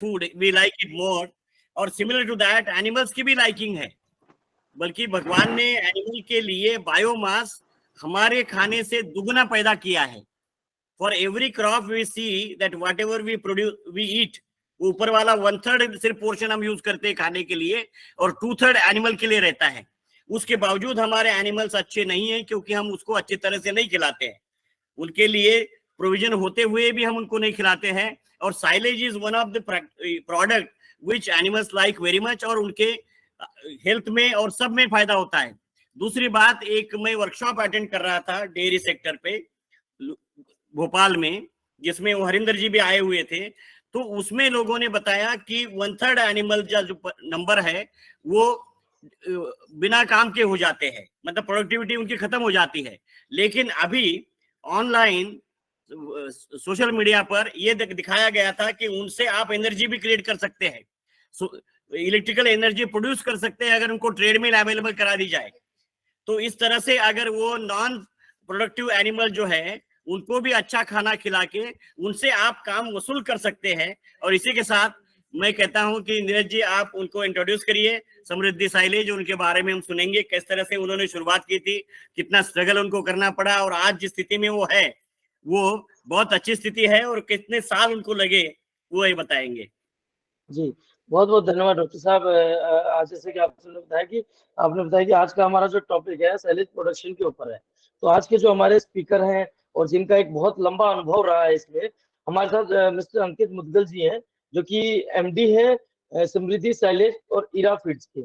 Food we like it more, और similar to that animals की भी लाइकिंग है। बल्कि भगवान ने एनिमल के लिए बायोमास हमारे खाने से दुगना पैदा किया है। For every crop we see that whatever we produce we eat, ऊपर वाला 1/3 सिर्फ पोर्शन हम यूज करते हैं खाने के लिए, और 2/3 एनिमल के लिए रहता है। उसके बावजूद हमारे एनिमल्स अच्छे नहीं है, क्योंकि हम उसको अच्छी तरह से नहीं खिलाते हैं। उनके लिए प्रोविजन होते हुए भी हम उनको नहीं खिलाते हैं। और silage is one of the product which animals like very much, और उनके हेल्थ में और सब में फायदा होता है। दूसरी बात, एक मैं वर्कशॉप अटेंड कर रहा था डेयरी सेक्टर पे भोपाल में, जिसमें वो हरिंदर जी भी आए हुए थे। तो उसमें लोगों ने बताया कि 1/3 एनिमल का जो नंबर है वो बिना काम के हो जाते हैं, मतलब प्रोडक्टिविटी उनकी खत्म हो जाती है। लेकिन अभी ऑनलाइन सोशल मीडिया पर ये दिखाया गया था कि उनसे आप एनर्जी भी क्रिएट कर सकते हैं, इलेक्ट्रिकल एनर्जी प्रोड्यूस कर सकते हैं, अगर उनको ट्रेड मिल अवेलेबल करा दी जाए। तो इस तरह से अगर वो नॉन प्रोडक्टिव एनिमल जो है उनको भी अच्छा खाना खिला के उनसे आप काम वसूल कर सकते हैं। और इसी के साथ मैं कहता हूं कि नीरज जी आप उनको इंट्रोड्यूस करिए, समृद्धि साइलेज, उनके बारे में हम सुनेंगे किस तरह से उन्होंने शुरुआत की थी, कितना स्ट्रगल उनको करना पड़ा, और आज जिस स्थिति में वो है वो बहुत अच्छी स्थिति है, और कितने साल उनको लगे वो ये बताएंगे। जी, बहुत-बहुत धन्यवाद डॉक्टर साहब। आज जैसे कि आपने बताया कि आज का हमारा जो टॉपिक है साइलेज प्रोडक्शन के ऊपर है। तो आज के जो हमारे स्पीकर हैं और जिनका एक बहुत लंबा अनुभव रहा है इसमें, हमारे साथ मिस्टर अंकित मुदगल जी हैं, जो कि एमडी है समृद्धि साइलेज और इरा फीड्स के,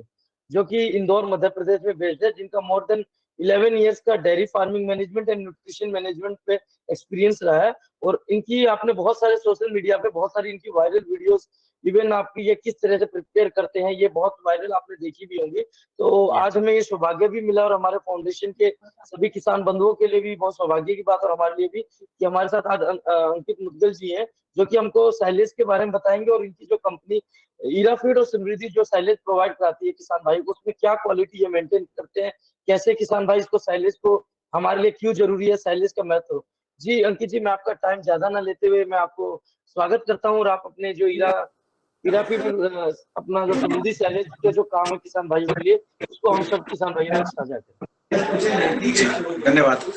जो कि इंदौर मध्य प्रदेश में बेस्ड है, जिनका मोर देन 11 इयर्स का dairy farming management and nutrition management पे एक्सपीरियंस रहा है। और इनकी आपने बहुत सारे सोशल मीडिया पे बहुत सारी इनकी वायरल वीडियोस, इवन आपकी ये किस तरह से प्रिपेयर करते हैं ये बहुत वायरल आपने देखी भी होंगी। तो आज हमें ये सौभाग्य भी मिला और हमारे फाउंडेशन के सभी किसान बंधुओं के लिए भी बहुत सौभाग्य की बात और हमारे लिए भी कि हमारे साथ आज अंकित मुदगल जी हैं, जो कि हमको साइलेज के बारे में बताएंगे और इनकी जो कंपनी इरा फीड और समृद्धि जो साइलेज प्रोवाइड कराती है किसान भाई को, उसमें क्या क्वालिटी ये मेंटेन करते हैं, कैसे किसान भाई इसको साइलेज को हमारे लिए क्यों जरूरी है, साइलेज का महत्व। जी अंकित जी, मैं आपका टाइम ज्यादा ना लेते हुए मैं आपको स्वागत करता हूँ, और आप अपने जो इरा फीड अपना जो समृद्धि साइलेज के जो काम है किसान भाइयों के लिए, उसको हम सब किसान भाइयों में साझा करें। धन्यवाद।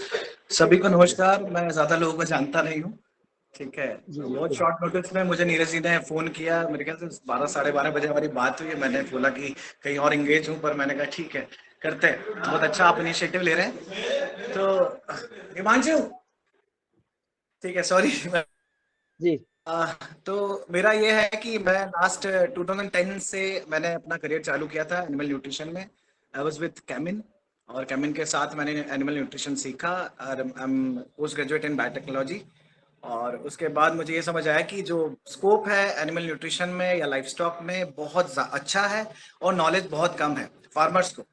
सभी को नमस्कार। मैं ज्यादा लोगों को जानता नहीं हूँ, ठीक है। बहुत शॉर्ट नोटिस में मुझे नीरज जी ने फोन किया, मेरे ख्याल से 12 साढ़े 12 बजे हमारी बात हुई है। मैंने बोला कि कहीं और एंगेज हूँ, पर मैंने कहा ठीक है करते हैं। तो बहुत अच्छा आप इनिशिएटिव ले रहे हैं। तो हिमांशु, ठीक है, सॉरी जी। तो मेरा ये है कि मैं लास्ट 2010 से मैंने अपना करियर चालू किया था एनिमल न्यूट्रिशन में। आई वाज विद कैमिन, और कैमिन के साथ मैंने एनिमल न्यूट्रिशन सीखा, और I am post graduate in biotechnology. और उसके बाद मुझे ये समझ आया कि जो स्कोप है एनिमल न्यूट्रिशन में या लाइफ स्टॉक में बहुत अच्छा है, और नॉलेज बहुत कम है फार्मर्स को।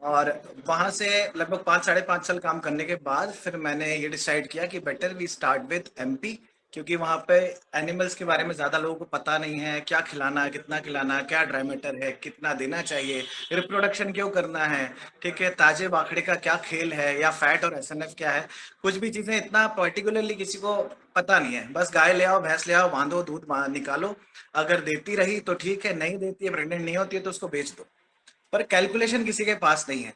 और वहाँ से लगभग 5 साढ़े 5 साल काम करने के बाद फिर मैंने ये डिसाइड किया कि better we start with MP, क्योंकि वहाँ पे एनिमल्स के बारे में ज़्यादा लोगों को पता नहीं है, क्या खिलाना है, कितना खिलाना है, क्या ड्राई मैटर है, कितना देना चाहिए, रिप्रोडक्शन क्यों करना है, ठीक है, ताजे बाखड़े का क्या खेल है, या फैट और एसएनएफ क्या है। कुछ भी चीज़ें इतना पर्टिकुलरली किसी को पता नहीं है। बस गाय ले आओ, भैंस ले आओ, बांधो, दूध निकालो, अगर देती रही तो ठीक है, नहीं देती है, प्रेग्नेंट नहीं होती है तो उसको बेच दो। पर कैलकुलेशन किसी के पास नहीं है।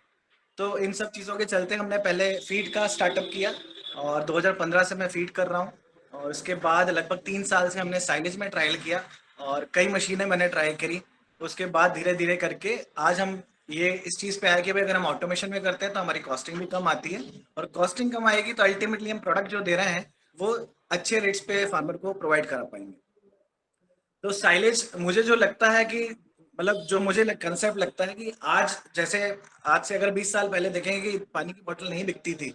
तो इन सब चीज़ों के चलते हमने पहले फीड का स्टार्टअप किया, और 2015 से मैं फीड कर रहा हूँ। और उसके बाद लगभग 3 साल से हमने साइलेज में ट्रायल किया, और कई मशीनें मैंने ट्राई करी। उसके बाद धीरे धीरे करके आज हम ये इस चीज़ पे आए कि भाई अगर हम ऑटोमेशन में करते हैं तो हमारी कॉस्टिंग भी कम आती है, और कॉस्टिंग कम आएगी तो अल्टीमेटली हम प्रोडक्ट जो दे रहे हैं वो अच्छे रेट्स पे फार्मर को प्रोवाइड करा पाएंगे। तो साइलेज मुझे जो लगता है कि मतलब जो मुझे कंसेप्ट लगता है कि आज जैसे आज से अगर 20 साल पहले देखेंगे कि पानी की बोतल नहीं बिकती थी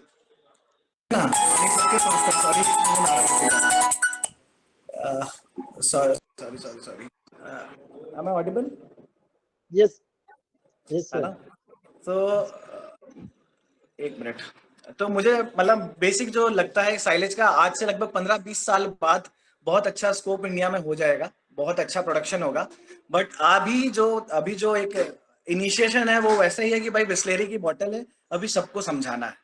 ना, sorry am I audible? Yes yes है सर। ना। तो एक मिनट। तो मुझे मतलब बेसिक जो लगता है साइलेज का, आज से लगभग 15-20 साल बाद बहुत अच्छा स्कोप इंडिया में हो जाएगा, बहुत अच्छा प्रोडक्शन होगा। बट अभी जो एक इनिशिएशन है वो वैसे ही है कि भाई बिस्लेरी की बोतल है, अभी सबको समझाना है,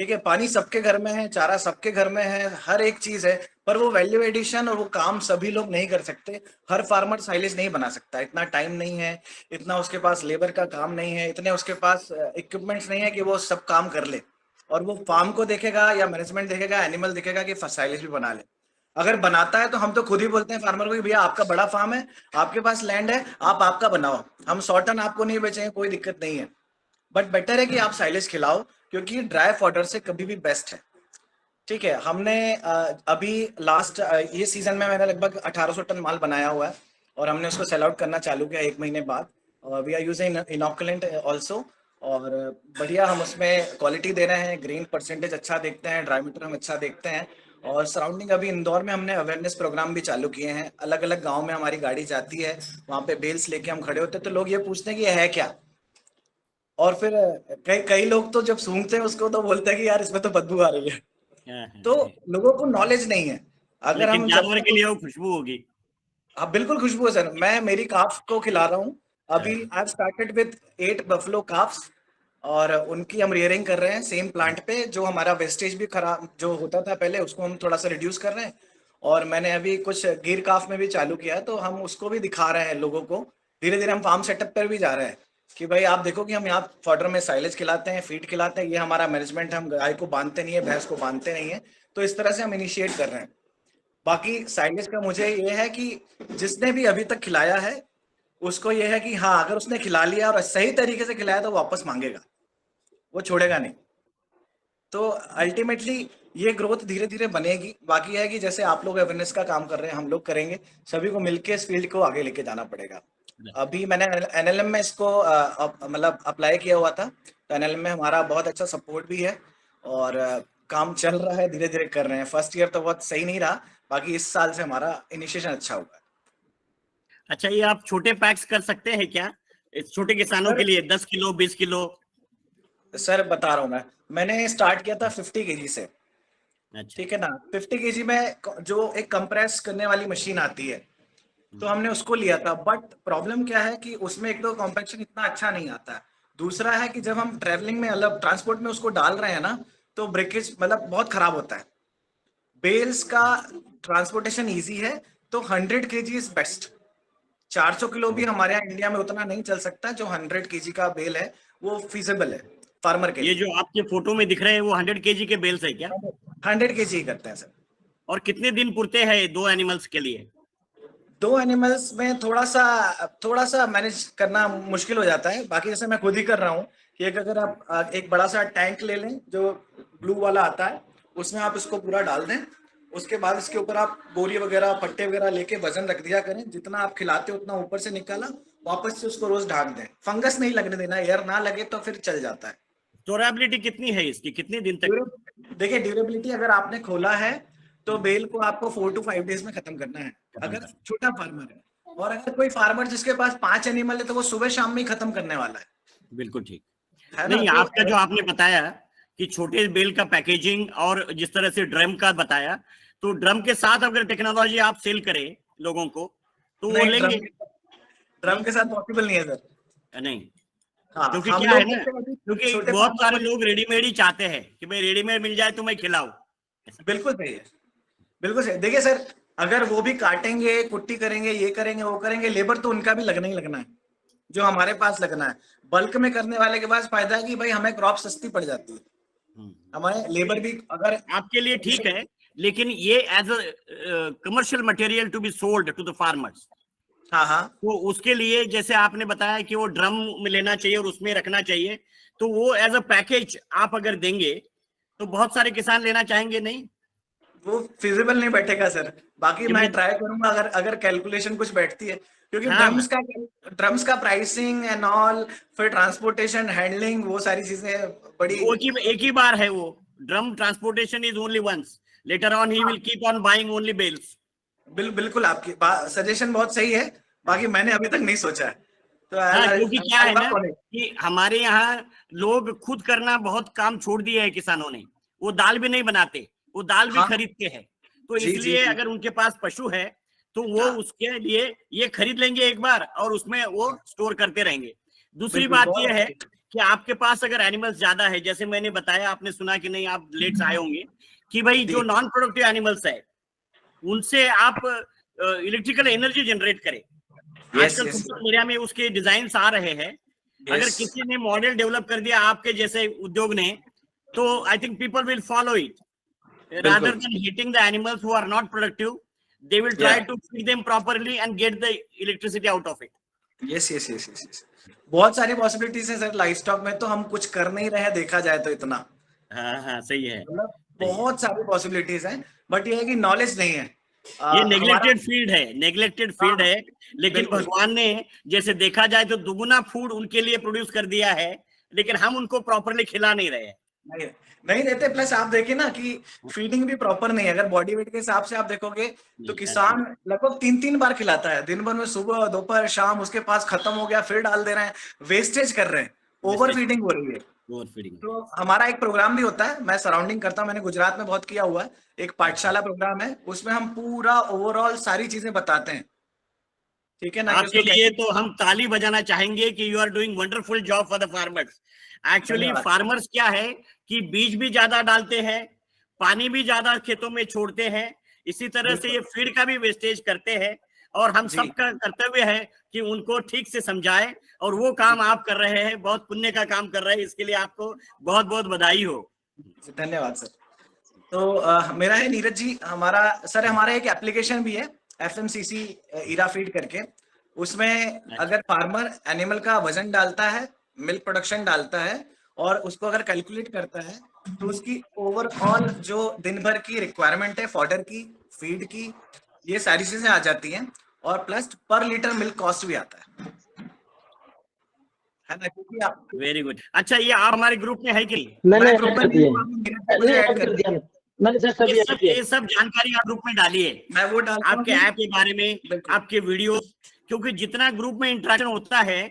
ठीक है, पानी सबके घर में है, चारा सबके घर में है, हर एक चीज है, पर वो वैल्यू एडिशन और वो काम सभी लोग नहीं कर सकते। हर फार्मर साइलेज नहीं बना सकता, इतना टाइम नहीं है, इतना उसके पास लेबर का काम नहीं है, इतने उसके पास इक्विपमेंट्स नहीं है कि वो सब काम कर ले। और वो फार्म को देखेगा या मैनेजमेंट देखेगा, एनिमल देखेगा कि साइलेज भी बना ले। अगर बनाता है तो हम तो खुद ही बोलते हैं फार्मर को कि भैया आपका बड़ा फार्म है, आपके पास लैंड है, आप आपका बनाओ, हम 100 टन आपको नहीं बेचेंगे, कोई दिक्कत नहीं है, बट बेटर है कि आप साइलेज खिलाओ, क्योंकि ड्राई फॉडर से कभी भी बेस्ट है। ठीक है, हमने अभी लास्ट ये सीजन में मैंने लगभग 1800 टन माल बनाया हुआ है, और हमने उसको सेल आउट करना चालू किया 1 महीने बाद। We are using inoculant also, और बढ़िया हम उसमें क्वालिटी दे रहे हैं, ग्रीन परसेंटेज अच्छा देखते हैं, ड्राई मीटर हम अच्छा देखते हैं। और सराउंडिंग अभी इंदौर में हमने अवेयरनेस प्रोग्राम भी चालू किए हैं, अलग अलग गाँव में हमारी गाड़ी जाती है, वहाँ पे बेल्स लेके हम खड़े होते हैं, तो लोग ये पूछते हैं कि ये है क्या। और फिर कई कई लोग तो जब सूंघते हैं उसको तो बोलते हैं कि यार इसमें तो बदबू आ रही है। तो लोगों को नॉलेज नहीं है। अगर लेकिन हम जानवर के लिए वो खुशबू होगी। हाँ बिल्कुल खुशबू है सर, मैं मेरी काफ को खिला रहा हूँ अभी। I started with 8 buffalo carbs, और उनकी हम रियरिंग कर रहे हैं सेम प्लांट पे। जो हमारा वेस्टेज भी खराब जो होता था पहले, उसको हम थोड़ा सा रिड्यूस कर रहे हैं। और मैंने अभी कुछ गिर काफ में भी चालू किया है, तो हम उसको भी दिखा रहे हैं लोगों को। धीरे धीरे हम फार्म सेटअप पर भी जा रहे हैं कि भाई आप देखो कि हम यहाँ फॉडर में साइलेज खिलाते हैं, फीड खिलाते हैं, ये हमारा मैनेजमेंट है, हम गाय को बांधते नहीं है, भैंस को बांधते नहीं है। तो इस तरह से हम इनिशिएट कर रहे हैं। बाकी साइलेज का मुझे ये है कि जिसने भी अभी तक खिलाया है उसको ये है कि हाँ, अगर उसने खिला लिया और सही तरीके से खिलाया तो वापस मांगेगा, वो छोड़ेगा नहीं। तो अल्टीमेटली ये ग्रोथ धीरे धीरे बनेगी। बाकी है कि जैसे आप लोग अवेयरनेस का काम कर रहे हैं, हम लोग करेंगे, सभी को मिलके इस फील्ड को आगे लेके जाना पड़ेगा। अभी मैंने एनएलएम में इसको मतलब अप्लाई किया हुआ था, तो एनएलएम में हमारा बहुत अच्छा सपोर्ट भी है, और काम चल रहा है, धीरे धीरे कर रहे हैं। फर्स्ट ईयर तो बहुत सही नहीं रहा, बाकी इस साल से हमारा इनिशिएशन अच्छा हुआ है। अच्छा, ये आप छोटे पैक्स कर सकते हैं क्या इस छोटे किसानों के लिए, 10 किलो 20 किलो? सर बता रहा हूँ, मैंने स्टार्ट किया था 50 केजी से। अच्छा। ठीक है ना, 50 केजी में जो एक कंप्रेस करने वाली मशीन आती है, तो हमने उसको लिया था। बट प्रॉब्लम क्या है कि उसमें एक तो कॉम्पैक्शन इतना अच्छा नहीं आता है, दूसरा है कि जब हम ट्रैवलिंग में अलग ट्रांसपोर्ट में उसको डाल रहे हैं ना, तो ब्रेकेज मतलब बहुत खराब होता है। बेल्स का ट्रांसपोर्टेशन इजी है, तो 100 केजी इज बेस्ट। 400 किलो भी हमारे यहाँ इंडिया में उतना नहीं चल सकता, जो 100 केजी का बेल है वो फीजिबल है फार्मर के ये लिए। जो आपके फोटो में दिख रहे हैं वो 100 केजी के बेल्स है क्या? 100 केजी ही करते हैं सर। और कितने दिन पुरते हैं 2 एनिमल्स के लिए? 2 एनिमल्स में थोड़ा सा मैनेज करना मुश्किल हो जाता है। बाकी जैसे मैं खुद ही कर रहा हूँ कि अगर आप एक बड़ा सा टैंक ले लें जो ब्लू वाला आता है, उसमें आप इसको पूरा डाल दें, उसके बाद इसके ऊपर आप बोरी वगैरह पट्टे वगैरह लेके वजन रख दिया करें, जितना आप खिलाते हो उतना ऊपर से निकाला, वापस से उसको रोज ढाक दें। फंगस नहीं लगने देना, एयर ना लगे तो फिर चल जाता है। ड्यूरेबिलिटी कितनी है इसकी, कितने दिन तक? देखिए ड्यूरेबिलिटी अगर आपने खोला है तो बेल को आपको 4 to 5 डेज में खत्म करना है, अगर छोटा फार्मर है। और अगर कोई फार्मर जिसके पास 5 एनिमल है तो वो सुबह शाम में ही खत्म करने वाला है। बिल्कुल ठीक है ना? नहीं, तो आपका जो आपने बताया कि छोटे बेल का पैकेजिंग और जिस तरह से ड्रम का बताया, तो ड्रम के साथ अगर टेक्नोलॉजी आप सेल करें लोगों को तो वो नहीं, लेंगे? ड्रम के साथ पॉसिबल नहीं है सर। नहीं, हाँ, क्योंकि हम क्या है लोग ना, क्योंकि छोटे बहुत farmer सारे को- लोग रेडीमेड ही चाहते हैं कि भाई रेडीमेड मिल जाए तो मैं खिलाऊं। बिल्कुल सही है, बिल्कुल सही। देखिए सर, अगर वो भी काटेंगे, कुट्टी करेंगे, ये करेंगे, वो करेंगे, लेबर तो उनका भी लगना ही लगना है, जो हमारे पास लगना है। बल्क में करने वाले के पास फायदा है कि भाई हमें क्रॉप सस्ती पड़ जाती है, हमारे लेबर भी अगर आपके लिए ठीक है, लेकिन ये as a commercial material to be sold to the farmers, हाँ हाँ तो उसके लिए जैसे आपने बताया कि वो ड्रम में लेना चाहिए और उसमें रखना चाहिए, तो वो एज अ पैकेज आप अगर देंगे तो बहुत सारे किसान लेना चाहेंगे नहीं? वो फिजिबल नहीं बैठेगा सर। बाकी कि मैं मैं- ट्राई करूंगा अगर अगर कैलकुलेशन कुछ बैठती है, क्योंकि हाँ, ड्रम्स का प्राइसिंग एंड ऑल, फिर ट्रांसपोर्टेशन, हैंडलिंग, वो सारी चीजें बड़ी। वो एक ही बार है वो drum transportation is only once, later on he will keep on buying only bales. बिल्कुल आपकी सजेशन बहुत सही है, बाकी मैंने अभी तक नहीं सोचा है। तो हाँ, क्योंकि क्या है ना I'll- कि हमारे यहाँ लोग खुद करना बहुत काम छोड़ दिया है किसानों ने, वो दाल भी नहीं बनाते, वो दाल भी हाँ, खरीदते हैं। तो जी, इसलिए जी। अगर उनके पास पशु है तो वो हाँ। उसके लिए ये खरीद लेंगे एक बार और उसमें वो स्टोर करते रहेंगे। दूसरी बिल्कुल, बात बहुत ये है अच्छी। कि आपके पास अगर एनिमल्स ज्यादा है, जैसे मैंने बताया, आपने सुना कि नहीं, आप लेट से आए होंगे, कि भाई जो नॉन प्रोडक्टिव एनिमल्स है उनसे आप इलेक्ट्रिकल एनर्जी जनरेट करें। आजकल सोशल मीडिया में उसके डिजाइन आ रहे हैं। अगर किसी ने मॉडल डेवलप कर दिया आपके जैसे उद्योग ने, तो I think people will follow it rather than hitting the animals who are not productive. They will try to feed them properly and get the electricity out of it. Yes. बहुत सारी possibilities है sir life stock में, तो हम कुछ कर नहीं रहे, देखा जाए तो इतना। हाँ, सही है। मतलब बहुत सारी पॉसिबिलिटीज हैं, बट ये है कि नॉलेज नहीं है। ये नेग्लेक्टेड फील्ड है, नेग्लेक्टेड फील्ड है। लेकिन भगवान ने जैसे देखा जाए तो दुगुना फूड उनके लिए प्रोड्यूस कर दिया है, लेकिन हम उनको प्रॉपरली खिला नहीं रहे हैं। नहीं देते। प्लस आप देखिए ना कि फीडिंग भी प्रॉपर नहीं है। अगर बॉडी वेट के हिसाब से आप देखोगे तो किसान लगभग 3-3 बार खिलाता है दिन भर में, सुबह, दोपहर, शाम। उसके पास खत्म हो गया, फिर डाल दे रहे हैं, वेस्टेज कर रहे हैं, ओवर फीडिंग हो रही है। तो हमारा एक प्रोग्राम भी होता है, मैं सराउंडिंग करता हूँ, मैंने गुजरात में बहुत किया हुआ है, एक पाठशाला प्रोग्राम है, उसमें हम पूरा ओवरऑल सारी चीजें बताते हैं। ठीक है ना? आपके लिए तो हम ताली बजाना चाहेंगे कि you are doing wonderful job for the farmers. Actually farmers क्या है कि बीज भी ज्यादा डालते हैं, पानी भी ज्यादा खेतों में छोड़ते हैं, इसी तरह से ये फीड का भी वेस्टेज करते हैं, और हम सबका कर्तव्य है कि उनको ठीक से समझाएं, और वो काम आप कर रहे हैं, बहुत पुण्य का काम कर रहे हैं, इसके लिए आपको बहुत बहुत बधाई हो। धन्यवाद सर। तो मेरा है नीरज जी, हमारा एक एप्लीकेशन भी है FMCC ईरा फीड करके। उसमें अगर फार्मर एनिमल का वजन डालता है, मिल्क प्रोडक्शन डालता है, और उसको अगर कैलकुलेट करता है, तो उसकी ओवरऑल जो दिन भर की रिक्वायरमेंट है, फॉडर की, फीड की, ये सारी चीजें आ जाती हैं, और प्लस पर लीटर मिल्क कॉस्ट भी आता है ना? क्योंकि आप वेरी गुड। अच्छा, ये आप हमारे ग्रुप में है कि मैंने ये सब जानकारी आप ग्रुप में डालिए। मैं वो डालता हूं आपके ऐप के बारे में, आपके वीडियो, क्योंकि जितना ग्रुप में इंटरेक्शन होता है,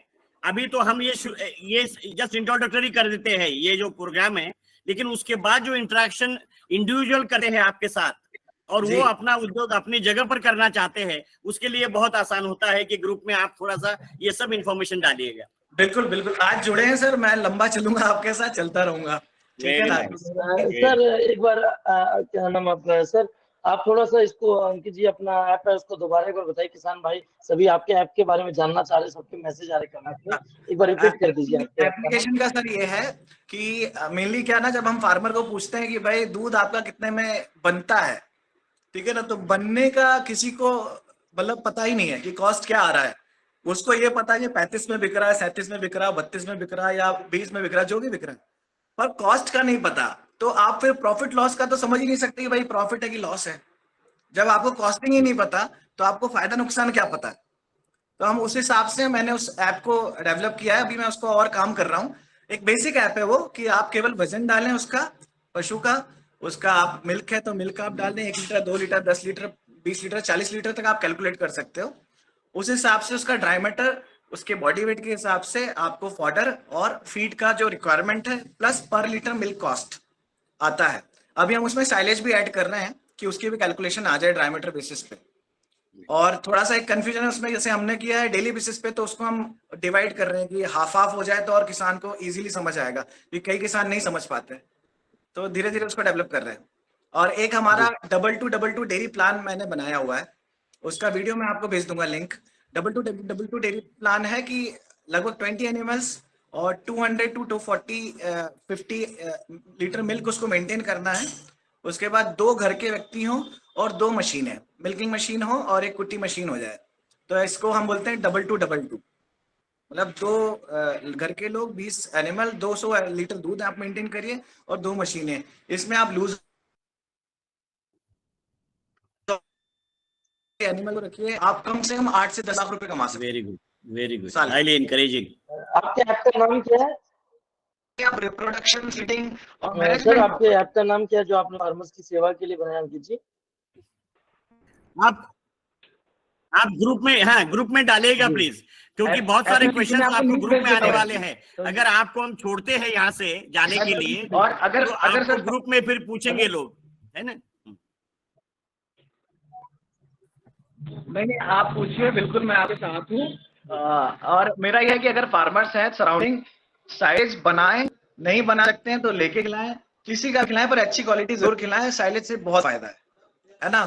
अभी तो हम ये जस्ट इंट्रोडक्टरी कर देते हैं ये जो प्रोग्राम है, लेकिन उसके बाद जो इंटरेक्शन इंडिविजुअल करते हैं आपके साथ, और वो अपना उद्योग अपनी जगह पर करना चाहते हैं, उसके लिए बहुत आसान होता है कि ग्रुप में आप थोड़ा सा ये सब इंफॉर्मेशन डालिएगा। बिल्कुल बिल्कुल, आज जुड़े हैं सर, मैं लंबा चलूंगा आपके साथ, चलता रहूंगा। ठीक है ना सर? एक बार क्या नाम आपका सर, आप थोड़ा सा इसको अंकित जी अपना ऐप है उसको दोबारा एक बार बताइए। किसान भाई सभी आपके ऐप के बारे में जानना चाह रहे, सबके मैसेज आ रहे कमेंट में, एक बार रिपीट कर दीजिए। एप्लीकेशन का सर ये है कि मेनली क्या ना, जब हम फार्मर को पूछते हैं कि भाई दूध आपका कितने में बनता है, ठीक है ना, तो बनने का किसी को मतलब पता ही नहीं है कि कॉस्ट क्या आ रहा है। उसको ये पता है कि 35 में बिक रहा है, 37 में बिक रहा है, 32 में बिक रहा है, या 20 में बिक रहा है, जो भी बिक रहा है, पर कॉस्ट का नहीं पता। तो आप फिर प्रॉफिट लॉस का तो समझ ही नहीं सकते कि भाई प्रॉफिट है कि लॉस है। जब आपको कॉस्टिंग ही नहीं पता तो आपको फायदा नुकसान क्या पता है। तो हम उस हिसाब से मैंने उस ऐप को डेवलप किया है, अभी मैं उसको और काम कर रहा हूँ। एक बेसिक ऐप है वो, कि आप केवल वजन डालें उसका, पशु का, उसका आप मिल्क है तो मिल्क आप डाल दें, 1 litre, 2 litre, 10 litre, 20 litre, 40 litre तक आप कैलकुलेट कर सकते हो। उस हिसाब से उसका ड्राई मैटर, उसके बॉडी वेट के हिसाब से आपको फॉडर और फीड का जो रिक्वायरमेंट है, प्लस पर लीटर मिल्क कॉस्ट आता है। अभी हम उसमें साइलेज भी ऐड कर रहे हैं कि उसकी भी कैलकुलेशन आ जाए ड्राई मैटर बेसिस पे। और थोड़ा सा एक कंफ्यूजन है उसमें, जैसे हमने किया है डेली बेसिस पे, तो उसको हम डिवाइड कर रहे हैं कि हाफ हाफ हो जाए तो और किसान को इजीली समझ आएगा, क्योंकि कई किसान नहीं समझ पाते, तो धीरे धीरे उसको डेवलप कर रहे हैं। और एक हमारा 2222 डेयरी प्लान मैंने बनाया हुआ है, उसका वीडियो मैं आपको भेज दूंगा लिंक। 2222 डेयरी प्लान है कि लगभग 20 एनिमल्स और 200 to 240 लीटर मिल्क उसको मेंटेन करना है। उसके बाद 2 घर के व्यक्ति हों और 2 मशीनें, मिल्किंग मशीन हो और एक कुट्टी मशीन हो जाए, तो इसको हम बोलते हैं 2222। मतलब 2 घर के लोग, 20 एनिमल, 200 लीटर दूध आप मेंटेन करिए, और 2 मशीनें। इसमें आप लूज एनिमल को रखिए, आप कम से कम 8 से 10 लाख रुपए कमा सकते हैं। Very good, very good, highly encouraging. आपके ऐप का नाम क्या है? आप रिप्रोडक्शन, फीडिंग और सर मैनेजमेंट। आपके ऐप का नाम क्या है जो आपने फार्मर्स की सेवा के लिए बनाया अंकित जी? आप ग्रुप में, हाँ ग्रुप में डालिएगा प्लीज, क्योंकि बहुत सारे क्वेश्चन आपको ग्रुप में आने वाले हैं। अगर आपको हम छोड़ते हैं यहाँ से जाने के लिए, और अगर तो अगर आपको ग्रुप में फिर पूछेंगे लोग, है ना? नहीं, आप पूछिए, बिल्कुल मैं आपके साथ हूँ। और मेरा यह है कि अगर फार्मर्स हैं सराउंडिंग, साइलेज बनाएं, नहीं बना सकते हैं तो लेके खिलाएं, किसी का खिलाएं, पर अच्छी क्वालिटी जरूर खिलाएं। साइलेज से बहुत फायदा है ना।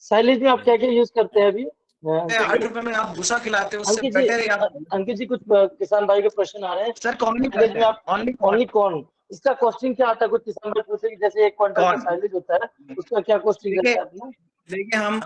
साइलेज में आप क्या क्या यूज करते हैं अभी? 8 रुपए में आप भूसा खिलाते हो, उससे अंकित जी, बेटर है आप। अंकित जी, कुछ किसान भाई के प्रश्न आ रहे हैं। सर कौन नहीं साइलेज करते में हैं, आप ओनली कॉर्न, इसका कॉस्टिंग क्या आता है? कुछ किसान भाई पूछे कि जैसे 1 क्विंटल का कौन साइलेज होता है, उसका क्या कॉस्टिंग देखिए रहता है अपना? देखिए हम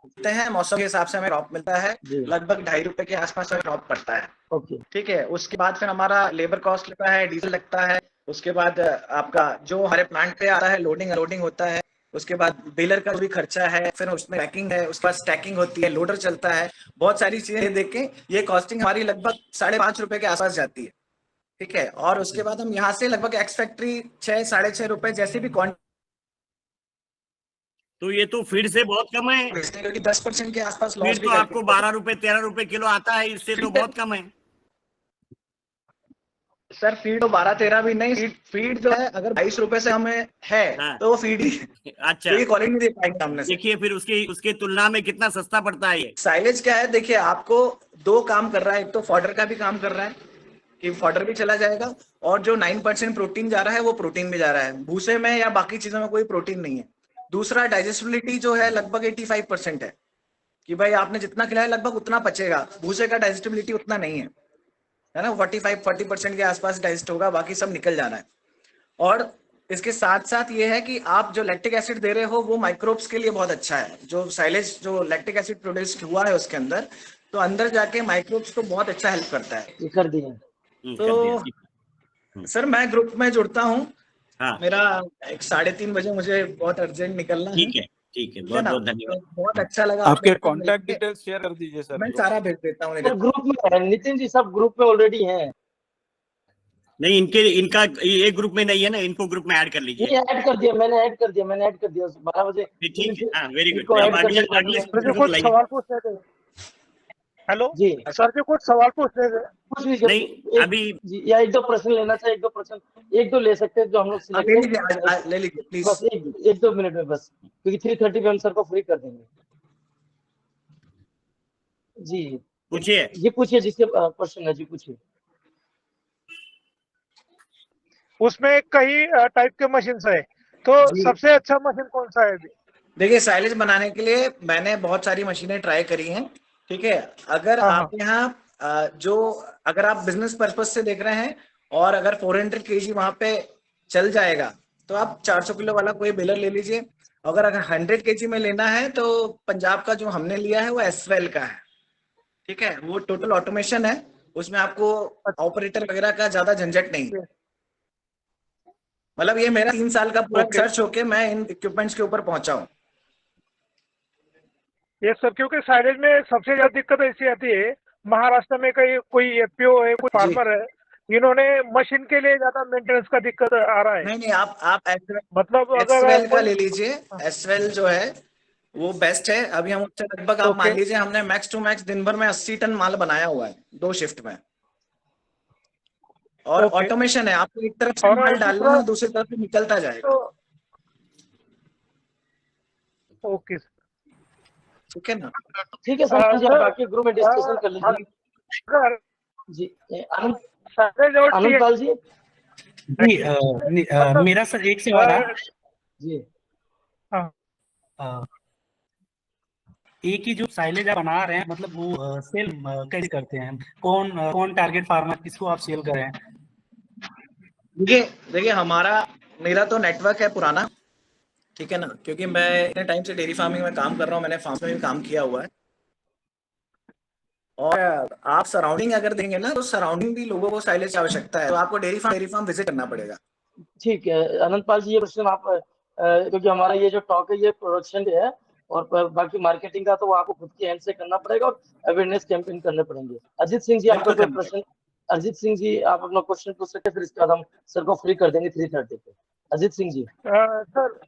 करते हैं, मौसम के हिसाब से हमें क्रॉप मिलता है, जी, लगभग 2.5 रुपए के आसपास हमें क्रॉप पड़ता है। ओके। ठीक है, उसके बाद फिर हमारा लेबर कॉस्ट लगता है, डीजल लगता है, उसके बाद आपका जो हमारे प्लांट पे आता है लोडिंग अनलोडिंग होता है, उसके बाद बेलर का भी खर्चा है, फिर उसमें पैकिंग है, उसके बाद स्टैकिंग होती है, लोडर चलता है, बहुत सारी चीजें देख के ये कॉस्टिंग हमारी लगभग 5.5 रुपए के आसपास जाती है। ठीक है, और उसके बाद हम यहाँ से लगभग एक्स फैक्ट्री 6-6.5 रुपए जैसे भी क्वांटिटी तो ये तो फीड से बहुत कम है। बेचते हैं, क्योंकि 10% के आसपास लॉस फीड भी तो करते आपको हैं। 12 रुपए 13 रुपए किलो आता है, इससे तो बहुत कम है। सर फीड तो 12-13 भी नहीं, फीड जो है अगर 22 रुपए से हमें है हाँ, तो वो फीड ही है, अच्छा, क्योंकि क्वालिटी नहीं दे पाएंगे सामने से। देखिए फिर उसके उसके तुलना में कितना सस्ता पड़ता है ये। साइलेज क्या है, देखिए आपको 2 काम कर रहा है, एक तो फॉडर का भी काम कर रहा है कि फॉडर भी चला जाएगा, और जो 9% प्रोटीन जा रहा है वो प्रोटीन भी जा रहा है, भूसे में या बाकी चीजों में कोई प्रोटीन नहीं है। दूसरा डाइजेस्टिबिलिटी जो है लगभग 85% है, कि भाई आपने जितना खिलाया लगभग उतना पचेगा, भूसे का डाइजेस्टिबिलिटी उतना नहीं है ना, 45-40% के आसपास डाइजेस्ट होगा, बाकी सब निकल जाना है। और इसके साथ साथ ये है कि आप जो लैक्टिक एसिड दे रहे हो वो माइक्रोब्स के लिए बहुत अच्छा है, जो साइलेज जो लैक्टिक एसिड प्रोड्यूस हुआ है उसके अंदर, तो अंदर जाके माइक्रोब्स को बहुत अच्छा हेल्प करता है। ये कर दिए। कर दिया। तो सर मैं ग्रुप में जुड़ता हूँ, हाँ, मेरा 3:30 बजे मुझे बहुत अर्जेंट निकलना है। ठीक है, ठीक है, ठीक है बहुत ना, बहुत तो धन्यवाद। बहुत अच्छा लगा आपके आपसे कांटेक्ट मिलके। डिटेल्स शेयर कर दीजिए सर। मैं सारा भेज देता हूँ सब ग्रुप में है नितिन जी, सब ग्रुप में ऑलरेडी हैं। नहीं, इनका एक ग्रुप में नहीं है ना, इनको ग्रुप में ऐड कर लीजिए। ये ऐड कर दिया, मैंने ऐड कर दिया 12 बजे। ठीक है, हाँ, वेरी गुड। इनको अब ऐड कर अगले दिया। अगले सर स्पीकर जो को कुछ बुलाइए। सवाल पूछने थे। हेलो जी, सर जो कुछ सवाल पूछने थे। कुछ भी नहीं, अभी जी, या 1-2 प्रश्न लेना चाहिए, 1-2 प्रश्न, 1-2 ले सकते हैं जो हम लोग ले सिलेक्ट लीजिए, ले लीजिए प्लीज। बस 1-2 मिनट में बस, क्योंकि 3:30 पे हम सर को फ्री कर देंगे। जी, पूछिए। जी पूछिए, जिसके प्रश्न है जी पूछिए। उसमें कई टाइप के मशीन है, तो जी। सबसे अच्छा मशीन कौन सा है अभी? देखिए साइलेज बनाने के लिए मैंने बहुत सारी मशीनें ट्राई करी हैं। ठीक है, अगर हाँ, आप यहाँ जो अगर आप बिजनेस पर्पज से देख रहे हैं और अगर 400 kg वहां पे चल जाएगा तो आप 400 किलो वाला कोई बेलर ले लीजिए। अगर 100 kg में लेना है तो पंजाब का जो हमने लिया है वो एसवेल का है। ठीक है, वो टोटल ऑटोमेशन है, उसमें आपको ऑपरेटर वगैरह का ज्यादा झंझट नहीं। मतलब ये मेरा 3 साल का पूरा ओके। सर्च होके मैं इन इक्विपमेंट्स के ऊपर पहुंचा हूँ। ये सर क्योंकि साइलेज में सबसे ज्यादा दिक्कत ऐसी आती है, महाराष्ट्र में कोई एफपीओ है, कोई फार्मर है, इन्होंने मशीन के लिए ज्यादा मेंटेनेंस का दिक्कत आ रहा है। नहीं आप मतलब अगर एसवेल का कोई ले लीजिए, एसवेल जो है वो बेस्ट है। अभी हम उससे लगभग आप मान ओके। लीजिए हमने मैक्स टू मैक्स दिन भर में 80 टन माल बनाया हुआ है 2 शिफ्ट में, और ओके। ऑटोमेशन है, आपको एक तरफ से और माल डालना दूसरा है, दूसरी तरफ से निकलता जाएगा। तो ओके ठीक है ना। ठीक है सर जी, आप सर, बाकी ग्रुप में डिस्कशन कर लीजिए। अगर जी, आनंद साइलेज और आनंद पाल जी। जी मेरा सर एक सवाल है। जी, अ, एक ही जो साइलेज आप बना रहे हैं, मतलब वो सेल कैसे करते हैं? कौन टारगेट फार्मर, किसको आप सेल कर रहे हैं? देखिए मेरा तो नेटवर्क है पुराना। ठीक है ना, क्योंकि मैं इतने टाइम से डेयरी फार्मिंग में काम कर रहा हूँ, मैंने फार्म में भी काम किया हुआ है। और आप सराउंडिंग अगर देंगे ना तो सराउंडिंग भी लोगों को साइलेज की आवश्यकता है, तो आपको डेयरी फार्म विजिट करना पड़ेगा। ठीक है आनंद पाल जी, ये प्रश्न आप क्योंकि हमारा ये जो टॉक है ये प्रोडक्शन डे है, और बाकी मार्केटिंग का तो वो आपको खुद की हैंड से करना पड़ेगा, और अवेयरनेस कैंपेन करने पड़ेंगे। अजीत सिंह जी, आपका बिल्कुल कोई प्रश्न? अजीत सिंह जी, आप अपना क्वेश्चन पूछ सकते हैं, फिर इसके बाद हम सर को फ्री कर देंगे 3:30 पे। अजीत सिंह जी। सर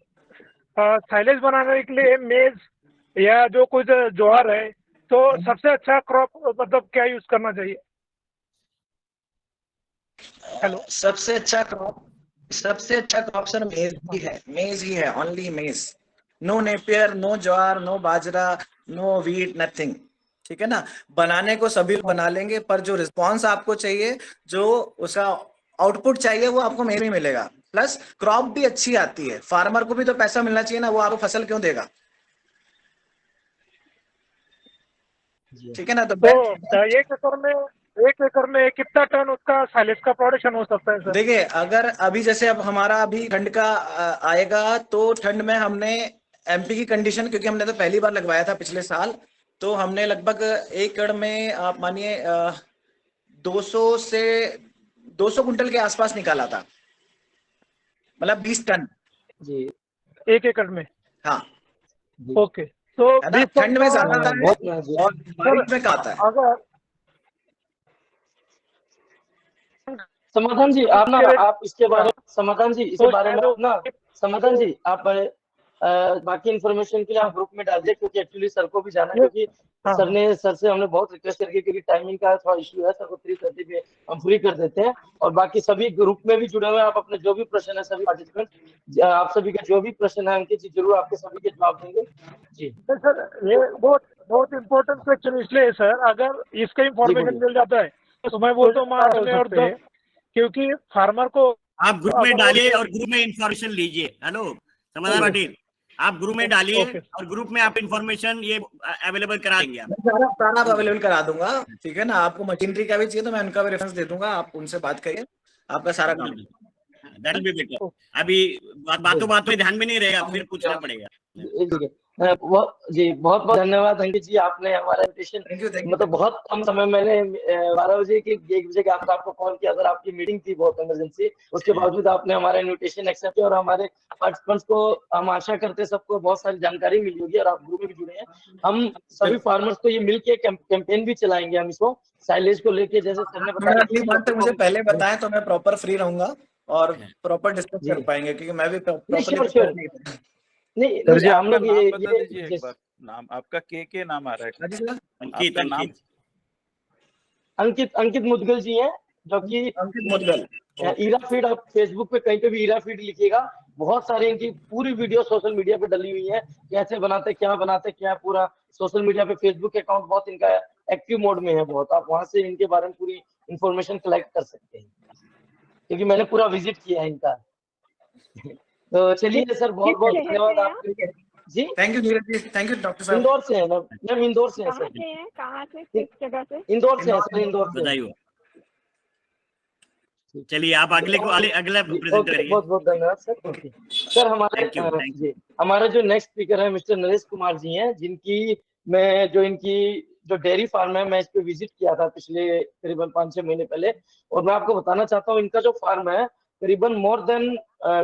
साइलेज बनाने के लिए मेज या जो कुछ ज्वार है, तो सबसे अच्छा क्रॉप मतलब क्या यूज करना चाहिए? हेलो, सबसे अच्छा क्रॉप सर मेज ही है, ओनली मेज। नो नेपियर, नो ज्वार, नो बाजरा, नो व्हीट, नथिंग। ठीक है ना। बनाने को सभी बना लेंगे, पर जो रिस्पॉन्स आपको चाहिए, जो उसका आउटपुट चाहिए, वो आपको मेरे में मिलेगा। प्लस क्रॉप भी अच्छी आती है, फार्मर को भी तो पैसा मिलना चाहिए ना, वो आपको फसल क्यों देगा? ठीक है ना। तो एक एकड़ में कितना टन उसका साइलेज का प्रोडक्शन हो सकता है सर? देखिए, अगर अभी जैसे अब हमारा अभी ठंड का आएगा, तो ठंड में हमने एमपी की कंडीशन, क्योंकि हमने तो पहली बार लगवाया था पिछले साल, तो हमने लगभग एकड़ में आप मानिए 200 से 200 कुंटल के आसपास निकाला था, मतलब 20 टन जी। एक एकड़ में? हाँ। ओके, तो है ना, ठंड में ज्यादा आता है बहुत और बारिश में कम आता है। अगर समाधान जी, आप ना, आप इसके बारे में, समाधान जी, इसके बारे में आप ना, समाधान जी, आप बाकी इन्फॉर्मेशन के लिए आप ग्रुप में डाल दिए, क्योंकि एक्चुअली सर को भी जाना है, क्योंकि सर से हमने बहुत रिक्वेस्ट करके, क्योंकि टाइमिंग का थोड़ा इश्यू है, सर को 3:30 पे हम फ्री कर देते हैं। और बाकी सभी ग्रुप में भी जुड़े हुए हैं, आप अपने जो भी प्रश्न है, सभी पार्टिसिपेंट, आप सभी के जो भी प्रश्न है अंकित जी जरूर आपके सभी के जवाब देंगे जी। सर ये बहुत इम्पोर्टेंट क्वेश्चन इसलिए है सर, अगर इसका इंफॉर्मेशन मिल जाता है तो मैं बोलता हूँ मार्च में और दो, क्योंकि फार्मर को आप ग्रुप में डालिए और ग्रुप में इंफॉर्मेशन लीजिए। हेलो समाधान पाटिल, आप ग्रुप में डालिए और ग्रुप में आप इंफॉर्मेशन ये अवेलेबल करा देंगे। आप सारा अवेलेबल करा दूंगा, ठीक है ना। आपको मशीनरी का भी चाहिए तो मैं उनका भी रेफरेंस दे दूंगा, आप उनसे बात करिए, आपका सारा काम। That will be better. अभी बातों में ध्यान में नहीं रहेगा, फिर पूछना पड़ेगा। जी, बहुत बहुत धन्यवाद अंकित जी, आपने हमारा इन्विटेशन, मतलब बहुत कम समय, मैंने 12 बजे की 1 बजे के आसपास आपको कॉल किया, सर आपकी मीटिंग थी बहुत इमरजेंसी, उसके बावजूद आपने हमारा इन्विटेशन एक्सेप्ट किया। और हमारे पार्टिसिपेंट्स को हम आशा करते हैं सबको बहुत सारी जानकारी मिली होगी, और आप ग्रुप में भी जुड़े हैं। हम सभी फार्मर्स को ये मिलके कैंपेन भी चलाएंगे, हम इसको साइलेज को लेके, जैसे सर ने बताया। अगली बार तक मुझे पहले बताएं तो मैं प्रॉपर फ्री रहूंगा और प्रॉपर डिस्कस कर पाएंगे, क्योंकि मैं भी नहीं, सर जी, हम लोग नाम बता दीजिए एक बार। नाम आपका के नाम आ रहा है? अंकित मुदगल जी हैं, जो कि अंकित मुदगल। ईरा फीड, आप फेसबुक पे कहीं पे भी ईरा फीड लिखिएगा, बहुत सारे इनकी पूरी वीडियो सोशल मीडिया पे डली हुई है, कैसे बनाते क्या, पूरा सोशल मीडिया पे। फेसबुक अकाउंट बहुत इनका एक्टिव मोड में है बहुत, आप वहां से इनके बारे में पूरी इंफॉर्मेशन कलेक्ट कर सकते हैं, क्योंकि मैंने पूरा विजिट किया है इनका। तो चलिए सर, बहुत बहुत धन्यवाद आपके जी। Thank you Neeraj ji, thank you doctor साहब। इंदौर से है मैम, इंदौर से है सर। कहाँ से, किस जगह से? इंदौर से है सर, इंदौर से। बताइए। चलिए आप अगला प्रेजेंट करिए। बहुत बहुत धन्यवाद सर। ओके सर, हमारा जो नेक्स्ट स्पीकर है मिस्टर नरेश कुमार जी हैं, जिनकी इनकी जो डेयरी फार्म है, मैं इस पे विजिट किया था पिछले करीबन 5-6 महीने पहले, और मैं आपको बताना चाहता हूँ, इनका जो फार्म है करीबन मोर देन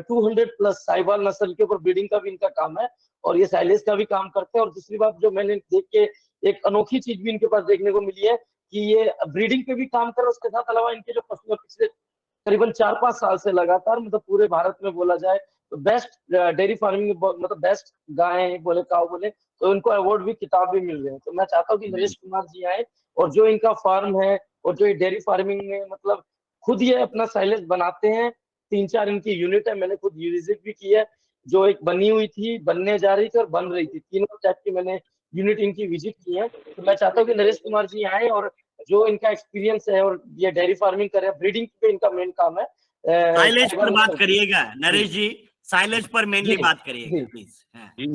200+ साहिवाल नस्ल के ऊपर ब्रीडिंग का भी इनका काम है, और ये साइलेज का भी काम करते हैं। और दूसरी बात जो मैंने देख के एक अनोखी चीज भी इनके पास देखने को मिली है, कि ये ब्रीडिंग पे भी काम कर रहे हैं, उसके साथ अलावा इनके जो पशु पिछले करीबन 4-5 साल से लगातार, मतलब पूरे भारत में बोला जाए तो बेस्ट डेयरी फार्मिंग, मतलब बेस्ट गाय बोले, काव बोले, तो इनको अवार्ड भी, किताब भी मिल रहे हैं। तो मैं चाहता हूँ कि नरेश कुमार जी आए, और जो इनका फार्म है, और जो डेयरी फार्मिंग में मतलब खुद ये अपना साइलेज बनाते हैं, 3-4 इनकी यूनिट है, मैंने खुद विजिट भी की है, जो एक बनी हुई थी, बनने जा रही थी, और बन रही थी, तीनों टाइप की मैंने यूनिट इनकी विजिट की है। तो मैं चाहता हूँ कि नरेश कुमार जी आए, और जो इनका एक्सपीरियंस है, और ये डेयरी फार्मिंग कर रहे हैं, ब्रीडिंग पे इनका मेन काम है। साइलेज पर बात करिएगा नरेश जी, साइलेज पर मेनली बात करिएगा प्लीज।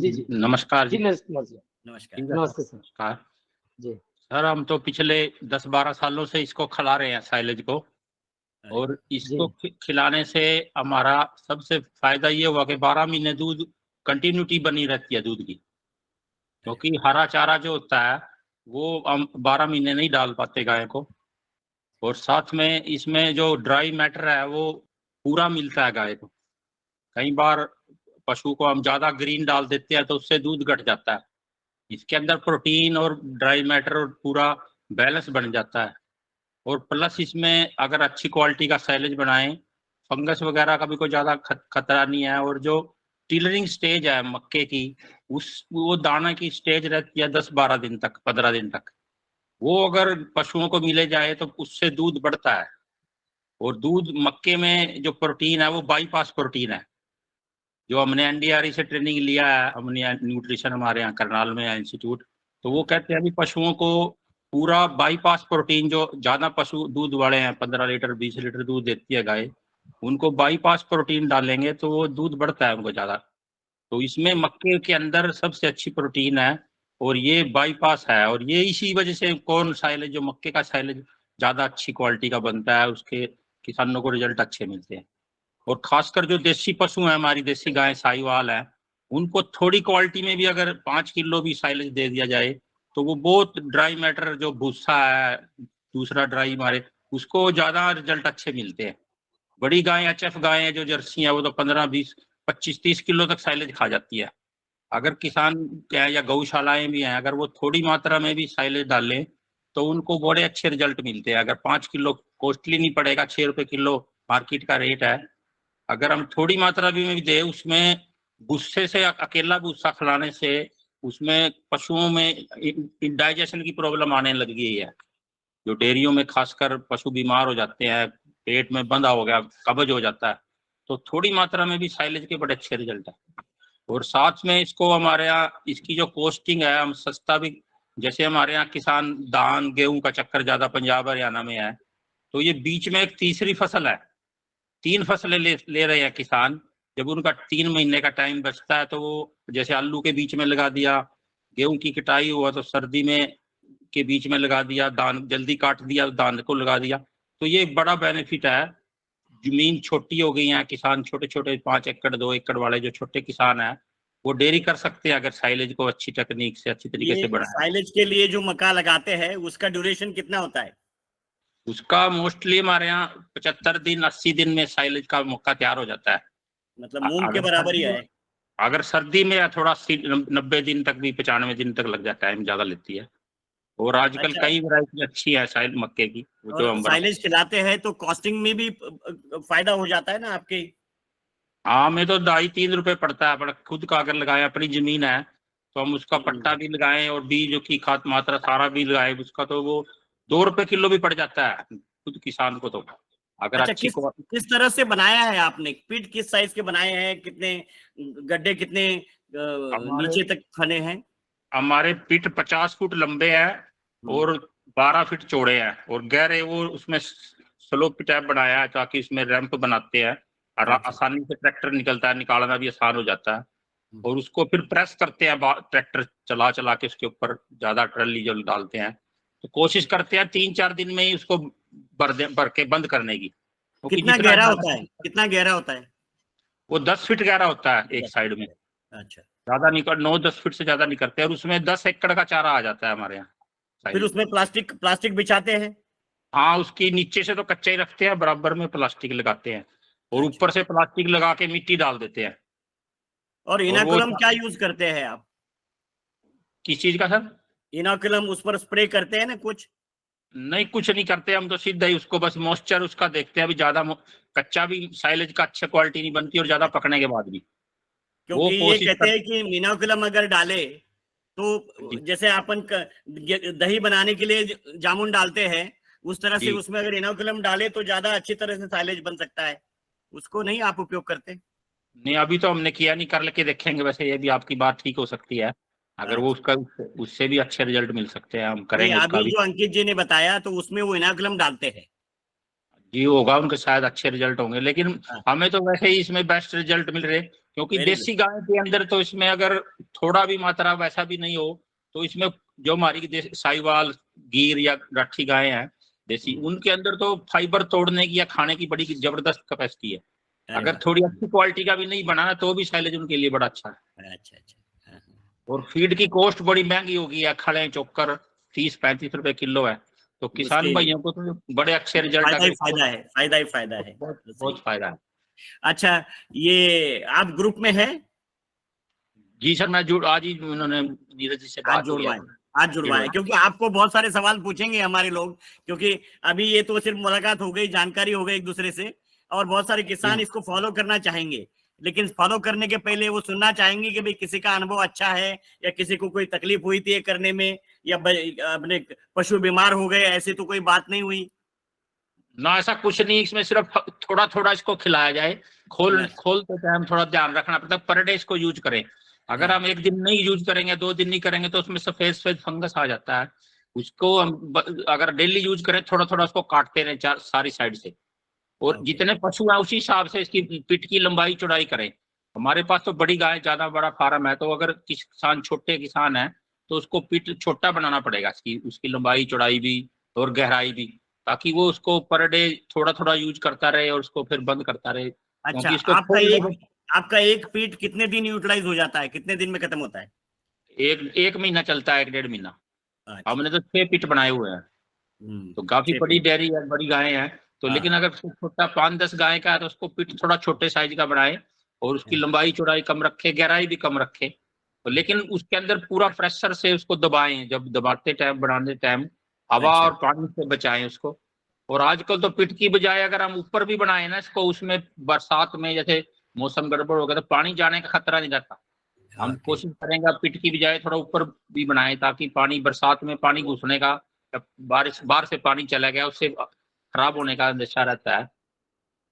जी नमस्कार जी। नरेश कुमार जी, नमस्कार। नमस्ते सर। नमस्कार जी सर, हम तो पिछले 10-12 सालों से इसको खिला रहे हैं साइलेज को, और इसको खिलाने से हमारा सबसे फायदा ये हुआ कि 12 महीने दूध कंटिन्यूटी बनी रहती है दूध की, क्योंकि हरा चारा जो होता है वो हम 12 महीने नहीं डाल पाते गाय को, और साथ में इसमें जो ड्राई मैटर है वो पूरा मिलता है गाय को। कई बार पशु को हम ज्यादा ग्रीन डाल देते हैं तो उससे दूध घट जाता है, इसके अंदर प्रोटीन और ड्राई मैटर और पूरा बैलेंस बन जाता है। और प्लस इसमें अगर अच्छी क्वालिटी का साइलेज बनाएं, फंगस वगैरह का भी कोई ज्यादा खतरा नहीं है। और जो टिलरिंग स्टेज है मक्के की, वो दाना की स्टेज रहती है 10-12 दिन तक, 15 दिन तक, वो अगर पशुओं को मिले जाए तो उससे दूध बढ़ता है। और दूध मक्के में जो प्रोटीन है वो बाईपास प्रोटीन है, जो हमने एनडीआरई से ट्रेनिंग लिया है, हमने न्यूट्रिशन हमारे यहाँ करनाल में है इंस्टीट्यूट, तो वो कहते हैं कि पशुओं को पूरा बाईपास प्रोटीन, जो ज्यादा पशु दूध वाले हैं, 15 लीटर 20 लीटर दूध देती है गाय, उनको बाईपास प्रोटीन डालेंगे तो वो दूध बढ़ता है उनको ज्यादा। तो इसमें मक्के के अंदर सबसे अच्छी प्रोटीन है और ये बाईपास है, और ये इसी वजह से कौन साइलेज, जो मक्के का साइलेज ज्यादा अच्छी क्वालिटी का बनता है, उसके किसानों को रिजल्ट अच्छे मिलते हैं। और खासकर जो देसी पशु हैं, हमारी देसी गाय साहिवाल है, उनको थोड़ी क्वालिटी में भी अगर 5 किलो भी साइलेज दे दिया जाए तो वो बहुत ड्राई मैटर, जो भूसा है दूसरा ड्राई मारे, उसको ज्यादा रिजल्ट अच्छे मिलते हैं। बड़ी गाय HF गाय है जो जर्सी है, वो तो 15 20 25 30 किलो तक साइलेज खा जाती है। अगर किसान क्या या गौशालाएं भी हैं, अगर वो थोड़ी मात्रा में भी साइलेज डालें तो उनको बड़े अच्छे रिजल्ट मिलते हैं। अगर 5 किलो कॉस्टली नहीं पड़ेगा, 6 रुपए किलो मार्केट का रेट है, अगर हम थोड़ी मात्रा भी दे, उसमें भूसे से, अकेला भूसा खिलाने से उसमें पशुओं में इंडाइजेशन की प्रॉब्लम आने लग गई है। जो डेयरियों में खासकर पशु बीमार हो जाते हैं, पेट में बंधा हो गया, कब्ज हो जाता है, तो थोड़ी मात्रा में भी साइलेज के बड़े अच्छे रिजल्ट है। और साथ में इसको हमारे यहाँ इसकी जो कॉस्टिंग है, हम सस्ता भी, जैसे हमारे यहाँ किसान धान गेहूं का चक्कर ज्यादा पंजाब हरियाणा में है, तो ये बीच में एक तीसरी फसल है, 3 फसलें ले रहे हैं किसान। जब उनका 3 महीने का टाइम बचता है तो वो जैसे आलू के बीच में लगा दिया, गेहूं की कटाई हुआ तो सर्दी में के बीच में लगा दिया, धान जल्दी काट दिया, धान को लगा दिया। तो ये एक बड़ा बेनिफिट है। जमीन छोटी हो गई है, किसान छोटे छोटे 5 एकड़ 2 एकड़ वाले जो छोटे किसान हैं, वो डेयरी कर सकते हैं अगर साइलेज को अच्छी टेक्निक से, अच्छी तरीके से बढ़ाएं। साइलेज के लिए जो मक्का लगाते हैं उसका ड्यूरेशन कितना होता है? उसका मोस्टली हमारे यहाँ 75 दिन 80 दिन में साइलेज का मक्का तैयार हो जाता है। मतलब मूंग के बराबर ही है। अगर सर्दी में थोड़ा 90 दिन तक भी, 95 दिन तक लग जाता है, टाइम ज्यादा लेती है। और आजकल अच्छा। कई वैरायटी अच्छी है साइल मक्के की, जो हम साइलेज खिलाते हैं तो कॉस्टिंग में भी फायदा हो जाता है ना आपके? हाँ, में तो 2.5-3 रुपए पड़ता है, पर खुद का अगर लगाए, अपनी जमीन है तो हम उसका पट्टा भी लगाएं और बीज की खाद मात्रा सारा भी लगाए, उसका तो वो 2 रुपए किलो भी पड़ जाता है खुद किसान को। तो अगर अच्छा, अच्छी किस तरह से बनाया है आपने? पिट किस साइज के बनाए हैं? कितने गड्ढे, कितने नीचे तक खने हैं? हमारे पिट 50 फुट लंबे हैं और 12 फीट चौड़े हैं, और गहरे वो उसमें स्लोप टाइप बनाया है ताकि इसमें रैंप बनाते हैं और आसानी से ट्रैक्टर निकलता है, निकालना भी आसान हो जाता है। और उसको फिर प्रेस करते हैं, ट्रैक्टर चला चला के उसके ऊपर ज्यादा ट्रॉली जो डालते हैं, तो कोशिश करते हैं 3-4 दिन में ही उसको भर के बंद करने की। कितना गहरा होता है? कितना गहरा होता है? वो 10 फीट गहरा होता है एक साइड में। अच्छा, ज्यादा नहीं कर, 9-10 फीट से ज्यादा नहीं करते, और उसमें 10 एकड़ का चारा आ जाता है हमारे यहाँ। फिर उसमें प्लास्टिक बिछाते हैं? हाँ, उसकी नीचे से तो कच्चा ही रखते हैं, बराबर में प्लास्टिक लगाते हैं और ऊपर से प्लास्टिक लगा के मिट्टी डाल देते हैं। और इनोकुलम क्या यूज करते हैं आप? किस चीज का सर? इनोकुलम उस पर स्प्रे करते हैं ना कुछ? नहीं, कुछ नहीं करते हम तो सीधा ही उसको बस मॉइस्चर उसका देखते हैं। अभी ज्यादा कच्चा भी साइलेज का अच्छा क्वालिटी नहीं बनती और ज्यादा पकने के बाद भी, क्योंकि ये कहते हैं कि इनोकुलम अगर डाले तो जैसे अपन दही बनाने के लिए जामुन डालते हैं, उस तरह से उसमें अगर इनोकुलम डाले तो ज्यादा अच्छी तरह से साइलेज बन सकता है। उसको नहीं आप उपयोग करते? नहीं, अभी तो हमने किया नहीं, कर लेके देखेंगे। वैसे ये भी आपकी बात ठीक हो सकती है, अगर वो उसका उससे भी अच्छे रिजल्ट मिल सकते हैं, हम करेंगे उसका अभी भी। जो अंकित जी ने बताया तो उसमें वो इनोकुलम डालते हैं। जी होगा, उनके शायद अच्छे रिजल्ट होंगे, लेकिन हमें तो वैसे ही इसमें बेस्ट रिजल्ट मिल रहे, क्योंकि देसी गाय के अंदर तो इसमें अगर थोड़ा भी मात्रा वैसा भी नहीं हो तो इसमें जो हमारी साहिवाल, गिर या राठी गाय हैं देसी, उनके अंदर तो फाइबर तोड़ने की या खाने की बड़ी जबरदस्त कैपेसिटी है। अगर थोड़ी अच्छी क्वालिटी का भी नहीं बनाना तो भी साइलेज उनके लिए बड़ा अच्छा है। अच्छा। और फीड की कॉस्ट बड़ी महंगी होगी है, खड़े चोकर 30-35 रुपए किलो है, तो किसान भाइयों को तो बड़े अच्छे रिजल्ट फायदा है। बहुत फायदा है। अच्छा, ये आप ग्रुप में है? जी सर, मैं आज ही उन्होंने नीरज जी से बात जुड़वाए क्योंकि आपको बहुत सारे सवाल पूछेंगे हमारे लोग, क्योंकि अभी ये तो सिर्फ मुलाकात हो गई, जानकारी हो गई एक दूसरे से, और बहुत सारे किसान इसको फॉलो करना चाहेंगे, लेकिन फॉलो करने के पहले वो सुनना चाहेंगे कि भाई किसी का अनुभव अच्छा है या किसी को कोई तकलीफ हुई थी करने में, या अपने पशु बीमार हो गए, ऐसी तो कोई बात नहीं हुई ना। ऐसा कुछ नहीं, इसमें सिर्फ थोड़ा थोड़ा इसको खिलाया जाए, खोलते टाइम थोड़ा ध्यान रखना पड़ता है। पर डे इसको यूज करें। अगर हम एक दिन नहीं यूज करेंगे, 2 दिन नहीं करेंगे तो उसमें सफेद फंगस आ जाता है, उसको हम अगर डेली यूज करें, थोड़ा थोड़ा उसको काटते रहे सारी साइड से, और Okay. जितने पशु हैं उसी हिसाब से इसकी पिट की लंबाई चौड़ाई करें। हमारे पास तो बड़ी गाय, ज्यादा बड़ा फार्म है, तो अगर किसान छोटे किसान है तो उसको पिट छोटा बनाना पड़ेगा, उसकी लंबाई चौड़ाई भी और गहराई भी, ताकि वो उसको पर डे थोड़ा थोड़ा यूज करता रहे और उसको फिर बंद करता रहे। अच्छा, क्योंकि इसको आपका एक पीट कितने दिन यूटिलाइज हो जाता है, कितने दिन में खत्म होता है? एक महीना चलता है, 1.5 महीना। अच्छा। हमने तो 6 पिट बनाए हुए हैं, तो काफी 6 बड़ी पीट। डेयरी है, बड़ी गायें हैं। तो हाँ। लेकिन अगर छोटा 5-10 गाय का है तो उसको पिट थोड़ा छोटे साइज का बनाए और उसकी लंबाई चौड़ाई कम रखे, गहराई भी कम रखे, तो लेकिन उसके अंदर पूरा प्रेशर से उसको दबाएं, जब दबाते टाइम, बनाते टाइम हवा अच्छा। और पानी से बचाएं उसको। और आजकल तो पिट की बजाय अगर हम ऊपर भी बनाए ना इसको, उसमें बरसात में जैसे मौसम गड़बड़ हो गया तो पानी जाने का खतरा नहीं रहता। हम Okay. कोशिश करेंगे आप पिट की बजाय थोड़ा ऊपर भी बनाएं, ताकि पानी, बरसात में पानी घुसने का, बारिश बाहर से पानी चला गया उससे खराब होने का अंदेशा रहता है।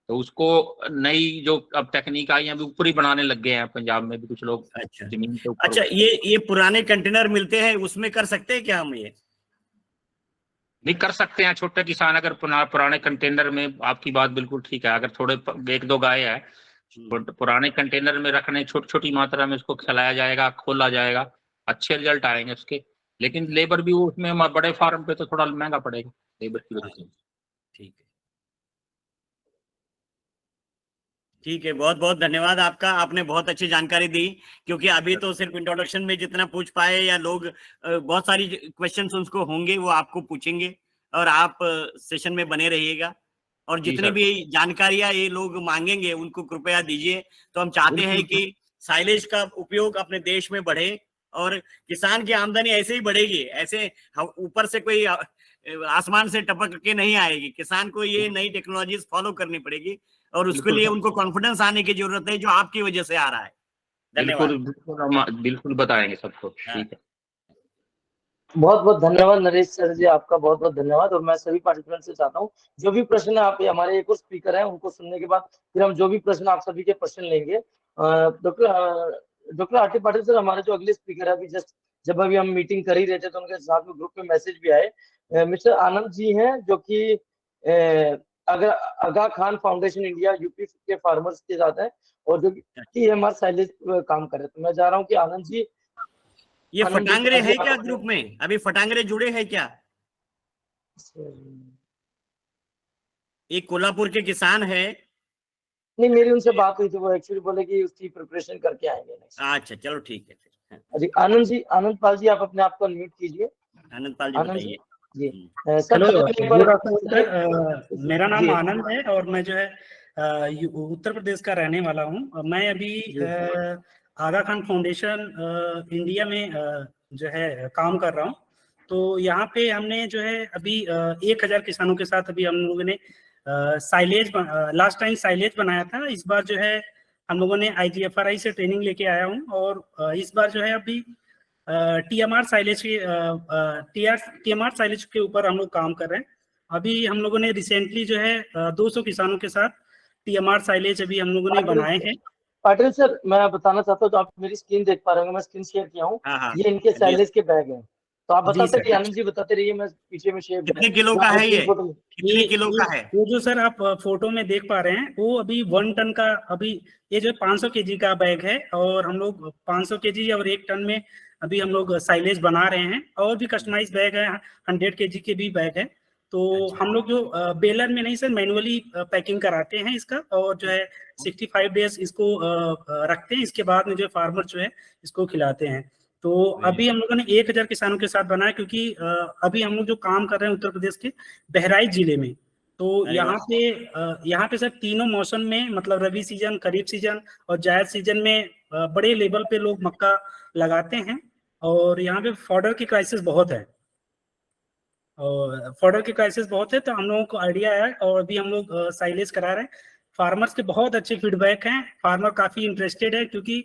तो उसको नई जो अब टेक्निक आई है, अभी ऊपर ही बनाने लग गए हैं, पंजाब में भी कुछ लोग अच्छा। जमीन के ऊपर। अच्छा, ये पुराने कंटेनर मिलते हैं, उसमें कर सकते हैं क्या हम ये? नहीं कर सकते हैं, छोटे किसान अगर पुराने कंटेनर में, आपकी बात बिल्कुल ठीक है, अगर थोड़े 1-2 गाय है, पुराने कंटेनर में रखने, छोटी छोटी मात्रा में उसको खिलाया जाएगा, खोला जाएगा, अच्छे रिजल्ट आएंगे उसके। लेकिन लेबर भी वो उसमें, बड़े फार्म पे तो थोड़ा महंगा पड़ेगा लेबर की वजह से। ठीक है, ठीक है, बहुत बहुत धन्यवाद आपका, आपने बहुत अच्छी जानकारी दी। क्योंकि अभी तो सिर्फ इंट्रोडक्शन में जितना पूछ पाए, या लोग बहुत सारी क्वेश्चंस उनको होंगे वो आपको पूछेंगे, और आप सेशन में बने रहिएगा। और जी जितनी सर। भी जानकारियां ये लोग मांगेंगे उनको कृपया दीजिए। तो हम चाहते हैं कि साइलेज का उपयोग अपने देश में बढ़े, और किसान की आमदनी ऐसे ही बढ़ेगी, ऐसे ऊपर से कोई आसमान से टपक के नहीं आएगी। किसान को ये नई टेक्नोलॉजीज फॉलो करनी पड़ेगी, और उसके लिए उनको कॉन्फिडेंस आने की जरूरत है, जो आपकी वजह से आ रहा है। धन्यवाद। बिल्कुल बिल्कुल, हम बिल्कुल बताएंगे सबको। हाँ। ठीक है, बहुत बहुत धन्यवाद नरेश सर जी, आपका बहुत बहुत धन्यवाद। और मैं सभी पार्टिसिपेंट से चाहता हूँ, जो भी प्रश्न आप, हमारे एक और स्पीकर हैं, उनको सुनने के बाद फिर हम जो भी प्रश्न आप सभी के प्रश्न लेंगे। डॉक्टर आरटी पाटिल सर, हमारे जो अगले स्पीकर है, अभी जस्ट जब अभी हम मीटिंग कर ही रहे थे तो उनके साथ में ग्रुप में मैसेज भी आए। मिस्टर आनंद जी हैं, जो कि अगर आगा खान फाउंडेशन इंडिया यूपी के फार्मर्स के साथ है, और जो TMR साइलेज काम कर रहे हैं। तो मैं चाह रहा हूँ कि आनंद जी, ये आनंद जी, फटांगरे है आप क्या अपने- ग्रुप में? अभी फटांगरे जुड़े हैं क्या? एक कोल्हापुर के किसान है। नहीं, मेरी उनसे बात हुई थी, वो एक्चुअली बोले कि उसकी प्रिपरेशन करके आएंगे नेक्स्ट। अच्छा, चलो ठीक है फिर। जी, आनंद जी, आनंद पाल जी, आप अपने आप को अनम्यूट कीजिए। आनंद पाल जी आनंद बताइए। जी, सर हेलो, एक बार- गुड आफ्टरनून सर। मेरा नाम जी। आनंद है, और मैं जो है उत्तर प्रदेश का रहने वाला हूँ। मैं अभी आगा खान फाउंडेशन इंडिया में जो है काम कर रहा हूँ। तो यहाँ पे हमने जो है अभी 1000 किसानों के साथ अभी हम लोगों ने साइलेज, लास्ट टाइम साइलेज बनाया था। इस बार जो है हम लोगों ने IGFRI से ट्रेनिंग लेके आया हूँ, और इस बार जो है अभी TMR साइलेज के TMR साइलेज के ऊपर हम लोग काम कर रहे हैं। अभी हम लोगों ने रिसेंटली जो है 200 किसानों के साथ TMR साइलेज अभी हम लोगों ने बनाए हैं। पाटिल सर, मैं बताना चाहता हूँ, तो आप मेरी स्क्रीन देख पा रहे होंगे, मैं स्क्रीन शेयर किया हूँ। हाँ, हाँ। ये इनके साइलेज के बैग हैं। तो आप जी बताते सर। रहिए, आनंद जी बताते रहिए, मैं पीछे में शेयर कितने किलो का है ये? कितने किलो का है? वो जो सर आप फोटो में देख पा रहे हैं, वो अभी 1 टन का, अभी ये जो 500 kg का बैग है, और हम लोग 500 kg और 1 टन में अभी हम लोग साइलेज बना रहे हैं। और भी कस्टमाइज बैग है, 100 kg के भी बैग है। तो अच्छा। हम लोग जो बेलर में नहीं सर, मैनुअली पैकिंग कराते हैं इसका, और जो है 65 डेज इसको रखते हैं। इसके बाद में जो फार्मर जो है इसको खिलाते हैं। तो अभी हम लोगों ने 1000 किसानों के साथ बनाया, क्योंकि अभी हम लोग जो काम कर रहे हैं उत्तर प्रदेश के बहराइच जिले में। तो अरे यहाँ पे सर तीनों मौसम में, मतलब रबी सीजन, खरीफ सीजन और जायद सीजन में बड़े लेवल पे लोग मक्का लगाते हैं। और यहाँ पे फॉडर की क्राइसिस बहुत है, और फॉडर की क्राइसिस बहुत है। तो हम लोगों को आइडिया है, और अभी हम लोग साइलेज करा रहे हैं। फार्मर्स के बहुत अच्छे फीडबैक हैं, फार्मर काफी इंटरेस्टेड है, क्योंकि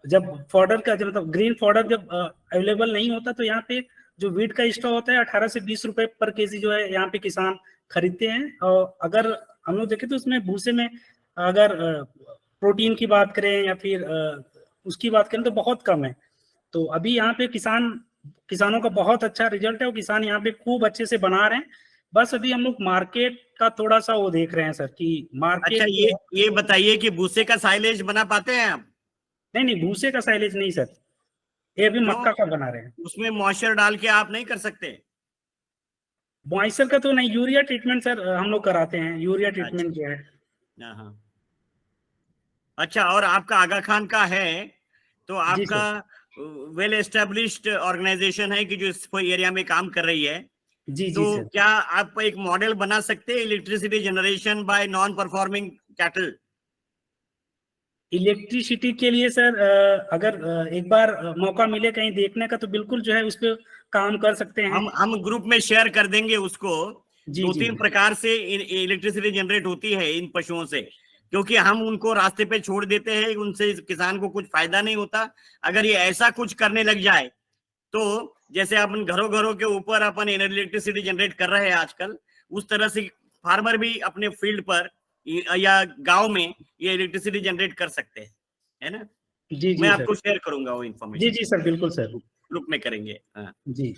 जब फॉडर का, जब मतलब ग्रीन फॉडर जब अवेलेबल नहीं होता, तो यहाँ पे जो वीट का स्टॉक होता है 18 से 20 रुपए पर केजी जो है यहाँ पे किसान खरीदते हैं। और अगर हम लोग देखें तो उसमें भूसे में अगर प्रोटीन की बात करें या फिर उसकी बात करें तो बहुत कम है। तो अभी यहाँ पे किसान किसानों का बहुत अच्छा रिजल्ट है और किसान यहाँ पे खूब अच्छे से बना रहे हैं। बस अभी हम लोग मार्केट का थोड़ा सा वो देख रहे हैं सर कि मार्केट। अच्छा, ये बताइए कि भूसे का साइलेज बना पाते हैं आप? नहीं नहीं, भूसे का साइलेज नहीं सर, ये अभी क्यों? मक्का का बना रहे हैं। उसमें मॉइस्चर डाल के आप नहीं कर सकते? मॉइस्चर का तो नहीं, यूरिया ट्रीटमेंट सर हम लोग कराते हैं, यूरिया ट्रीटमेंट जो है। हाँ हाँ। अच्छा, और आपका आगा खान का है तो जी आपका वेल एस्टेब्लिश्ड ऑर्गेनाइजेशन है कि जो इस एरिया में काम कर रही है, जी जी तो सर। क्या आप एक मॉडल बना सकते हैं electricity generation by non performing cattle? Electricity के लिए सर अगर एक बार मौका मिले कहीं देखने का तो बिल्कुल जो है उस पर काम कर सकते हैं। हम ग्रुप में शेयर कर देंगे उसको। जी, दो जी। तीन प्रकार से इलेक्ट्रिसिटी जनरेट होती है इन पशुओं से, क्योंकि हम उनको रास्ते पे छोड़ देते हैं, उनसे किसान को कुछ फायदा नहीं होता। अगर ये ऐसा कुछ करने लग जाए तो जैसे अपन घरों घरों के ऊपर अपन इलेक्ट्रिसिटी जनरेट कर रहे हैं आजकल, उस तरह से फार्मर भी अपने फील्ड पर या गांव में ये इलेक्ट्रिसिटी जनरेट कर सकते हैं, है ना? जी जी मैं सर। आपको शेयर करूंगा वो जी इन्फॉर्मेशन, जी सर, बिल्कुल सर। ग्रुप में करेंगे। हाँ। जी।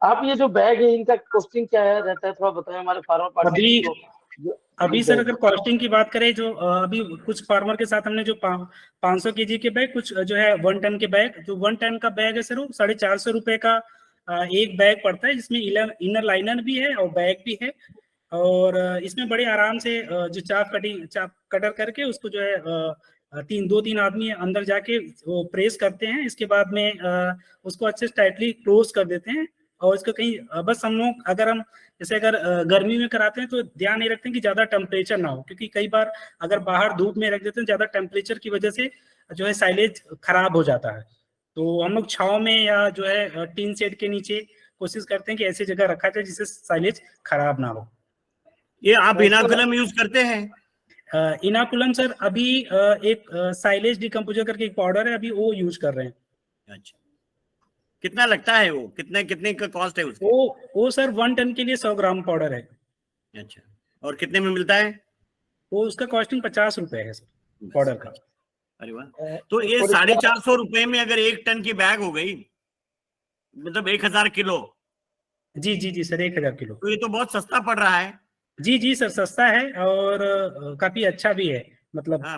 आप ये जो बैग है इनका कॉस्टिंग क्या है रहता है, थोड़ा बताएं हमारे फार्मर अभी पार्टी अभी सर अगर कॉस्टिंग की बात करें, जो अभी कुछ फार्मर के साथ हमने जो 500 केजी के बैग, कुछ जो है 1 टन के बैग, जो 1 टन का बैग है सर वो 450 रुपए का एक बैग पड़ता है, जिसमें इनर लाइनर भी है और बैग भी है। और इसमें बड़े आराम से जो चाप कटर करके उसको जो है 2-3 आदमी अंदर जाके वो प्रेस करते हैं। इसके बाद में उसको अच्छे से टाइटली क्लोज कर देते हैं। और इसको कहीं बस हम लोग अगर हम जैसे अगर गर्मी में कराते हैं तो ध्यान नहीं रखते हैं कि ज्यादा टेम्परेचर ना हो, क्योंकि कई बार अगर बाहर धूप में रख देते हैं ज्यादा टेम्परेचर की वजह से जो है साइलेज खराब हो जाता है। तो हम लोग छाव में या जो है टीन शेड के नीचे कोशिश करते हैं कि ऐसी जगह रखा जाए जिससे साइलेज खराब ना हो। ये आप इनाकुलम यूज करते हैं? इनाकुलम सर अभी एक साइलेज डिकम्पोजर करके एक पाउडर है, अभी वो यूज कर रहे हैं। अच्छा, कितना लगता है वो? कितने कितने का कॉस्ट है उसका? वो सर 1 टन के लिए 100 ग्राम पाउडर है। अच्छा, और कितने में मिलता है? वो उसका कॉस्टिंग 50 रुपए है सर पाउडर का। अरे वाह, तो ये 450 रुपए में अगर 1 टन की बैग हो गई, मतलब 1000 किलो, जी जी जी सर, 1000 किलो। तो ये तो बहुत सस्ता पड़ रहा है। जी जी सर, सस्ता है और काफी अच्छा भी है, मतलब हाँ,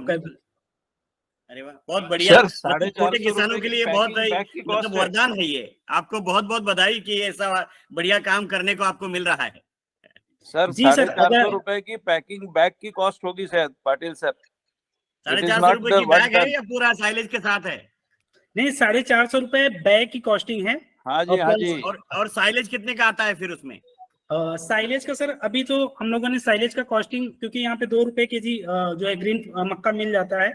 अरे वाह, बहुत बढ़िया। सर, मतलब छोटे 450 किसानों के लिए बहुत बैग की मतलब कॉस्ट है। वरदान है ये। आपको बहुत बहुत बधाई कि ऐसा बढ़िया काम करने को आपको मिल रहा है। सर, जी सर, 450 रुपए की पैकिंग बैग की कॉस्ट होगी शायद पाटिल सर। 450 रुपए की बैग है या पूरा साइलेज के साथ है? नहीं, 450 रुपए बैग की कॉस्टिंग है। हाँ जी, हाँ जी। और साइलेज कितने का आता है फिर उसमें? साइलेज का सर अभी तो हम लोगों ने साइलेज का कॉस्टिंग, क्योंकि यहाँ पे 2 रुपए केजी जो है ग्रीन मक्का मिल जाता है,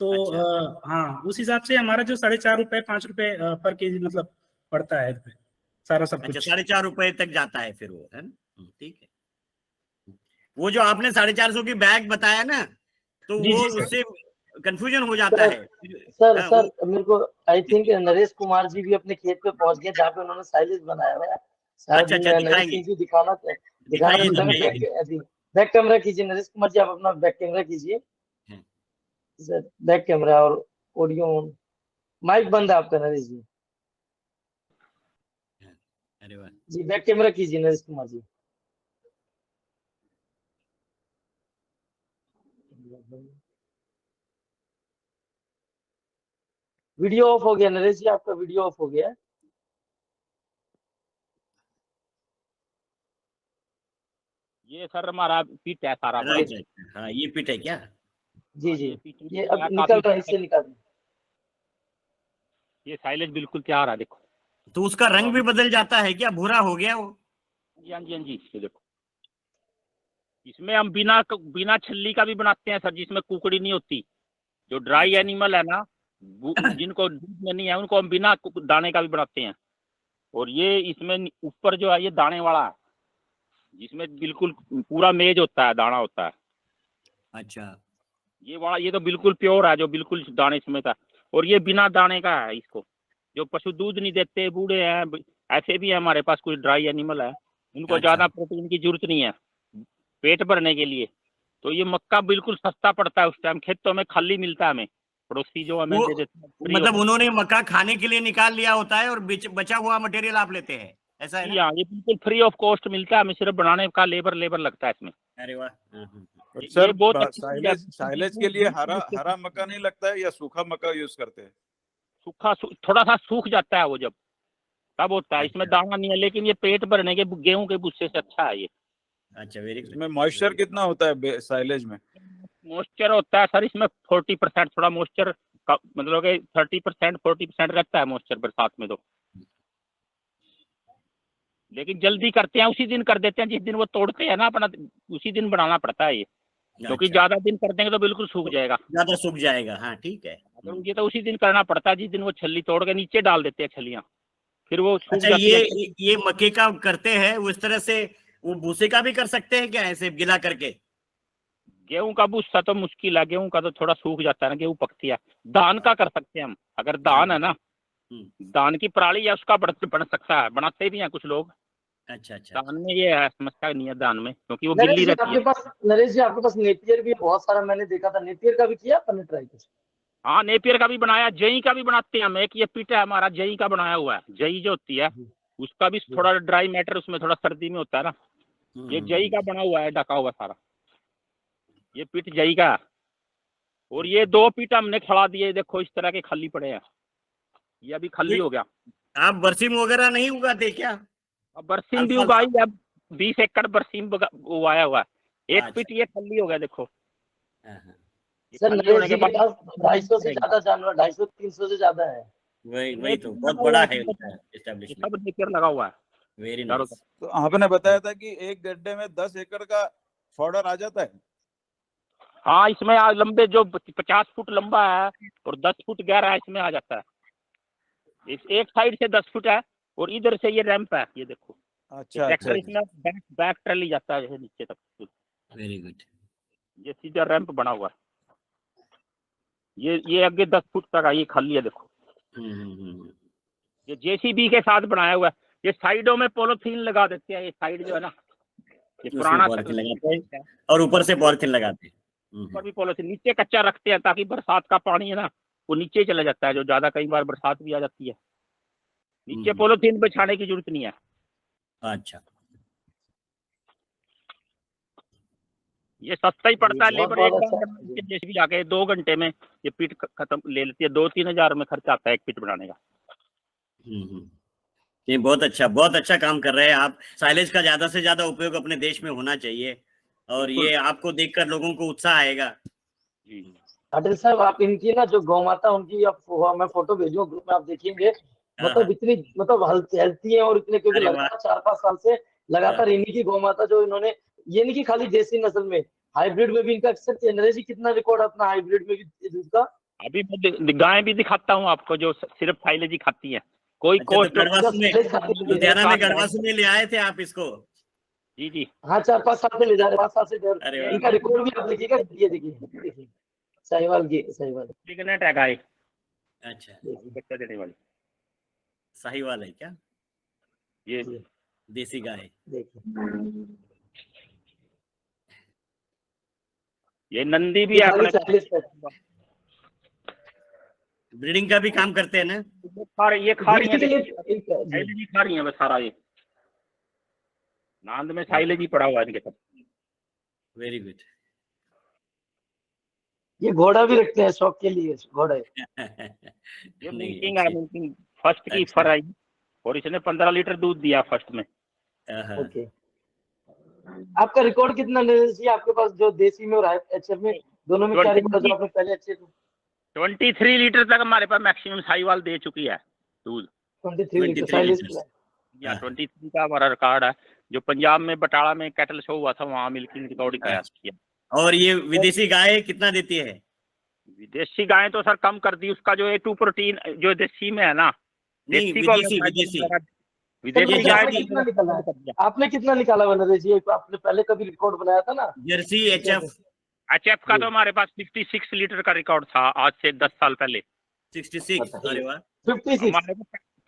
तो अच्छा। हाँ उस हिसाब से हमारा जो 4.5 रुपए 5 रुपए पर केजी मतलब पड़ता है सारा सब अच्छा, कुछ। 4.5 रुपए तक जाता है फिर वो, है ना? ठीक है। वो जो आपने 450 की बैग बताया ना, तो जी वो जी सर। उससे कंफ्यूजन हो जाता है। सर हाँ, सर मेरे को आई थिंक नरेश कुमार जी भी अपने खेत पे पहुंच गए जहाँ पे उन्होंने साइलेज बनाया हुआ है। शायद अच्छा, नरेश दिखाएंगे। सिंह जी दिखाना दिखाइए, चाहते हैं। बैक कैमरा कीजिए नरेश कुमार जी, आप अपना बैक कैमरा कीजिए सर, बैक कैमरा और ऑडियो माइक बंद है आपका नरेश जी। अरे वाह, जी बैक कैमरा कीजिए नरेश कुमार जी। वीडियो ऑफ हो गया नरेश जी, आपका वीडियो ऑफ हो गया है। ये सर हमारा पीठ है सारा। राइट राइट, हाँ ये पिट है क्या? जी जी, ये पीठ ये निकल अब गया, निकल काफी रहा है, इससे निकाल दें। ये साइलेज बिल्कुल तैयार है, देखो। तो उसका रंग भी बदल जाता है क्या? भूरा हो गया वो? जी हाँ जी, हाँ जी, ये देखो। इसमें हम बिना छल्ली का भी बनाते हैं सर, जिसमें कुकड़ी नहीं होती। जो ड्राई एनिमल है ना, जिनको दूध में नहीं है, उनको हम बिना दाने का भी बनाते हैं। और ये इसमें ऊपर जो है ये दाने वाला है, जिसमें बिल्कुल पूरा मेज होता है, दाना होता है। अच्छा, ये तो बिल्कुल प्योर है, जो बिल्कुल दाने समेत है। और ये बिना दाने का है। इसको जो पशु दूध नहीं देते, बूढ़े हैं, ऐसे भी है हमारे पास कुछ ड्राई एनिमल है, उनको अच्छा। ज्यादा प्रोटीन की जरूरत नहीं है पेट भरने के लिए। तो ये मक्का बिल्कुल सस्ता पड़ता है, उस टाइम खेतों में खाली मिलता है हमें। पड़ोसी जो हमें वो दे देते हैं free मतलब of- उन्होंने मक्का खाने के लिए निकाल लिया होता है और बचा हुआ मटेरियल आप लेते हैं, ऐसा है ना? हाँ, ये बिल्कुल फ्री ऑफ कॉस्ट मिलता है, हमें सिर्फ बनाने का लेबर लगता है इसमें। अरे वाह। हाँ। और ये सर बहुत अच्छी चीज़ है। साइलेज के लिए हरा मक्का नहीं लगता है या सूखा मक्का यूज करते हैं? थोड़ा सा सूख जाता है वो, जब तब होता है। इसमें अच्छा। दाना नहीं है, लेकिन ये पेट भरने के गेहूं के भुस्से से अच्छा है ये। अच्छा, वेरी गुड। इसमें मॉइस्चर कितना होता है साइलेज में? मॉइस्चर होता है सर इसमें 40%, थोड़ा मॉइस्चर मतलब कि 30% 40% रहता है मॉइस्चर बरसात में तो। लेकिन जल्दी करते हैं, उसी दिन कर देते हैं जिस दिन वो तोड़ते हैं ना अपना, उसी दिन बनाना पड़ता है ये, क्योंकि अच्छा, ज्यादा दिन कर देंगे तो बिल्कुल सूख जाएगा। ज्यादा सूख जाएगा। हाँ, ठीक है। तो ये तो उसी दिन करना पड़ता है जिस दिन वो छल्ली तोड़ के नीचे डाल देते हैं छलियां, फिर वो सूख अच्छा, जाती है। ये मक्के का करते हैं वो इस तरह से, वो भूसे का भी कर सकते हैं क्या, ऐसे गिला करके? गेहूं का भुस्सा तो मुश्किल है, गेहूं का तो थोड़ा सूख जाता है ना, गेहूं पकती है। धान का कर सकते हैं हम, अगर धान है ना, धान की पराली या उसका बन सकता है, बनाते भी हैं कुछ लोग। अच्छा। धान में ये है, समस्या नहीं है धान में, क्योंकि वो नरेश गिल्ली जी, रहती आपके है। पास नरेश जी आपके पास नेपियर भी बहुत सारा मैंने देखा था, नेपियर का भी किया आपने ट्राई कुछ? हाँ, नेपियर का भी बनाया, जई का भी बनाते हैं हम। एक ये पिट है हमारा जई का बनाया हुआ है, जई जो होती है उसका भी थोड़ा ड्राई मैटर उसमें थोड़ा सर्दी में होता है ना, ये जई का बना हुआ है, ढका हुआ सारा, ये पिट जई का। और ये 2 पिट हमने खड़ा दिए, देखो इस तरह के खाली पड़े हैं, ये अभी खाली हो गया। आप बरसीम वगैरह नहीं उगाते क्या? अब बरसीम भी अल्फाल्फा? उगाई है, 20 एकड़ बरसीम उगाया हुआ है। एक अच्छा। पिट ये खाली हो गया, देखो हाँ। ये सर खाली नरेश होने जी के के बाद पास 250 से ज्यादा जानवर, 250-300 से ज्यादा है। वही तो बहुत बड़ा है उनका ये एस्टेब्लिशमेंट। सब नेपियर लगा हुआ है वेरी चारों नाइस। तरफ। तो आपने बताया था कि एक गड्ढे में 10 एकड़ का फॉडर आ जाता है। हाँ, इसमें लंबे जो 50 फुट लंबा है और 10 फुट गहरा है, इसमें आ जाता है। इस एक साइड से 10 फुट है और इधर से ये रैंप है, ये देखो। अच्छा ट्रैक्टर अच्छा। इसमें बैक ट्रैली जाता है जैसे नीचे तक, वेरी गुड। ये सीधा रैंप बना हुआ है। ये आगे 10 फुट तक है, ये खाली है देखो। ये जेसीबी के साथ बनाया हुआ है। ये साइडों में पॉलिथीन लगा देते हैं, ये साइड जो है ना, ये पुराना पॉलिथीन लगाते हैं और ऊपर से पॉलिथीन लगाते हैं। ऊपर भी पॉलिथीन, नीचे कच्चा रखते हैं ताकि बरसात का पानी है ना वो नीचे चला जाता है, जो ज्यादा कई बार बरसात भी आ जाती है, नीचे पॉलिथीन बिछाने की जरूरत नहीं है। अच्छा, ये सस्ता ही पड़ता है, बहुत लेबर एक अच्छा। बार जैसे भी आके 2 घंटे में ये पिट खत्म ले लेती है। 2-3 हजार में खर्चा आता है एक पिट बनाने का। ये बहुत अच्छा काम कर रहे हैं आप। साइलेज का ज्यादा से ज्यादा उपयोग अपने देश में होना चाहिए और ये आपको देखकर लोगों को उत्साह आएगा। अटल साहब, आप इनकी ना जो गौ माता उनकी मैं फोटो भेजूंगा ग्रुप में, आप देखेंगे मतलब इतनी मतलब हेल्थी है और इतने, क्योंकि अरे लगातार 4-5 साल से लगातार इन्हीं की गौ माता जो इन्होंने, ये नहीं कि खाली देसी नस्ल में, हाइब्रिड में भी इनका अक्सर नरेश जी कितना रिकॉर्ड अपना हाइब्रिड में भी दूध का? अभी मैं गाय भी दिखाता हूँ आपको जो सिर्फ साइलेज ही खाती है, कोई अच्छा, तो कोस्ट लुधियाना में गढ़वासू में ले आए थे आप इसको? जी हाँ, 4-5 साल से ले जा रहे, 5 साल से अरे वाह। इनका रिकॉर्ड भी आप देखिएगा, ये देखिए साहिवाल प्रेग्नेंट है गाय, अच्छा, बच्चा देने वाली, साहिवाल है क्या? ये देसी गाय। देखिए, ये नंदी भी है अपने, ब्रीडिंग का भी काम करते हैं ना? ये खा रही है, जी। साइलेज ही खा रही है बस सारा। ये नांद में साइलेज ही पड़ा हुआ है इनके सब। Very good. ये घोड़ा भी रखते हैं शौक के लिए, घोड़े। ये मिल्किंग है, मिल्किंग फर्स्ट की फर आई और इसने 15 लीटर दूध दिया फर्स्ट में। ओके, आपका रिकॉर्ड कितना नरेश जी आपके पास, जो देसी में और एचएफ में दोनों में क्या रिकॉर्ड है? आपने पहले अच्छे 23 लीटर तक हमारे पास मैक्सिमम साहिवाल दे चुकी है दूध। 23 लीटर या 23 का हमारा रिकॉर्ड है, जो पंजाब में बटाला में कैटल शो हुआ था वहाँ मिल्किंग रिकॉर्ड किया। और ये विदेशी गाय कितना देती है? विदेशी गाय तो सर कम कर दी, उसका जो A2 प्रोटीन जो देसी में है ना, नहीं, विदेशी गाय कितना निकाला है? आपने कितना निकाला नरेश जी? आपने पहले कभी रिकॉर्ड बनाया था ना जर्सी एचएफ का? तो हमारे पास 56 लीटर का रिकॉर्ड था आज से 10 साल पहले। 66? अरे वाह। 56?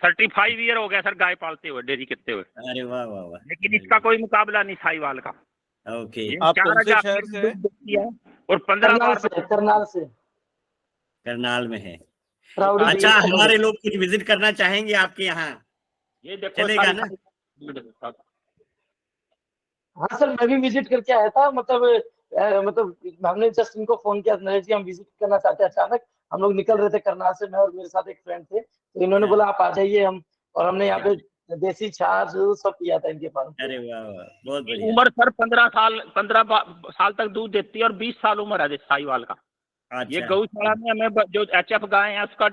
35 ईयर हो गया सर गाय पालते हुए, डेयरी करते हुए। अरे वाह वाह वाह। लेकिन इसका कोई मुकाबला नहीं साहिवाल का। ओके। आप कौन से शहर से हैं? और 15 बार करनाल से। करनाल में है। प्राउड अच्छा, हमारे लोग कुछ विजिट करना चाहेंगे आपके यहाँ, ये देखो चलेगा ना? हाँ सर, मैं भी विजिट करके आया था, मतलब हमने जस्ट इनको फोन किया, नरेश जी हम विजिट करना चाहते हैं। अचानक हम लोग निकल रहे थे करनाल से, मैं और मेरे साथ एक फ्रेंड थे, तो इन्होंने बोला आप आ जाइए, और हमने यहाँ पे देसी छाछ सब पिया था इनके पास। अरे वाह वाह, बहुत बढ़िया। उम्र सर 15 साल तक दूध देती है और 20 साल उम्र है साहिवाल का। अच्छा, ये गौशाला में हमें जो एचएफ गाय है उसका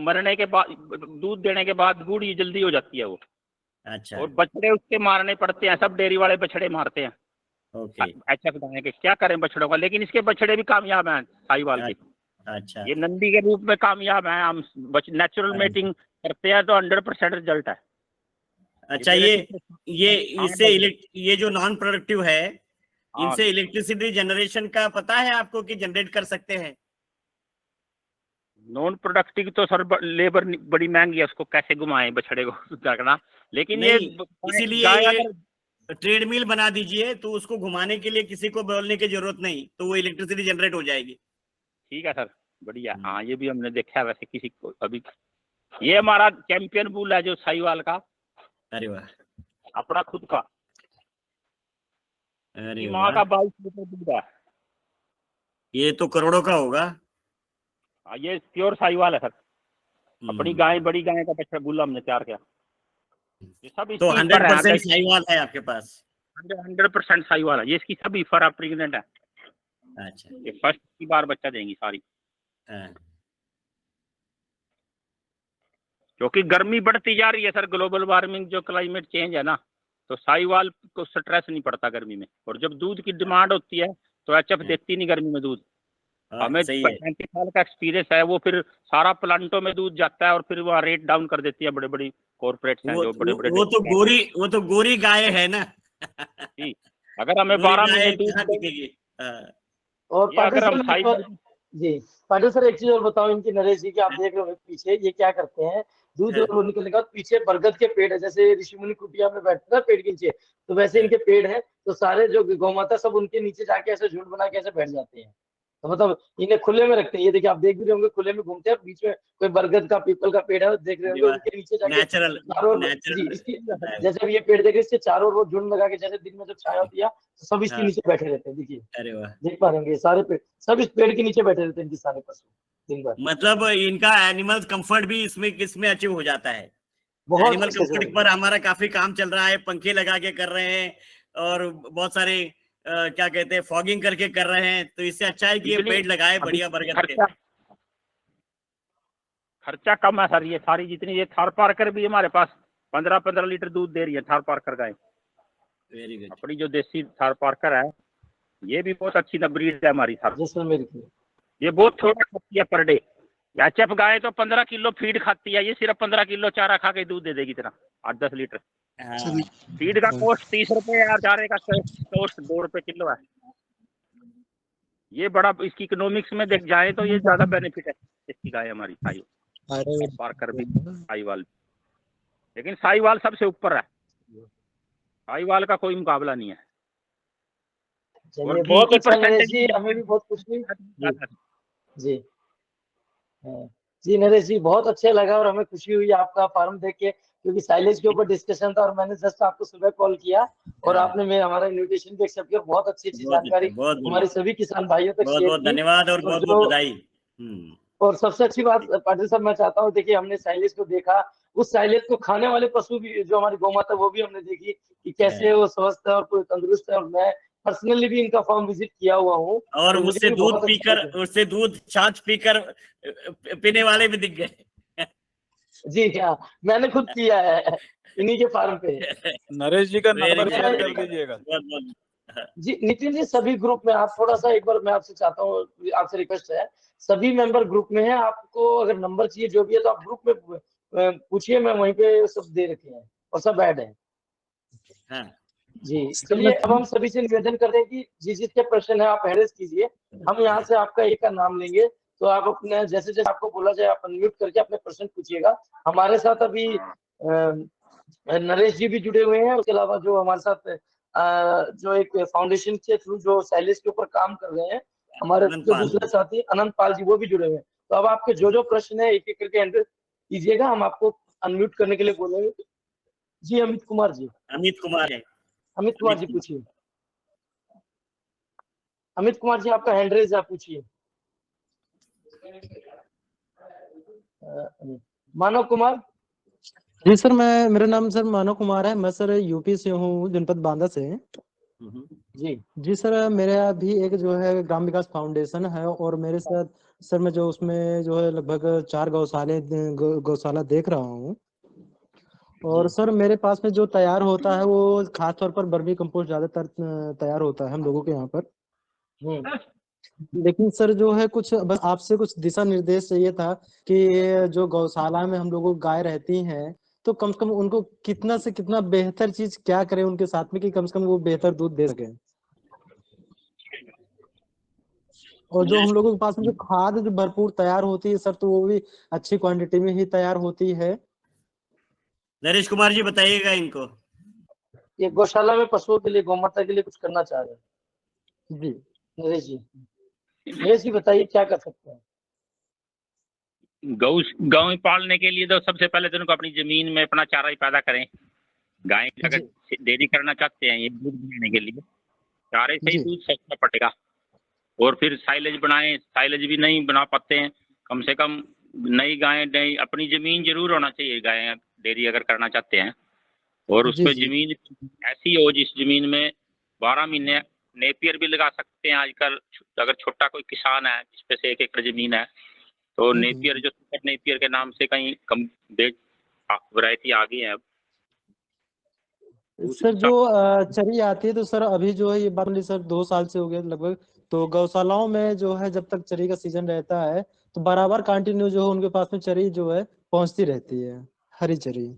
मरने के बाद, दूध देने के बाद गुड़ ये जल्दी हो जाती है वो। अच्छा, और बछड़े उसके मारने पड़ते हैं, सब डेयरी वाले बछड़े मारते हैं ओके, एचएफ गाय के, क्या करें बछड़ों का। लेकिन इसके बछड़े भी कामयाब हैं साहिवाल के। अच्छा, ये नंदी के रूप में कामयाब हैं। हम नेचुरल मेटिंग करते हैं तो 100% रिजल्ट है। अच्छा। ये इससे ये जो नॉन प्रोडक्टिव है, इनसे इलेक्ट्रिसिटी जनरेशन का पता है आपको कि जनरेट कर सकते हैं? नॉन प्रोडक्टिव तो सर लेबर बड़ी महंगी है, उसको कैसे घुमाएं बछड़े को करना। लेकिन नहीं, ये इसीलिए ट्रेडमिल बना दीजिए, तो उसको घुमाने के लिए किसी को बोलने की जरूरत नहीं, तो वो इलेक्ट्रिसिटी जनरेट हो जाएगी। ठीक है सर, बढ़िया। हाँ, ये भी हमने देखा है वैसे किसी को अभी। ये हमारा चैंपियन बुल है जो साहिवाल का। अरे वाह, अपना खुद का। अरे माँ वाह, का 22 लीटर दूध है। ये तो करोड़ों का होगा। ये प्योर साहिवाल है सर। अपनी गाय, बड़ी गाय का बच्चा बुल हमने तैयार किया। ये सब तो इसकी 100% साहिवाल है आपके पास? 100% साहिवाल है। ये इसकी सभी फर प्रेग्नेंट है। अच्छा, ये फर्स्ट की बार बच्चा देंगी सारी। हाँ, क्योंकि गर्मी बढ़ती जा रही है सर, ग्लोबल वार्मिंग जो क्लाइमेट चेंज है ना, तो साहिवाल को स्ट्रेस नहीं पड़ता गर्मी में। और जब दूध की डिमांड होती है तो एचएफ देती नहीं गर्मी में दूध। हमें 35 साल का एक्सपीरियंस है। वो फिर सारा प्लांटों में दूध जाता है और फिर वहाँ रेट डाउन कर देती है बड़े बड़ी कॉर्पोरेट्स हैं जो बड़े बड़े। वो तो गोरी गाय है ना। जी, अगर हमें 12 महीने दूध दिखेगी। और अगर हम जी पाटिल सर, एक चीज और बताओ इनकी, नरेश जी की आप देख रहे हो पीछे ये क्या करते हैं, दूध और निकलने के बाद पीछे बरगद के पेड़ है, जैसे ऋषि मुनि कुटिया में बैठते हैं पेड़ के नीचे, तो वैसे इनके पेड़ है, तो सारे जो गौ माता सब उनके नीचे जाके ऐसे झुंड बना के ऐसे बैठ जाते हैं। तो मतलब इन्हें खुले में रखते हैं। ये देखिए, आप देख भी रहे होंगे, खुले में घूमते हैं, बीच में कोई बरगद का, पीपल का पेड़ है, देख रहे होंगे, उनके नीचे जाके नेचुरल जी, इसकी जैसे अब ये पेड़ देख रहे, इसके चारों ओर वो झुंड लगा के, जैसे दिन में जब छाया होती है तो सब इसके नीचे बैठे रहते हैं। देखिए, अरे वाह, देख पा रहे हैं सारे पेड़, सब इस पेड़ के नीचे बैठे रहते हैं इनके सारे पशु दिन भर। मतलब इनका एनिमल कंफर्ट भी इसमें अचीव हो जाता है। एनिमल कंफर्ट पर हमारा काफी काम चल रहा है, पंखे लगा के कर रहे हैं, और बहुत सारे क्या कहते हैं, फॉगिंग करके कर रहे हैं। तो इससे अच्छा है कि ये पेड़ लगाए बढ़िया बरगद के। खर्चा कम है सर। ये सारी जितनी, ये थार पार्कर भी हमारे पास 15-15 लीटर दूध दे रही है थार पार्कर गाय। Very good. अपनी जो देसी थार पार्कर है, ये भी बहुत अच्छी ब्रीड है हमारी थार। ये बहुत थोड़ा खाती है पर डे। एचएफ गाय तो 15 किलो फीड खाती है, ये सिर्फ 15 किलो चारा खा के दूध दे देगी इतना 8-10 लीटर। फीड का कॉस्ट 30 रुपए है, चारे का कॉस्ट 2 रुपए किलो है। ये बड़ा इसकी इकोनॉमिक्स में देख जाए तो ये ज्यादा बेनिफिट है इसकी गाय हमारी पार्कर भी, साहिवाल। लेकिन साहिवाल सबसे ऊपर है, साहिवाल का कोई मुकाबला नहीं है। चलिए, बहुत अच्छा नरेश जी, हमें भी बहुत खुशी जी। जी नरेश जी, बहुत अच्छा लगा और हमें खुशी हुई आपका फार्म देख के, क्योंकि साइलेज के ऊपर डिस्कशन था और मैंने जस्ट आपको सुबह कॉल किया और आपने हमारा इनविटेशन भी एक्सेप्ट किया। बहुत अच्छी जानकारी हमारे सभी किसान भाइयों तक शेयर की। धन्यवाद और बहुत बहुत बधाई। और सबसे अच्छी बात पाटिल साहब मैं चाहता हूँ, देखिए हमने साइलेज को देखा, उस साइलेज को खाने वाले पशु भी जो हमारी गौ माता, वो भी हमने देखी कि कैसे वो स्वस्थ है और कोई तंदुरुस्त है। और मैं पर्सनली भी इनका फार्म विजिट किया हुआ हूँ और उससे दूध पीकर, उससे दूध छाछ पीकर पीने वाले भी दिख गए। जी हाँ, मैंने खुद किया है इन्हीं के फार्म पे। नरेश जी का नंबर शेयर कर दीजिएगा। जी नितिन जी, सभी ग्रुप में आप थोड़ा सा एक बार मैं आपसे चाहता हूँ, आपसे रिक्वेस्ट है, सभी मेंबर ग्रुप में है, आपको अगर नंबर चाहिए जो भी है तो आप ग्रुप में पूछिए, मैं वहीं पे सब दे रखे हैं और सब ऐड है। हाँ। जी चलिए, अब हम सभी से निवेदन कर रहे हैं कि जिसके प्रश्न है आप एड्रेस कीजिए, हम यहाँ से आपका एक का नाम लेंगे, तो आप अपने जैसे जैसे आपको बोला जाए आप अनम्यूट करके अपने प्रश्न पूछिएगा। हमारे साथ अभी नरेश जी भी जुड़े हुए हैं, उसके अलावा जो हमारे साथ जो एक फाउंडेशन के थ्रू जो साइलेज के ऊपर काम कर रहे हैं, हमारे जो दूसरे साथी अनंत पाल जी, वो भी जुड़े हुए हैं। तो अब आपके जो प्रश्न है एक एक करके एंटर कीजिएगा, हम आपको अनम्यूट करने के लिए बोलेंगे। जी अमित कुमार जी। अमित कुमार है। अमित कुमार जी पूछिए। अमित कुमार जी आपका हैंड रेज है, आप पूछिए। मानव कुमार। जी सर, मेरा नाम सर मानव कुमार है। मैं सर यूपी से हूँ, जनपद बांदा से। जी सर, मेरा भी एक जो है ग्राम विकास फाउंडेशन है, और मेरे साथ सर मैं जो उसमें जो है लगभग 4 गौशाला देख रहा हूँ। और सर मेरे पास में जो तैयार होता है वो खास तौर पर वर्मी कंपोस्ट ज्यादातर तैयार होता है हम लोगों के यहाँ पर। लेकिन सर जो है कुछ बस आपसे कुछ दिशा निर्देश चाहिए था कि जो गौशाला में हम लोगों गाय रहती हैं, तो कम से कम उनको कितना से कितना बेहतर चीज क्या करें उनके साथ में कि कम से कम वो बेहतर दूध दे सके। और जो हम लोगों के पास में जो खाद जो भरपूर तैयार होती है सर, तो वो भी अच्छी क्वांटिटी में ही तैयार होती है। नरेश कुमार जी बताइएगा इनको। ये गौशाला में पशुओं के लिए, गौमाता के लिए कुछ करना चाह रहे हैं। जी नरेश जी बताइए क्या कर सकते हैं। गौ पालने के लिए तो सबसे पहले तो उनको अपनी जमीन में अपना चारा ही पैदा करें। गाय अगर डेयरी करना चाहते हैं ये दूध देने के लिए, चारे से ही दूध सस्ता पड़ेगा। और फिर साइलेज बनाएं, साइलेज भी नहीं बना पाते हैं। कम से कम नई गाय नई अपनी जमीन जरूर होना चाहिए गाय डेयरी अगर करना चाहते हैं। और उस पर जमीन ऐसी हो जिस जमीन में 12 महीने नेपियर भी लगा सकते हैं आजकल। अगर छोटा कोई किसान है जिसपे से 1 एकड़ जमीन है, तो नेपियर जो सुपर नेपियर के नाम से कहीं कम वैरायटी आ गई है अब। सर जो चरी आती है, तो सर अभी जो है ये बात सर 2 साल से हो गया लगभग। तो गौशालाओं में जो है जब तक चरी का सीजन रहता है तो बराबर कंटिन्यू जो है उनके पास में चरी जो है पहुंचती रहती है, हरी चरी।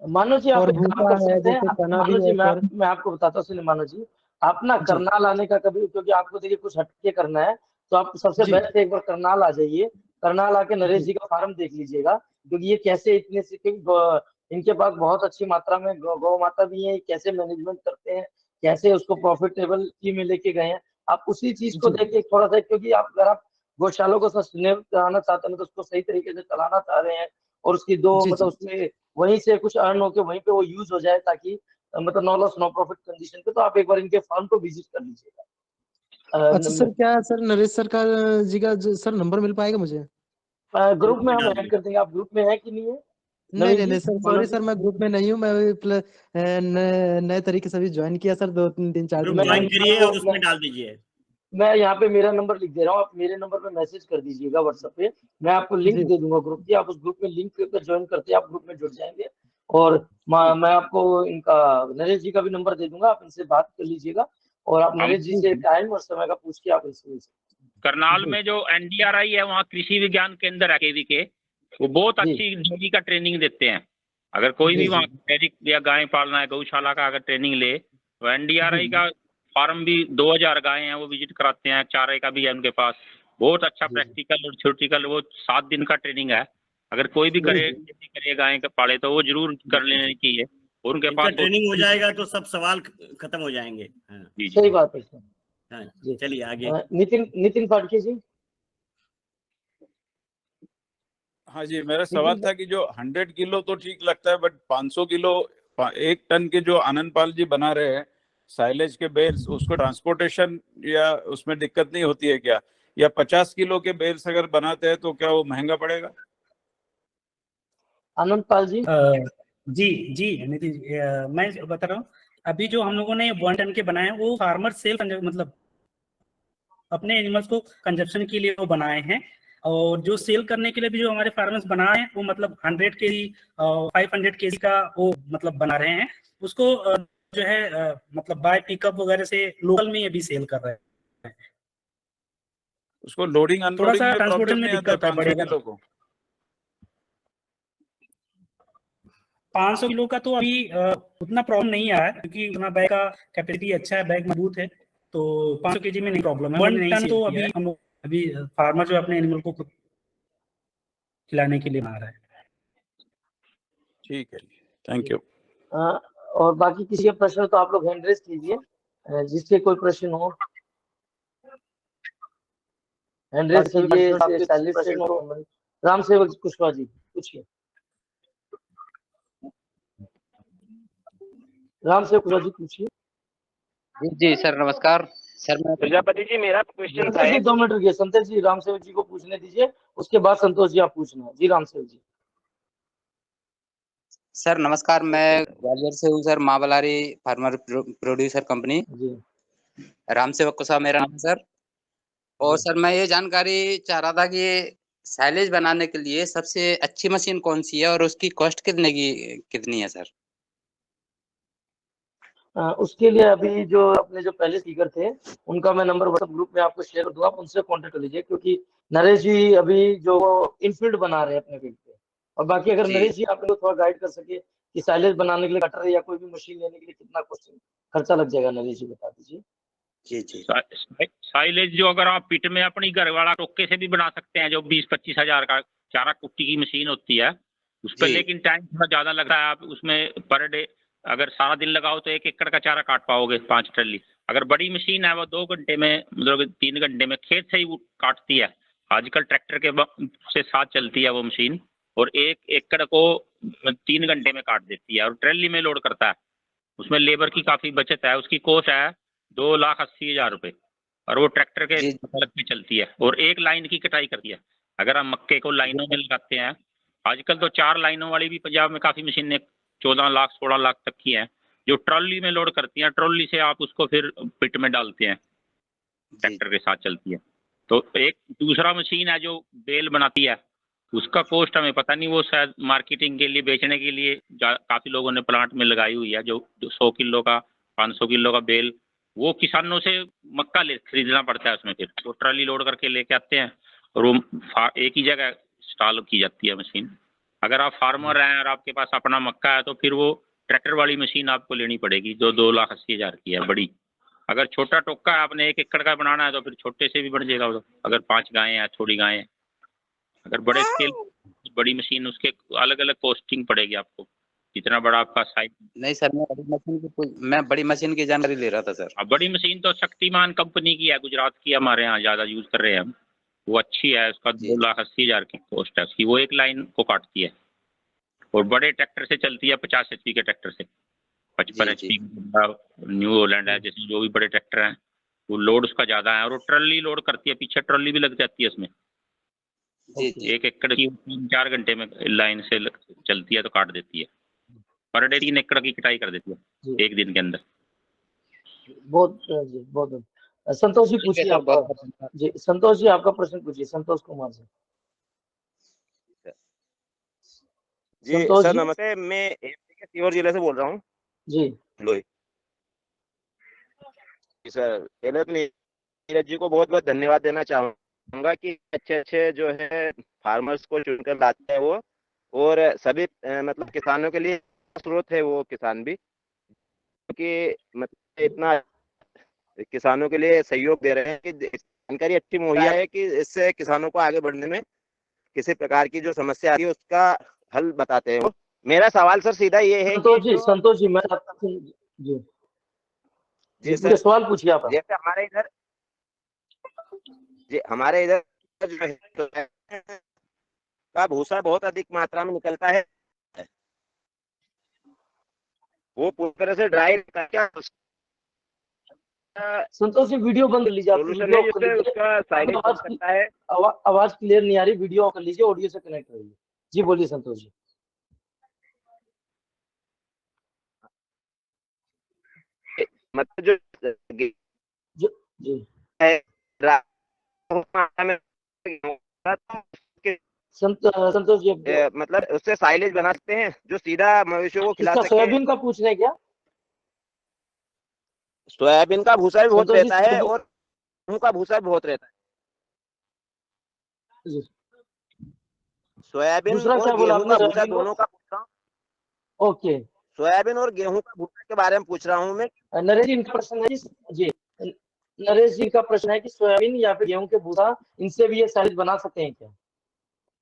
मानो जी आप और एक काम कर सकते हैं। मानो जी मैं आपको बताता हूँ। सुनिए मानो जी, आप ना करनाल आने का कभी, क्योंकि आपको देखिए कुछ हटके करना है, तो आप सबसे बेस्ट एक बार करनाल आ जाइए। करनाल आके नरेश जी का फार्म देख लीजिएगा, क्योंकि ये कैसे इतने से इनके पास बहुत अच्छी मात्रा में गौ माता भी है, कैसे मैनेजमेंट करते हैं, कैसे उसको प्रॉफिटेबल में लेके गए हैं। आप उसी चीज को देख के थोड़ा सा, क्योंकि आप अगर आप गौशालों को सस्टेनेबल कराना चाहते हैं, तो उसको सही तरीके से चलाना चाह रहे हैं, और उसकी मतलब उसमें वहीं से कुछ अर्न होके वहीं पे वो यूज हो जाए, ताकि मतलब no loss no profit condition पे, तो आप एक बार इनके फार्म को विजिट कर लीजिएगा। अच्छा सर, क्या सर नरेश सर का जी का सर नंबर मिल पाएगा मुझे? ग्रुप में हम ऐड कर देंगे। आप ग्रुप में है कि नहीं है? नहीं सर, सॉरी सर, मैं ग्रुप में नहीं हूँ। मैं नए तरीके से भी ज्वाइन किया सर, 2-3-4 दिन ज्वाइन करिए और उसमें डाल दीजिए। मैं यहाँ पे मेरा नंबर लिख दे रहा हूँ, आप मेरे नंबर पे मैसेज कर दीजिएगा व्हाट्सएप पे। मैं आपको लिंक दे दूंगा ग्रुप की, आप उस ग्रुप में लिंक पे ज्वाइन करते हैं, आप ग्रुप में जुड़ जाएंगे। और मैं आपको इनका नरेश जी का भी नंबर दे दूंगा, आप इनसे बात कर लीजिएगा, और आप नरेश जी से टाइम और समय का पूछ के आप इनसे। करनाल में जो NDRI है वहाँ कृषि विज्ञान केंद्र है KV के, वो बहुत अच्छी डेयरी का ट्रेनिंग देते हैं। अगर कोई भी वहाँ डेयरी या गाय पालना है, गौशाला का अगर ट्रेनिंग ले, तो NDRI का फार्म भी 2000 गाय हैं वो विजिट कराते हैं, चारे का भी है उनके पास। बहुत अच्छा प्रैक्टिकल और थ्योरेटिकल, वो 7 दिन का ट्रेनिंग है। अगर कोई भी करे गाय का पाले तो वो जरूर कर लेनी चाहिए। और उनके पास ट्रेनिंग हो जाएगा तो सब सवाल खत्म हो जाएंगे। सही बात है सर। चलिए आगे। नितिन फाटके जी। हाँ जी, मेरा सवाल था कि जो 100 किलो तो ठीक लगता है, बट 500 किलो 1 टन के जो आनंद पाल जी बना रहे हैं साइलेज के बेल्स, उसको ट्रांसपोर्टेशन या उसमें दिक्कत नहीं होती है क्या? या 50 किलो के बेल्स अगर बनाते हैं तो क्या वो महंगा पड़ेगा? आनंद पाल जी। जी नितिन जी, मैं बता रहा हूँ, अभी जो हम लोगों ने 1 टन के बनाए हैं वो फार्मर सेल्फ मतलब अपने एनिमल्स को कंजप्शन के लिए वो बनाए हैं। और जो सेल करने के लिए भी जो हमारे फार्मर्स बनाए हैं वो मतलब 100 केजी 500 केजी का वो मतलब बना रहे हैं। उसको जो है मतलब बाय पिकअप वगैरह से लोकल में अभी सेल कर रहे हैं। उसको लोडिंग अनलोडिंग में प्रॉब्लम नहीं आता 500 किलो को? 500 किलो का तो अभी उतना प्रॉब्लम नहीं आया, क्योंकि उतना बैग का कैपेसिटी अच्छा है, बैग मजबूत है, तो 500 केजी में नहीं प्रॉब्लम है। 1 टन तो अभी हम लोग अभी फार्मर जो अपने एनिमल को खिलाने के लिए बना रहा है। ठीक है, थैंक यू। और बाकी किसी का प्रश्न तो आप लोग हैंड रेज कीजिए, जिससे कोई प्रश्न हो। 100 से ये सैलेज से राम सेवक कुशवाहा जी पूछिए। राम सेवक कुशवाहा जी पूछिए। जी सर नमस्कार सर। मैं प्रजापति जी मेरा क्वेश्चन था 2 मिनट रुकिए संतोष जी, राम सेवक जी को पूछने दीजिए, उसके बाद संतोष जी आप पूछना। जी राम सेवक जी। सर नमस्कार, मैं ग्वालियर से हूँ सर, माँ बलारी फार्मर प्रोड्यूसर कंपनी। जी राम सेवक कुशवाहा मेरा नाम सर। और सर मैं ये जानकारी चाह रहा था कि साइलेज बनाने के लिए सबसे अच्छी मशीन कौन सी है और उसकी कॉस्ट कितनी है सर? उसके लिए अभी जो अपने जो पहले स्पीकर थे उनका मैं नंबर व्हाट्सएप ग्रुप में आपको शेयर कर दूंगा, आप उनसे कांटेक्ट कर लीजिए, क्योंकि नरेश जी अभी जो इनफील्ड बना रहे हैं अपने फील्ड पे। और बाकी अगर नरेश जी आप लोग थोड़ा गाइड कर सके कि साइलेज बनाने के लिए कटर या कोई भी मशीन लेने के लिए कितना खर्चा लग जाएगा, नरेश जी बता दीजिए। जी साइलेज जो अगर आप पिट में अपनी घर वाला टोके से भी बना सकते हैं, जो 20-25 हजार का चारा कुट्टी की मशीन होती है उस पर, लेकिन टाइम थोड़ा ज्यादा लगता है। आप उसमें पर डे अगर सारा दिन लगाओ तो 1 एकड़ का चारा काट पाओगे 5 ट्रॉली। अगर बड़ी मशीन है वो 2 घंटे में, मतलब 3 घंटे में खेत से ही वो काटती है। आजकल ट्रैक्टर के से साथ चलती है वो मशीन, और 1 एकड़ को 3 घंटे में काट देती है और ट्रॉली में लोड करता है। उसमें लेबर की काफी बचत है। उसकी कॉस्ट है 2,80,000 रुपए, और वो ट्रैक्टर के अलग में चलती है और 1 लाइन की कटाई करती है। अगर हम मक्के को लाइनों में लगाते हैं, आजकल तो 4 लाइनों वाली भी पंजाब में काफी मशीनें 14 लाख 16 लाख तक की हैं, जो ट्रॉली में लोड करती हैं। ट्रॉली से आप उसको फिर पिट में डालते हैं, ट्रैक्टर के साथ चलती है। तो एक दूसरा मशीन है जो बेल बनाती है, उसका कॉस्ट हमें पता नहीं, वो शायद मार्केटिंग के लिए, बेचने के लिए काफी लोगों ने प्लांट में लगाई हुई है, जो 100 किलो का 500 किलो का बेल, वो किसानों से मक्का खरीदना पड़ता है। उसमें फिर वो ट्रॉली लोड करके लेके आते हैं और वो एक ही जगह इंस्टॉल की जाती है मशीन। अगर आप फार्मर हैं और आपके पास अपना मक्का है तो फिर वो ट्रैक्टर वाली मशीन आपको लेनी पड़ेगी, जो 2,80,000 की है बड़ी। अगर छोटा टोका है, आपने 1 एकड़ का बनाना है, तो फिर छोटे से भी बन जाएगा वो। अगर 5 गायें हैं, थोड़ी गायें, अगर बड़े स्केल बड़ी मशीन, उसके अलग अलग कॉस्टिंग पड़ेगी आपको, जितना बड़ा आपका साइज। नहीं सर, मैं बड़ी मशीन की जानकारी ले रहा था सर। अब बड़ी मशीन तो शक्तिमान कंपनी की है, गुजरात की, हमारे यहाँ ज्यादा यूज कर रहे हैं हम। वो अच्छी है, उसका 2,80,000 की कॉस्ट है उसकी। वो 1 लाइन को काटती है और बड़े ट्रैक्टर से चलती है, 50 HP के ट्रैक्टर से, 55 HP न्यू होलैंड है, जैसे जो भी बड़े ट्रैक्टर हैं, वो लोड उसका ज्यादा है और वो ट्रॉली लोड करती है, पीछे ट्रॉली भी लग जाती है उसमें। 1 एकड़ की 3-4 घंटे में लाइन से चलती है तो काट देती है। पर डे 3 एकड़ की कटाई कर देती है 1 दिन के अंदर। बहुत संतोष जी पूछिए आपका। जी संतोष जी आपका प्रश्न पूछिए, संतोष कुमार जी। जी सर नमस्ते, मैं एमपी के सीहोर जिले से बोल रहा हूँ। जी लोही सर, पहले तो नीरज जी को बहुत बहुत धन्यवाद देना चाहूंगा कि अच्छे जो है फार्मर्स को चुनकर लाते हैं वो, और सभी मतलब किसानों के लिए स्रोत है वो किसान भी, क्योंकि मतलब इतना किसानों के लिए सहयोग दे रहे हैं कि जानकारी अच्छी मुहैया है कि इससे किसानों को आगे बढ़ने में किसी प्रकार की जो समस्या आ रही है उसका हल बताते हैं वो। मेरा सवाल सर सीधा ये है कि संतोष जी मैं जी सर सवाल पूछिए आप। जैसे हमारे इधर जो है का भूसा बहुत अधिक मात्रा में निकलता है, वो पूरी तरह से ड्राई क्या संतोष जी वीडियो बंद कर लीजिए, सोल्यूशन है जिससे उसका साइलेज बन सकता है। आवाज क्लियर नहीं आ रही, वीडियो ऑफ कर लीजिए, ऑडियो से कनेक्ट करिए। जी बोलिए संतोष जी। मतलब जो जी संतोष जी मतलब उससे साइलेज बना सकते हैं जो सीधा मवेशियों को खिला सकते हैं। सोयाबीन का पूछ रहे हैं क्या? सोयाबीन का भूसा भी बहुत रहता है और गेहूं का भूसा भी बहुत रहता है। सोयाबीन और गेहूं का भूसा दोनों का पूछ रहा हूँ। ओके, सोयाबीन और गेहूं का भूसा के बारे में पूछ रहा हूँ मैं। नरेश जी इनका प्रश्न है जी, नरेश जी का प्रश्न है कि सोयाबीन या फिर गेहूं के भूसा, इनसे भी ये साइलेज बना सकते हैं क्या?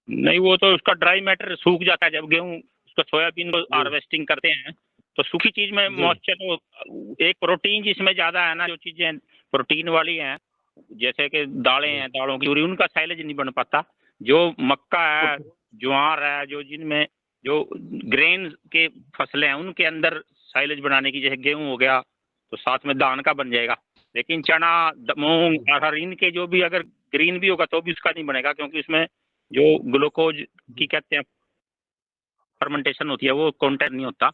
नहीं, वो तो उसका ड्राई मैटर सूख जाता है जब गेहूं उसका सोयाबीन को हार्वेस्टिंग करते हैं, तो सूखी चीज में मॉइस्चर, एक प्रोटीन जिसमें ज्यादा है ना, जो चीजें प्रोटीन वाली हैं जैसे कि दालें हैं, दालों की पूरी, उनका साइलेज नहीं बन पाता। जो मक्का है, ज्वार है, जो जिनमें जो ग्रेन के फसलें हैं उनके अंदर साइलेज बनाने की, जैसे गेहूं हो गया तो साथ में धान का बन जाएगा। लेकिन चना, मूंग, अरहर, इनके जो भी अगर ग्रीन भी होगा तो भी उसका नहीं बनेगा, क्योंकि उसमें जो ग्लूकोज की कहते हैं फर्मेंटेशन होती है वो कंटेंट नहीं होता।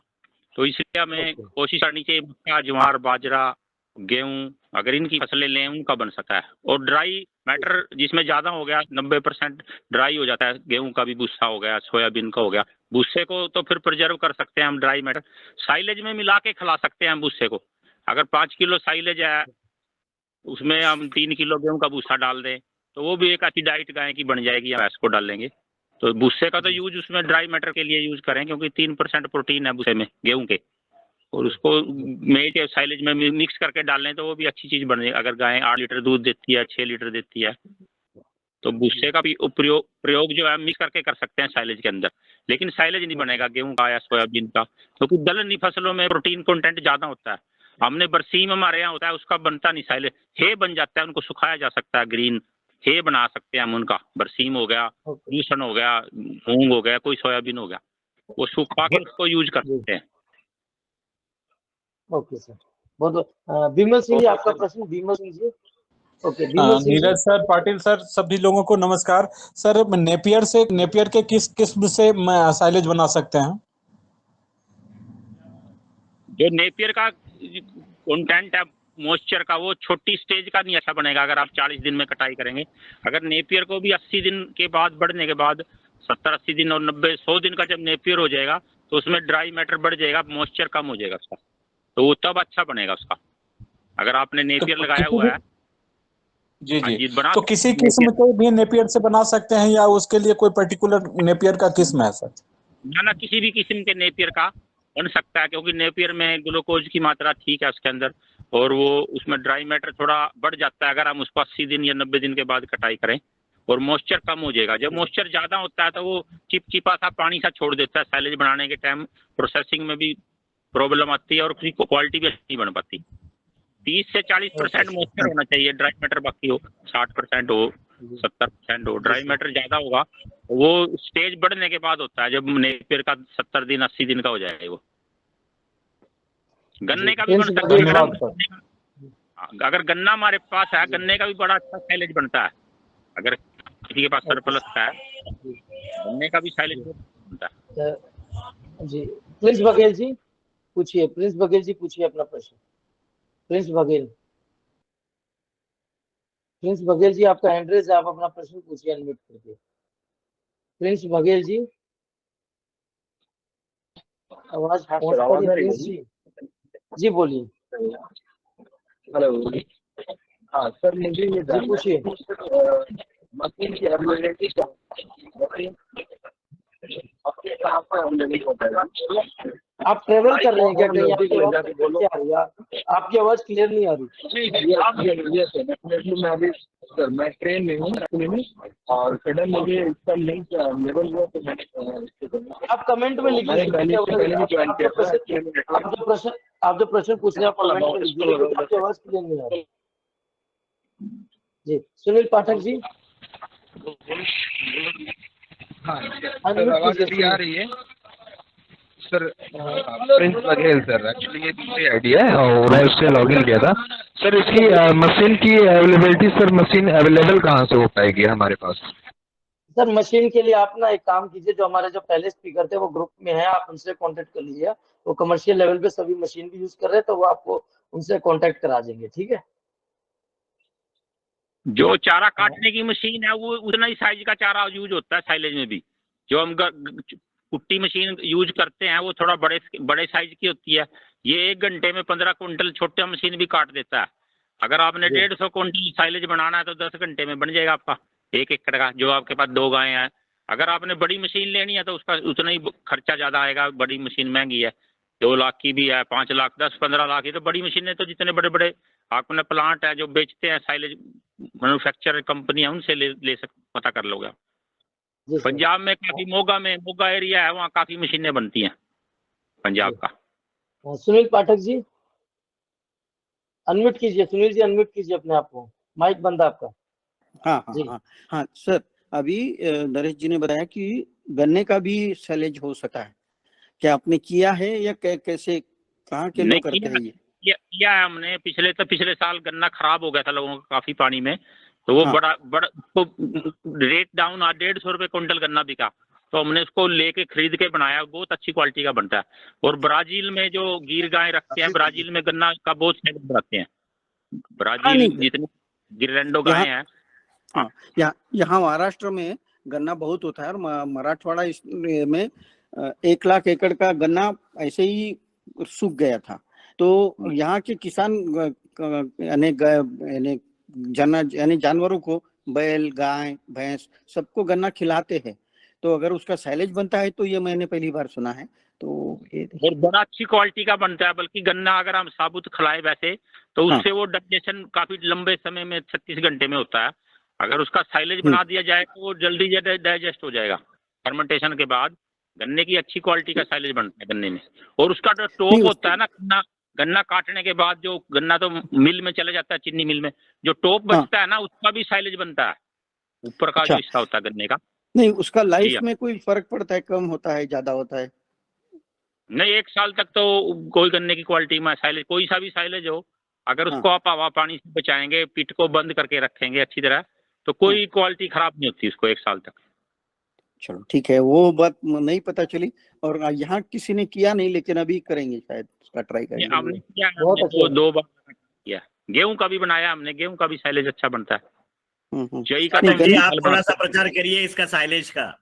तो इसलिए हमें कोशिश करनी चाहिए मक्का, ज्वार, बाजरा, गेहूं, अगर इनकी फसलें लें उनका बन सकता है। और ड्राई मैटर जिसमें ज्यादा हो गया, 90% ड्राई हो जाता है, गेहूं का भी भूसा हो गया, सोयाबीन का हो गया। भूसे को तो फिर प्रिजर्व कर सकते हैं हम, ड्राई मैटर साइलेज में मिला के खिला सकते हैं हम भूसे को। अगर 5 किलो साइलेज है, उसमें हम 3 किलो गेहूं का भूसा डाल दें तो वो भी एक अच्छी डाइट गाय की बन जाएगी, हम भैंस को डालेंगे। तो भूसे का तो यूज उसमें ड्राई मैटर के लिए यूज करें, क्योंकि 3% प्रोटीन है भूसे में, गेहूं के, और उसको मेल के साइलेज में मिक्स करके डाल लें तो वो भी अच्छी चीज बने। अगर गाय 8 लीटर दूध देती है, 6 लीटर देती है, तो भूसे का भी प्रयोग जो है मिक्स करके कर सकते हैं साइलेज के अंदर। लेकिन साइलेज नहीं बनेगा गेहूं का या सोयाबीन का, क्योंकि दलहनी फसलों में प्रोटीन कंटेंट ज्यादा होता है। हमने बरसीम हमारे यहाँ होता है, उसका बनता नहीं साइलेज, हे बन जाता है, उनको सुखाया जा सकता है, ग्रीन हे बना सकते हैं हम उनका। बरसीम हो गया, लूसन हो गया, मूंग हो गया, कोई सोयाबीन हो गया, वो सुखा के उसको यूज कर सकते हैं। ओके सर, बहुत विमल सिंह जी आपका प्रश्न। विमल सिंह जी, ओके विमल सिंह जी। नीरज सर, पाटिल सर, सभी लोगों को नमस्कार। सर नेपियर के किस किस्म से साइलेज बना सकते हैं? जो नेपियर का कंटेंट है मॉइस्चर का, वो छोटी स्टेज का नहीं अच्छा बनेगा अगर आप 40 दिन में कटाई करेंगे। अगर नेपियर को भी 80 दिन के बाद बढ़ने के बाद 70-80 दिन और 90-100 दिन का जब नेपियर हो जाएगा तो उसमें ड्राई मैटर बढ़ जाएगा, मॉइस्चर कम हो जाएगा उसका, तो वो तब अच्छा बनेगा उसका। अगर आपने नेपियर लगाया हुआ है जी जी, तो किसी किस्म के भी नेपियर से बना सकते हैं या उसके लिए कोई पर्टिकुलर नेपियर का किस्म है सर? ना, किसी भी किस्म के नेपियर का बन सकता है, क्योंकि नेपियर में ग्लूकोज की मात्रा ठीक है उसके अंदर, और वो उसमें ड्राई मैटर थोड़ा बढ़ जाता है अगर हम उसको 80 दिन या 90 दिन के बाद कटाई करें, और मॉइस्चर कम हो जाएगा। जब मॉइस्चर ज्यादा होता है तो वो चिपचिपा सा पानी सा छोड़ देता है, साइलेज बनाने के टाइम प्रोसेसिंग में भी प्रॉब्लम आती है और उसकी क्वालिटी भी नहीं बन पाती। 30 से 40% मॉइस्चर होना चाहिए, ड्राई मैटर बाकी हो, 60% हो, 70% हो। ड्राई मैटर ज्यादा होगा वो स्टेज बढ़ने के बाद होता है, जब नेपियर का 70 दिन 80 दिन का हो जाएगा वो। गन्ने का भी बन सकता है, अगर गन्ना हमारे पास है, गन्ने का भी बड़ा अच्छा साइलेज बनता है। अगर किसी के पास सरप्लस है, गन्ने का भी साइलेज बनता है। जी प्रिंस बघेल जी पूछिए, प्रिंस बघेल जी पूछिए अपना प्रश्न। प्रिंस बघेल, प्रिंस बघेल जी आपका हैंड रेज, आप अपना प्रश्न पूछिए अनम्यूट करके। प्रिंस बघेल जी आवाज पहुंच पा रही है? प्रिंस जी बोलिए। हेलो, हाँ सर, मुझे ये पूछिए। मशीन की अवेलेबिलिटी कहाँ पर अवेलेबल होता है? आप ट्रेवल कर रहे हैं क्या कहीं? आपकी आवाज क्लियर नहीं आ रही। मैं ट्रेन में हूँ एक्चुअली में, और सडन मुझे इसका लिंक अवेलेबल हुआ तो मैंने आप कमेंट में लिखिए। आप जो प्रश्न पूछ रहे हैं आप कमेंट में लिखिए, आपकी आवाज क्लियर नहीं आ रही। जी सुनील पाठक जी। हाँ सर, आवाज अभी आ रही है sir? Prince Baghel sir, actually ये दूसरी आइडिया है और मैं उससे लॉगिन किया था सर। इसकी मशीन की अवेलेबिलिटी सर, मशीन अवेलेबल कहाँ से हो पाएगी हमारे पास? सर मशीन के लिए आप ना एक काम कीजिए, जो हमारे जो पहले स्पीकर थे वो ग्रुप में है, आप उनसे कांटेक्ट कर लीजिए। वो कमर्शियल लेवल पे सभी मशीन भी यूज कर रहे हैं, तो वो आपको उनसे कांटेक्ट करा देंगे, ठीक है? जो चारा काटने की मशीन है वो उतना ही साइज का चारा यूज होता है साइलेज में भी। जो हम कुट्टी मशीन यूज करते हैं वो थोड़ा बड़े साइज की होती है। ये 1 घंटे में 15 क्विंटल छोटा मशीन भी काट देता है। अगर आपने 150 क्विंटल साइलेज बनाना है तो 10 घंटे में बन जाएगा आपका 1 एकड़ का, जो आपके पास 2 गायें हैं। अगर आपने बड़ी मशीन लेनी है तो उसका उतना ही खर्चा ज्यादा आएगा, बड़ी मशीन महंगी है, 2 लाख की भी है, 5 लाख, 10-15 लाख की। तो बड़ी मशीनें तो जितने बड़े बड़े अपने प्लांट है जो बेचते हैं साइलेज मैन्युफैक्चर कंपनी है, उनसे ले पता कर लोगे। पंजाब में काफी मोगा एरिया है, वहाँ काफी मशीनें बनती हैं पंजाब का। सुनील पाठक जी अनम्यूट कीजिए, सुनील जी अनम्यूट कीजिए अपने आप को। माइक बंद है आपका। हाँ हाँ हाँ हाँ सर, अभी नरेश जी ने बताया कि गन्ने का भी सैलेज हो सकता है, क्या आपने किया है या कैसे, कहाँ के लोग करते हैं ये? किया है हमने। पिछले साल गन्ना खराब हो गया था लोगों का काफी पानी में, तो वो बड़ा तो रेट डाउन 150 रुपए क्विंटल गन्ना बिका, तो हमने उसको लेके खरीद के बनाया। बहुत अच्छी क्वालिटी का बनता है। और ब्राजील में जो गिर गाय रखते हैं, ब्राजील में गन्ना का बहुत सेल बनाते हैं। ब्राजील जितने गिरलैंडो गाय हैं, हाँ, यहाँ महाराष्ट्र में गन्ना बहुत होता है, और मराठवाड़ा में 1 लाख एकड़ का गन्ना ऐसे ही सूख गया था। तो यहाँ के किसान यानी जानवरों को, बैल, गाय, भैंस, सबको गन्ना खिलाते हैं। तो अगर उसका साइलेज बनता है तो ये मैंने पहली बार सुना है। तो ये और बड़ा अच्छी क्वालिटी का बनता है। बल्कि गन्ना अगर हम साबुत खिलाए वैसे, तो उससे वो डाइजेशन काफी लंबे समय में 36 घंटे में होता है। अगर उसका साइलेज बना दिया जाए तो वो जल्दी डाइजेस्ट हो जाएगा फर्मेंटेशन के बाद। गन्ने की अच्छी क्वालिटी का साइलेज बनता है गन्ने में। और उसका जो टॉप होता है ना, गन्ना काटने के बाद जो गन्ना तो मिल में चला जाता है, चीनी मिल में, जो टॉप बचता है ना, उसका भी साइलेज बनता है, ऊपर का जो हिस्सा होता है गन्ने का। नहीं, उसका लाइफ में कोई फर्क पड़ता है, कम होता है, ज्यादा होता है? नहीं, 1 साल तक तो कोई गन्ने की क्वालिटी में साइलेज, कोई सा भी साइलेज हो, अगर उसको आप हवा पानी से बचाएंगे, पिट को बंद करके रखेंगे अच्छी तरह, तो कोई क्वालिटी खराब नहीं होती उसको 1 साल तक। चलो ठीक है, वो बात नहीं पता चली। और यहाँ किसी ने किया नहीं, लेकिन अभी करेंगे, शायद उसका ट्राई करेंगे। हमने किया, हमने 2 बार किया। गेहूं का भी बनाया हमने, गेहूं का भी साइलेज अच्छा बनता है। जई का आप थोड़ा सा प्रचार करिए इसका साइलेज का।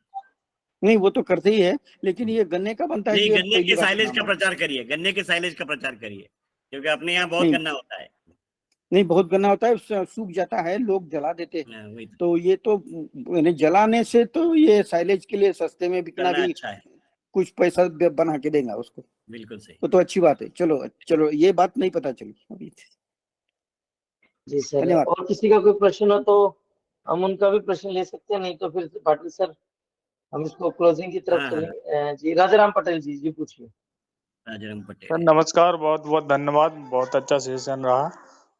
नहीं, वो तो करते ही है, लेकिन ये गन्ने का बनता है। नहीं, गन्ने के साइलेज का प्रचार करिए, गन्ने के साइलेज का प्रचार करिए, क्योंकि अपने यहाँ बहुत गन्ना होता है। नहीं, बहुत गन्ना होता है, सूख जाता है, लोग जला देते हैं। तो ये तो जलाने से तो ये साइलेज के लिए सस्ते में बिकना भी अच्छा है, कुछ पैसा बना के देगा उसको। बिल्कुल सही। तो अच्छी बात है। चलो ये बात नहीं पता चली अभी। जी सर, और किसी का कोई प्रश्न हो तो हम उनका भी प्रश्न ले सकते हैं, नहीं तो फिर पाटिल सर हम इसको क्लोजिंग की तरफ चलेंगे। जी राजाराम पटेल जी पूछिए। राजाराम पटेल सर नमस्कार, बहुत बहुत धन्यवाद, बहुत अच्छा सेशन रहा।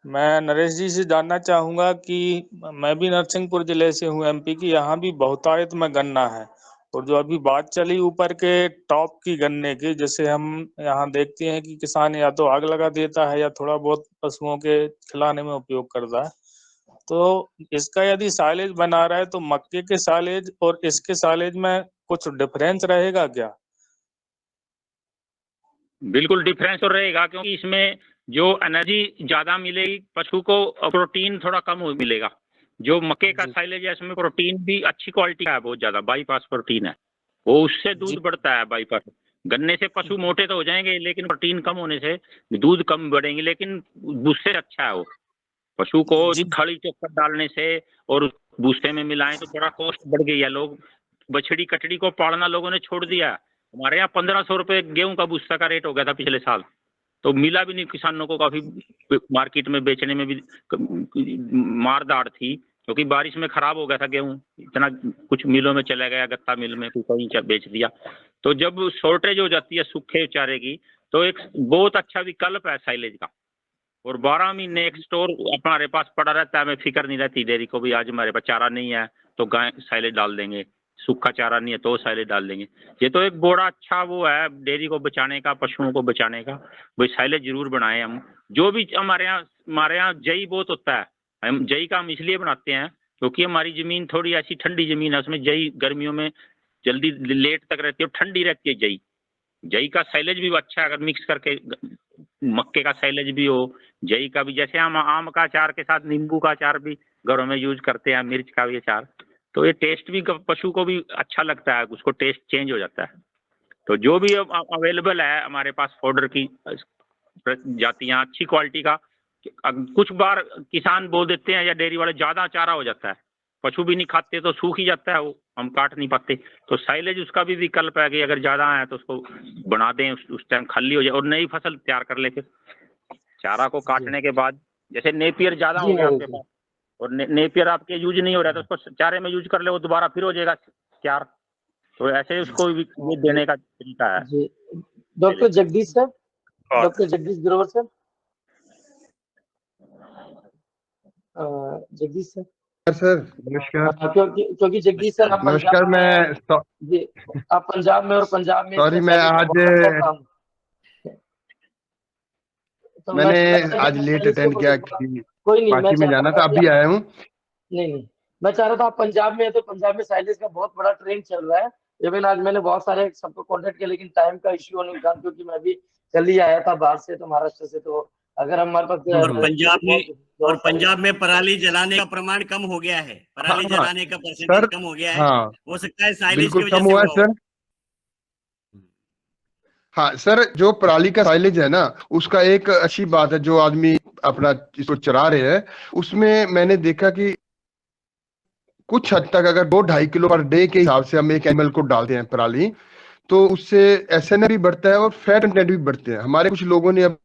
मैं नरेश जी से जानना चाहूँगा कि मैं भी नरसिंहपुर जिले से हूँ, एमपी की। यहाँ भी बहुतायत में गन्ना है, और जो अभी बात चली ऊपर के टॉप की गन्ने की, जैसे हम यहाँ देखते हैं कि किसान या तो आग लगा देता है या थोड़ा बहुत पशुओं के खिलाने में उपयोग करता है। तो इसका यदि साइलेज बना रहा है तो मक्के के साइलेज और इसके साइलेज में कुछ डिफरेंस रहेगा क्या? बिल्कुल डिफरेंस तो रहेगा, क्योंकि इसमें जो एनर्जी ज्यादा मिलेगी पशु को, प्रोटीन थोड़ा कम मिलेगा। जो मक्के का साइलेज है इसमें प्रोटीन भी अच्छी क्वालिटी का है, बहुत ज्यादा बाईपास प्रोटीन है, वो उससे दूध बढ़ता है। बाईपास गन्ने से पशु मोटे तो हो जाएंगे, लेकिन प्रोटीन कम होने से दूध कम बढ़ेंगे, लेकिन उससे अच्छा है वो। पशु को खड़ी चोकर डालने से और भूसे में मिलाएं तो थोड़ा कॉस्ट बढ़ गई है। लोग बछड़ी कटड़ी को पालना लोगों ने छोड़ दिया। हमारे यहाँ 1500 रुपए गेहूं का भूसा का रेट हो गया था पिछले साल, तो मिला भी नहीं किसानों को। काफी मार्केट में बेचने में भी मार दाड़ थी, क्योंकि बारिश में खराब हो गया था गेहूं। इतना कुछ मिलों में चला गया, गत्ता मिल में कहीं बेच दिया। तो जब शॉर्टेज हो जाती है सूखे चारे की, तो एक बहुत अच्छा विकल्प है साइलेज का। और 12 महीने एक स्टोर हमारे पास पड़ा रहता है, हमें फिक्र नहीं रहती डेयरी को भी। आज हमारे पास चारा नहीं है तो गाय साइलेज डाल देंगे, सूखा चारा नहीं है तो साइलेज डाल देंगे। ये तो एक बड़ा अच्छा वो है डेयरी को बचाने का, पशुओं को बचाने का। भाई साइलेज जरूर बनाए हम। जो भी हमारे यहाँ जई बहुत होता है। हम जई का हम इसलिए बनाते हैं क्योंकि हमारी जमीन थोड़ी ऐसी ठंडी जमीन है, उसमें जई गर्मियों में जल्दी लेट तक रहती है और ठंडी रहती है। जई का साइलेज भी अच्छा है, अगर मिक्स करके मक्के का साइलेज भी हो, जई का भी। जैसे हम आम का अचार के साथ नींबू का अचार भी घरों में यूज करते हैं, मिर्च का भी अचार, तो ये टेस्ट भी पशु को भी अच्छा लगता है, उसको टेस्ट चेंज हो जाता है। तो जो भी अवेलेबल है हमारे पास फॉडर की जातियाँ अच्छी क्वालिटी का। कुछ बार किसान बोल देते हैं या डेयरी वाले ज्यादा चारा हो जाता है, पशु भी नहीं खाते तो सूख ही जाता है वो, हम काट नहीं पाते। तो साइलेज उसका भी विकल्प है कि अगर ज्यादा है तो उसको बना दें, उस टाइम खाली हो जाए और नई फसल तैयार कर ले। फिर चारा को काटने के बाद, जैसे नेपियर ज्यादा हो गया आपके पास और नेपियर आपके यूज नहीं हो रहा, तो उसको चारे में यूज कर ले, वो दोबारा फिर हो जाएगा तैयार। तो ऐसे उसको ये देने का तरीका है। Doctor Jagdish sir, doctor Jagdish Grover sir. Jagdish sir. Sir नमस्कार। क्योंकि जगदीश सर आप नमस्कार। मैं जी आप पंजाब में और पंजाब में सॉरी मैं आज तो मैंने आज लेट अटेंड किया, कोई नहीं, पार्टी में जाना था, अभी आया हूँ। नहीं मैं चाह रहा था आप पंजाब में है तो पंजाब में साइलेज का बहुत बड़ा ट्रेंड चल रहा है। इवन आज मैंने बहुत सारे सबको कांटेक्ट किया लेकिन टाइम का इश्यू होने के कारण, क्योंकि मैं भी कल ही आया था बाहर से, तो महाराष्ट्र से, तो अगर हमारे पास और पंजाब में पराली जलाने का प्रमाण कम हो गया है, पराली जलाने का परसेंटेज कम हो गया है। हो सकता है साइलेज की वजह से हुआ सर। हाँ सर, जो पराली का साइलेज है ना, उसका एक अच्छी बात है, जो आदमी अपना इसको चरा रहे हैं उसमें मैंने देखा कि कुछ हद तक अगर 2-2.5 किलो पर डे के हिसाब से हम एक एनिमल को डालते हैं पराली, तो उससे एसएनए भी बढ़ता है और फैट कंटेंट भी बढ़ते हैं। हमारे कुछ लोगों ने अब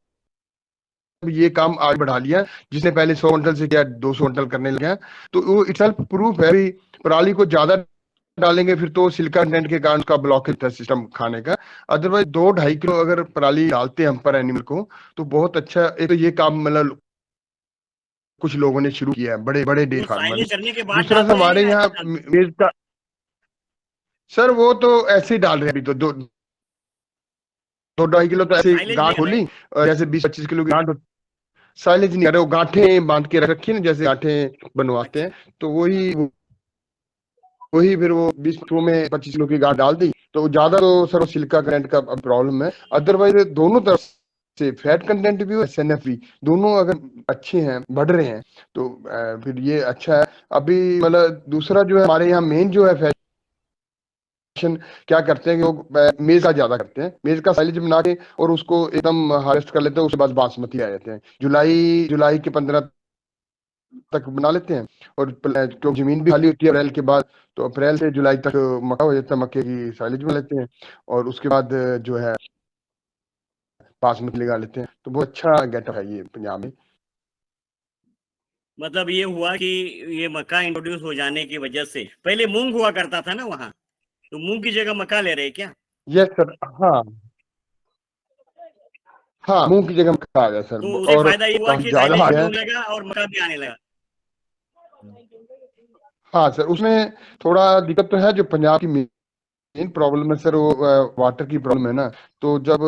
ये काम आगे बढ़ा लिया, जिसने पहले 100 क्विंटल से किया 200 क्विंटल करने लगे, तो वो इटसेल्फ प्रूफ है भी पराली को ज्यादा डालेंगे फिर तो सिलिका कंटेंट के कारण उसका ब्लॉक होता है सिस्टम खाने का। अदरवाइज 2-2.5 किलो अगर पराली डालते हैं हम पर एनिमल को, तो बहुत अच्छा। एक तो ये काम मतलब कुछ लोगों ने शुरू किया है, बड़े बड़े डेयरी फार्मर। दूसरा सर हमारे यहाँ मेज का सर वो तो ऐसे ही डाल रहे हैं अभी, तो 2-2.5 किलो तो ऐसे गांठ खोली, जैसे 20-25 किलो की गांठ साइलेज नहीं कर रहे, वो गांठे बांध के रखी ना, जैसे गांठे बनवाते हैं, तो वही फिर वो 20 किलो में 25 किलो की गांठ डाल दी, तो ज्यादा तो सर सिलिका कंटेंट का प्रॉब्लम है। अदरवाइज दोनों तरफ से फैट कंटेंट भी और एसएनएफ भी दोनों अगर अच्छे हैं, बढ़ रहे हैं, तो फिर ये अच्छा है। अभी मतलब दूसरा जो है हमारे यहाँ मेन जो है फैशन क्या करते हैं कि वो मेज का ज्यादा करते हैं, मेज का साइलेज बना के और उसको एकदम हार्वेस्ट कर लेते हैं, उसके बाद बासमती आ जाते हैं। जुलाई के 15 तक बना लेते हैं, और क्योंकि जमीन भी खाली होती है अप्रैल के बाद, तो अप्रैल से जुलाई तक मक्का हो जाता है, मक्के की साइलेज बना लेते हैं, और उसके बाद जो है बासमती लगा लेते हैं। तो बहुत अच्छा गेटअप है ये पंजाब में। मतलब ये हुआ कि ये मक्का इंट्रोड्यूस हो जाने की वजह से, पहले मूंग हुआ करता था ना वहाँ, तो मूंग की जगह मक्का ले रहे क्या? Yes sir. हाँ मूंग की जगह मक्का आ गया सर। तो उससे फायदा ये हुआ कि ज्यादा आ गया लगा और मक्का भी आने लगा। हाँ सर, उसमें थोड़ा दिक्कत तो है, जो पंजाब की मेन प्रॉब्लम है सर वो वाटर की प्रॉब्लम है ना। तो जब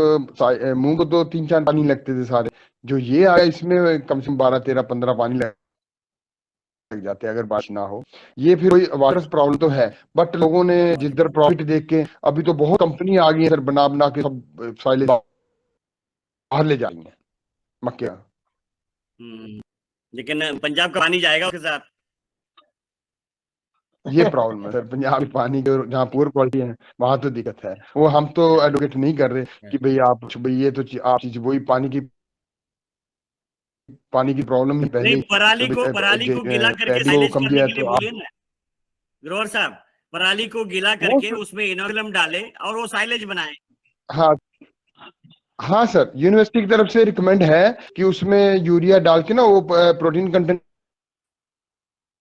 मूंग को तो 3-4 पानी लगते थे सारे, जो ये आया इसमें कम से कम 12-13-15 पानी लग जाते हैं अगर बारिश ना हो। ये फिर कोई वाटर प्रॉब्लम तो है, बट लोगों ने जिधर प्रॉफिट देख के, अभी तो बहुत कंपनी आ गई है सर, बना के सब साइलेज बाहर ले जा रही है मक्के का। लेकिन पंजाब का पानी जाएगा उसके साथ, ये प्रॉब्लम है सर पंजाब में पानी की, जहाँ पुअर क्वालिटी है वहां तो दिक्कत है। वो हम तो एडवोकेट नहीं कर रहे कि भाई ये तो आप चीज वही पानी की प्रॉब्लम ही पहले। नहीं, पराली को गीला करके साइलेज करने के लिए बोलिए ना ग्रोवर साहब, पराली को गीला करके उसमें इनोकुलम डाले और वो साइलेज बनाए। हाँ सर, यूनिवर्सिटी की तरफ से रिकमेंड है कि उसमें यूरिया डाल के ना वो प्रोटीन कंटेंट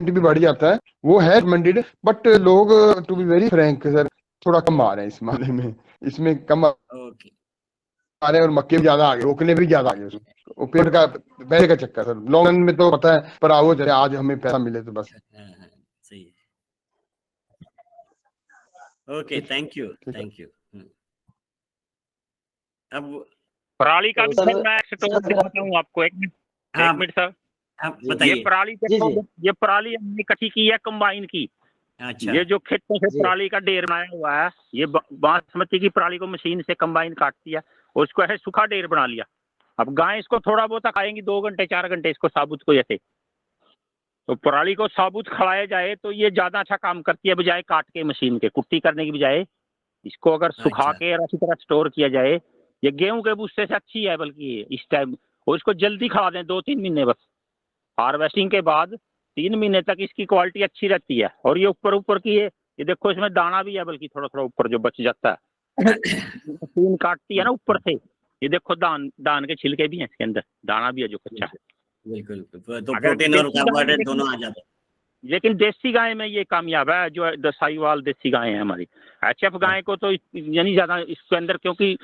भी बढ़ जाता है, वो है रिकमेंडेड। बट लोग to be very frank sir थोड़ा कम आ रहे हैं इस मामले में, इसमें कम आ रहे हैं, और मक्के भी ज्यादा आगे, रोकने भी ज्यादा आगे, वो पेड़ का पैसे का चक्कर सर। लॉन्ग रन में तो पता है, पर आओ चले आज हमें पैसा मिले तो बस। सही है। Okay, thank you. अब पराली का भी सर मैं बताता हूँ आपको, एक मिनट सर। बताइए। ये पराली ये पराली हमने इकट्ठी की है कंबाइन की। अच्छा। ये जो खेतों से पराली का ढेर बनाया हुआ है, ये बासमती की पराली को मशीन से कंबाइन काटती है और उसको ऐसे सूखा ढेर बना लिया। अब गाय इसको थोड़ा बहुत खाएंगी 2 घंटे 4 घंटे इसको साबुत को, जैसे तो पराली को साबुत खिलाया जाए तो ये ज्यादा अच्छा काम करती है, बजाय काट के मशीन के कुट्टी करने की बजाय इसको अगर सुखा के और अच्छी तरह स्टोर किया जाए, ये गेहूं के भूसे से अच्छी है बल्कि इस टाइम। और इसको जल्दी खा दें 2-3 महीने, बस हार्वेस्टिंग के बाद 3 महीने तक इसकी क्वालिटी अच्छी रहती है। और ये ऊपर की ये देखो इसमें दाना भी है, बल्कि थोड़ा ऊपर जो बच जाता है मशीन काटती है ना ऊपर से, ये देखो दान के छिलके भी हैं इसके अंदर, दाना भी है जो कच्चा है। बिल्कुल, तो प्रोटीन और कार्बोहाइड्रेट दोनों आ जाते हैं। लेकिन देसी गाय में ये कामयाब है, जो साहिवाल देसी गाय है हमारी। एचएफ गाय को तो यानी ज्यादा इसके अंदर, क्योंकि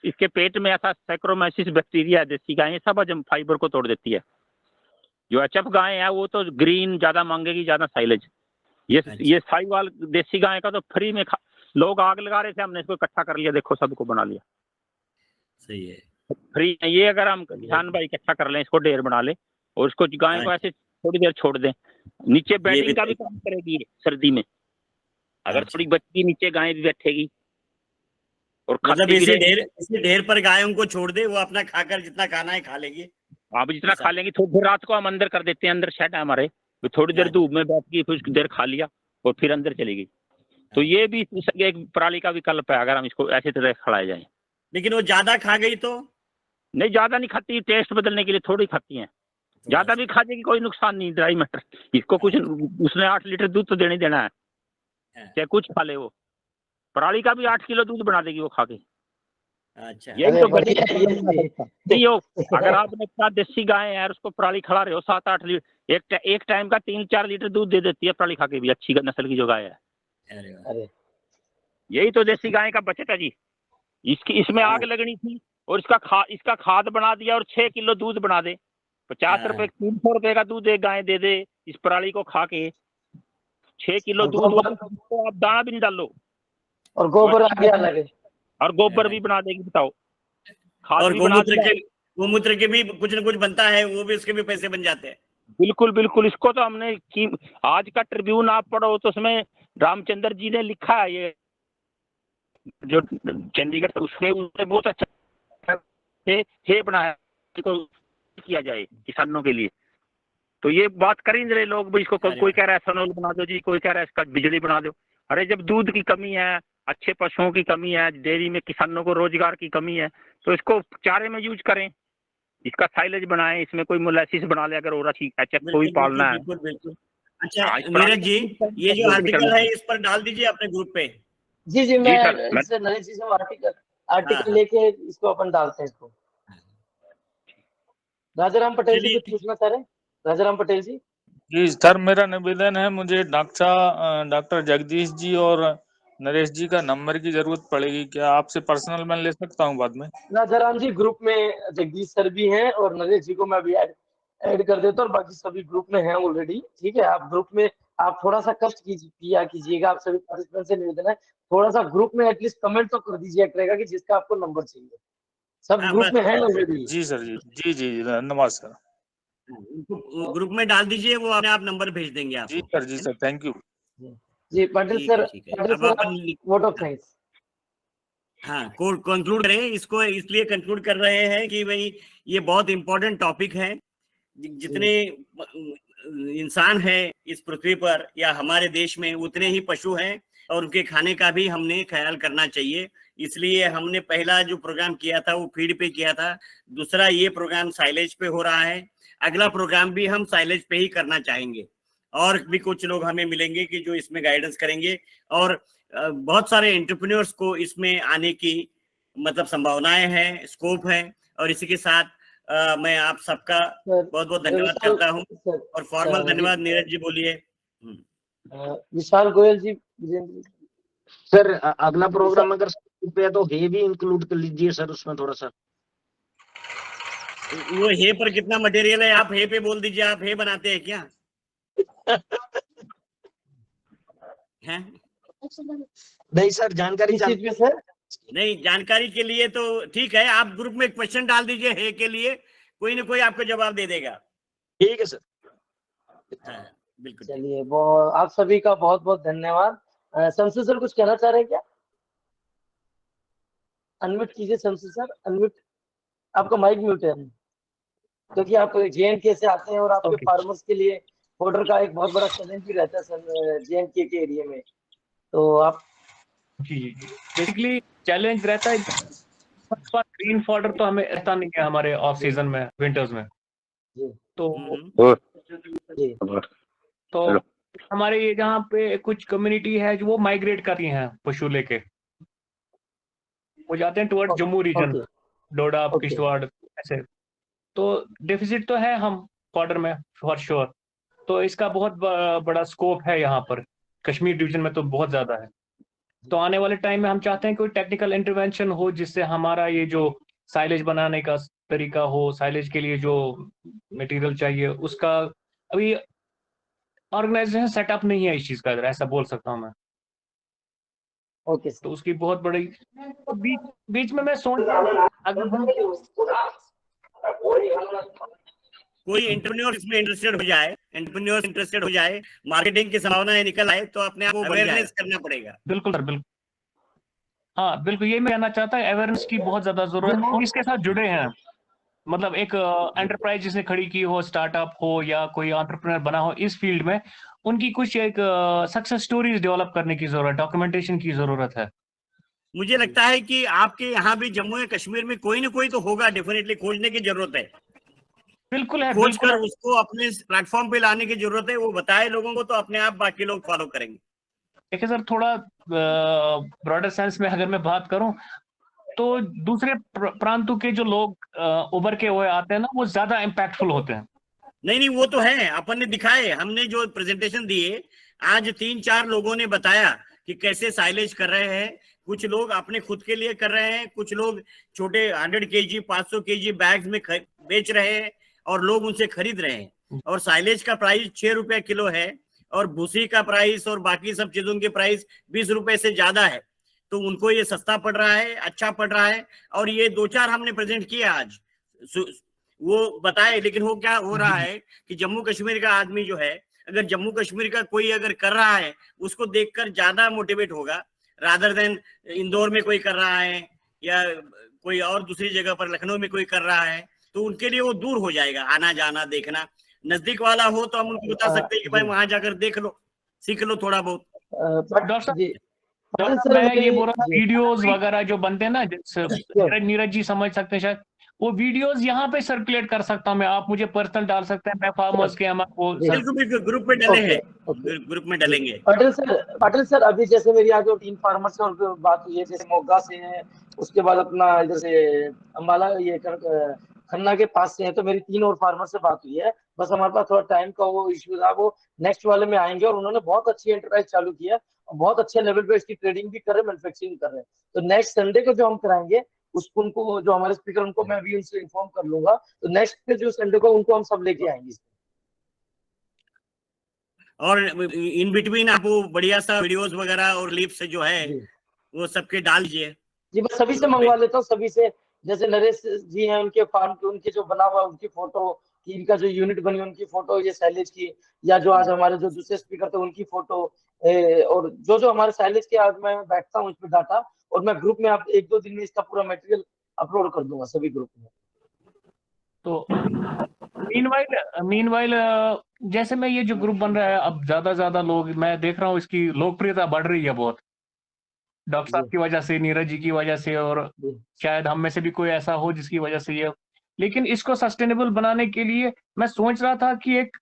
इसके पेट में ऐसा सैक्रोमाइसिस बैक्टीरिया है, देसी गाय सब हजम फाइबर को तोड़ देती है। जो एचएफ गाय है वो तो ग्रीन ज्यादा मांगेगी, ज्यादा साइलेज। ये साहिवाल देसी गाय का तो फ्री में लोग आग लगा रहे थे, हमने इसको इकट्ठा कर लिया, देखो सबको बना लिया। सही है, फ्री है ये। अगर हम किसान भाई इकट्ठा कर लें, इसको ढेर बना ले और इसको गाय को ऐसे थोड़ी देर छोड़ दें, नीचे बैटिंग का भी काम करेगी ये सर्दी में। अगर थोड़ी बच्ची नीचे गाय भी बैठेगी और मतलब इसी ढेर पर गायों को छोड़ दे, वो अपना खाकर जितना खाना है खा लेंगे। आप जितना खा लेंगे। थोड़ी रात को हम अंदर कर देते हैं, अंदर शेड है हमारे, थोड़ी देर धूप में बैठ गई, फिर देर खा लिया और फिर अंदर चली गई। तो ये भी एक पराली का विकल्प है अगर हम इसको ऐसे तरह खिलाए जाए। लेकिन वो ज्यादा खा गई तो नहीं, ज्यादा नहीं खाती, टेस्ट बदलने के लिए थोड़ी खाती हैं। ज्यादा भी खा जाएगी कोई नुकसान नहीं, ड्राई मैटर। इसको कुछ, उसने 8 लीटर दूध तो देना है, चाहे कुछ खा ले। वो पराली का भी 8 किलो दूध बना देगी वो खा के। अच्छा, यही तो नहीं हो। अगर आपने इतना देसी गाय है और उसको पराली खिला रहे हो 7-8 लीटर, एक टाइम का 3-4 लीटर दूध दे देती है पराली खा के भी, अच्छी नस्ल की जो गाय है। अरे यही तो देसी गाय का बचत है जी। इसमें आग लगनी थी और इसका खाद बना दिया और 6 किलो दूध बना दे। 50 रुपए 300 रुपए का दूध एक गाय दे दे इस पराली को खा के। 6 किलो दूध तो आप दाना भी नहीं डालो और गोबर आ गया लगे, और गोबर भी बना देगी, बताओ। खाद और भी बना गोमूत्र के भी कुछ न कुछ बनता है, वो भी उसके भी पैसे बन जाते हैं। बिल्कुल बिल्कुल। इसको तो हमने आज का ट्रिब्यून आप पढ़ो तो उसमें रामचंद्र जी ने लिखा है, ये जो चंडीगढ़ उसने बहुत अच्छा है बनाया किया जाए किसानों के लिए। तो ये बात कर ही नहीं रहे लोग भी। इसको कोई कह रहा है एथेनॉल बना दो जी, कोई कह रहा है इसका बिजली बना दो। अरे जब दूध की कमी है, अच्छे पशुओं की कमी है, डेयरी में किसानों को रोजगार की कमी है, तो इसको चारे में यूज करें, इसका साइलेज बनाएं, इसमें कोई मोलेसिस बना ले अगर और अच्छी एचएफ को भी पालना है। बिल्कुल। अच्छा नीरज जी, ये जो आर्टिकल है इस पर डाल दीजिए अपने ग्रुप पे। जी मैं नरेश जी से आर्टिकल लेके इसको अपन डालते हैं इसको। राजाराम पटेल जी कुछ पूछना चाह रहे हैं? राजाराम पटेल जी। जी सर, मेरा निवेदन है, मुझे डॉक्टर जगदीश जी और नरेश जी का नंबर की जरूरत पड़ेगी, क्या आपसे पर्सनल मैं ले सकता हूं बाद में? राजाराम जी ग्रुप में जगदीश सर भी हैं और नरेश जी को मैं भी ऐड कर देता हूँ, और बाकी सभी ग्रुप में हैं ऑलरेडी। ठीक है, आप ग्रुप में आप थोड़ा सा कष्ट कीजिएगा। आप सभी पार्टिसिपेंट से निवेदन है, थोड़ा सा ग्रुप में एटलीस्ट कमेंट तो कर दीजिए करेगा कि जिसका आपको नंबर चाहिए। सब ग्रुप में है ऑलरेडी। जी सर, जी धन्यवाद सर। ग्रुप में डाल दीजिए, वो अपने आप नंबर भेज देंगे आपको। जी सर थैंक यू। जी Patil sir, vote of thanks. हाँ, कंक्लूड करें इसको, इसलिए कंक्लूड कर रहे हैं कि भाई ये बहुत इंपॉर्टेंट टॉपिक है। जितने इंसान है इस पृथ्वी पर या हमारे देश में, उतने ही पशु हैं और उनके खाने का भी हमने ख्याल करना चाहिए। इसलिए हमने पहला जो प्रोग्राम किया था वो फीड पे किया था, दूसरा ये प्रोग्राम साइलेज पे हो रहा है, अगला प्रोग्राम भी हम साइलेज पे ही करना चाहेंगे। और भी कुछ लोग हमें मिलेंगे कि जो इसमें गाइडेंस करेंगे, और बहुत सारे एंटरप्रेन्योर्स को इसमें आने की मतलब संभावनाएं हैं, स्कोप है। और इसी के साथ मैं आप सबका बहुत बहुत धन्यवाद करता हूं, और फॉर्मल धन्यवाद। नीरज जी बोलिए। विशाल गोयल जी। सर अगला प्रोग्राम अगर पे तो हे भी इंक्लूड कर लीजिए सर उसमें थोड़ा सा। वो हे पर कितना मटेरियल है, आप हे पे बोल दीजिए। आप हे बनाते हैं क्या? हैं? नहीं सर, जानकारी सर नहीं, जानकारी के लिए तो ठीक है, आप ग्रुप में क्वेश्चन डाल दीजिए हे के लिए, कोई ना कोई आपको जवाब दे देगा। ठीक है सर। हाँ, बिल्कुल। चलिए, आप सभी का बहुत बहुत धन्यवाद। शमशेर सर कुछ कहना चाह रहे हैं क्या? अनम्यूट कीजिए शमशेर सर, अनम्यूट। आपका माइक म्यूट है, क्योंकि आप JNK से आते हैं और आपके फार्मर्स के लिए फॉडर का एक बहुत बड़ा चैलेंज भी रहता है सर JNK के एरिया में। तो आप जी बेसिकली चैलेंज रहता है ग्रीन फॉडर, तो हमें रहता नहीं है हमारे ऑफ सीजन में, विंटर्स में। तो हमारे ये जहाँ पे कुछ कम्युनिटी है जो वो माइग्रेट कर रही हैं पशु लेके, वो जाते हैं टुवर्ड जम्मू रीजन, डोडा, किश्तवाड़ ऐसे। तो डेफिसिट तो है हम फॉडर में फॉर श्योर। तो इसका बहुत बड़ा स्कोप है यहाँ पर, कश्मीर डिवीजन में तो बहुत ज्यादा है। तो आने वाले टाइम में हम चाहते हैं कोई टेक्निकल इंटरवेंशन हो जिससे हमारा ये जो साइलेज बनाने का तरीका हो, साइलेज के लिए जो मटेरियल चाहिए उसका अभी ऑर्गेनाइजेशन सेटअप नहीं है इस चीज का, ऐसा बोल सकता हूँ मैं। ओके तो उसकी बहुत बड़ी तो बीच में मैं सोच रहा हूँ अगर हम कोई एंटरप्रेन्योर इसमें इंटरेस्टेड हो जाए, मार्केटिंग की संभावनाएं निकल आए तो अपने आप को अवेयरनेस करना पड़ेगा। बिल्कुल सर, बिल्कुल। हाँ बिल्कुल, ये मैं कहना चाहता हूँ, अवेयरनेस की बहुत ज्यादा जरूरत है। इसके साथ जुड़े हैं, मतलब एक एंटरप्राइज जिसने खड़ी की हो, स्टार्टअप हो या कोई एंटरप्रेन्योर बना हो इस फील्ड में, उनकी कुछ एक सक्सेस स्टोरीज डेवलप करने की जरूरत, डॉक्यूमेंटेशन की जरूरत है। मुझे लगता है कि आपके यहाँ भी जम्मू एंड कश्मीर में कोई ना कोई तो होगा, डेफिनेटली खोजने की जरूरत है। बिल्कुल है, खोज बिल्कुल कर है। उसको अपने प्लेटफॉर्म पे लाने की जरूरत है, वो बताए लोगों को तो अपने आप बाकी लोग फॉलो करेंगे। देखिए सर, थोड़ा ब्रॉडर सेंस में अगर मैं बात करूं तो दूसरे प्रांतों के जो लोग उभर के हुए आते हैं ना, वो ज्यादा इम्पैक्टफुल होते हैं। नहीं, वो तो है, अपन ने दिखाए, हमने जो प्रेजेंटेशन दिए आज 3-4 लोगों ने बताया कि कैसे साइलेज कर रहे हैं। कुछ लोग अपने खुद के लिए कर रहे हैं, कुछ लोग छोटे 100 kg 500 kg बैग्स में बेच रहे हैं और लोग उनसे खरीद रहे हैं। और साइलेज का प्राइस 6 रुपए किलो है और भूसी का प्राइस और बाकी सब चीजों के प्राइस 20 रुपए से ज्यादा है। तो उनको ये सस्ता पड़ रहा है, अच्छा पड़ रहा है। और ये 2-4 हमने प्रेजेंट किया आज, वो बताए। लेकिन वो क्या हो रहा है कि जम्मू कश्मीर का आदमी जो है, अगर जम्मू कश्मीर का कोई अगर कर रहा है उसको देखकर ज्यादा मोटिवेट होगा, रादर देन इंदौर में कोई कर रहा है या कोई और दूसरी जगह पर लखनऊ में कोई कर रहा है, तो उनके लिए वो दूर हो जाएगा आना जाना देखना। नजदीक वाला हो तो हम उनको बता सकते हैं कि भाई वहां जाकर देख लो, सीख लो थोड़ा बहुत। डॉक्टर साहब, मैं ये बोल रहा हूँ, वीडियोस वगैरह जो बनते हैं ना, नीरज जी समझ सकते हैं शायद, वो वीडियोस यहाँ पे सर्कुलेट कर सकता हूँ मैं, आप मुझे पर्सनल डाल सकते हैं, मैं फार्मर्स के वो बिल्कुल ग्रुप में डले हैं, ग्रुप में डलेंगे। पाटिल सर अभी जैसे मेरी आज 3 फार्मर से उनकी बात हुई है, जैसे मोगा से है, उसके बाद अपना इधर से अम्बाला ये खन्ना के पास से है, तो मेरी 3 और फार्मर से बात हुई है। बस हमारे पास थोड़ा टाइम का वो इश्यू था, वो नेक्स्ट वाले में आएंगे। और उन्होंने बहुत अच्छी एंटरप्राइज चालू किया और बहुत अच्छे लेवल पे इसकी ट्रेडिंग भी कर रहे हैं, मैन्युफैक्चरिंग कर रहे हैं। तो नेक्स्ट संडे को जो हम कराएंगे उसको, उनको जो हमारे स्पीकर, उनको मैं भी उनसे इन्फॉर्म कर लूंगा। तो नेक्स्ट पे जो संडे को उनको हम सब लेके आएंगे। और इन बिटवीन आप वो बढ़िया सा वीडियोस वगैरह और क्लिप्स जो है वो सबके डाल दीजिए। जी मैं सभी से मंगवा लेता हूँ, सभी से। जैसे नरेश जी हैं, उनके फार्म के उनके जो बना हुआ उनकी फोटो, कि इनका जो यूनिट बनी उनकी फोटो, ये साइलेज की, या जो आज हमारे जो दूसरे स्पीकर थे उनकी फोटो, और जो हमारे साइलेज के आज मैं बैठता हूँ इस पे डाटा, और मैं ग्रुप में आप 1-2 दिन में इसका पूरा मटेरियल अपलोड कर दूंगा सभी ग्रुप में। तो मीनवाइल जैसे मैं ये जो ग्रुप बन रहा है, अब ज्यादा लोग, मैं देख रहा हूँ इसकी लोकप्रियता बढ़ रही है बहुत, डॉक्टर साहब की वजह से, नीरज जी की वजह से, और शायद हम में से भी कोई ऐसा हो जिसकी वजह से ये। लेकिन इसको सस्टेनेबल बनाने के लिए मैं सोच रहा था कि एक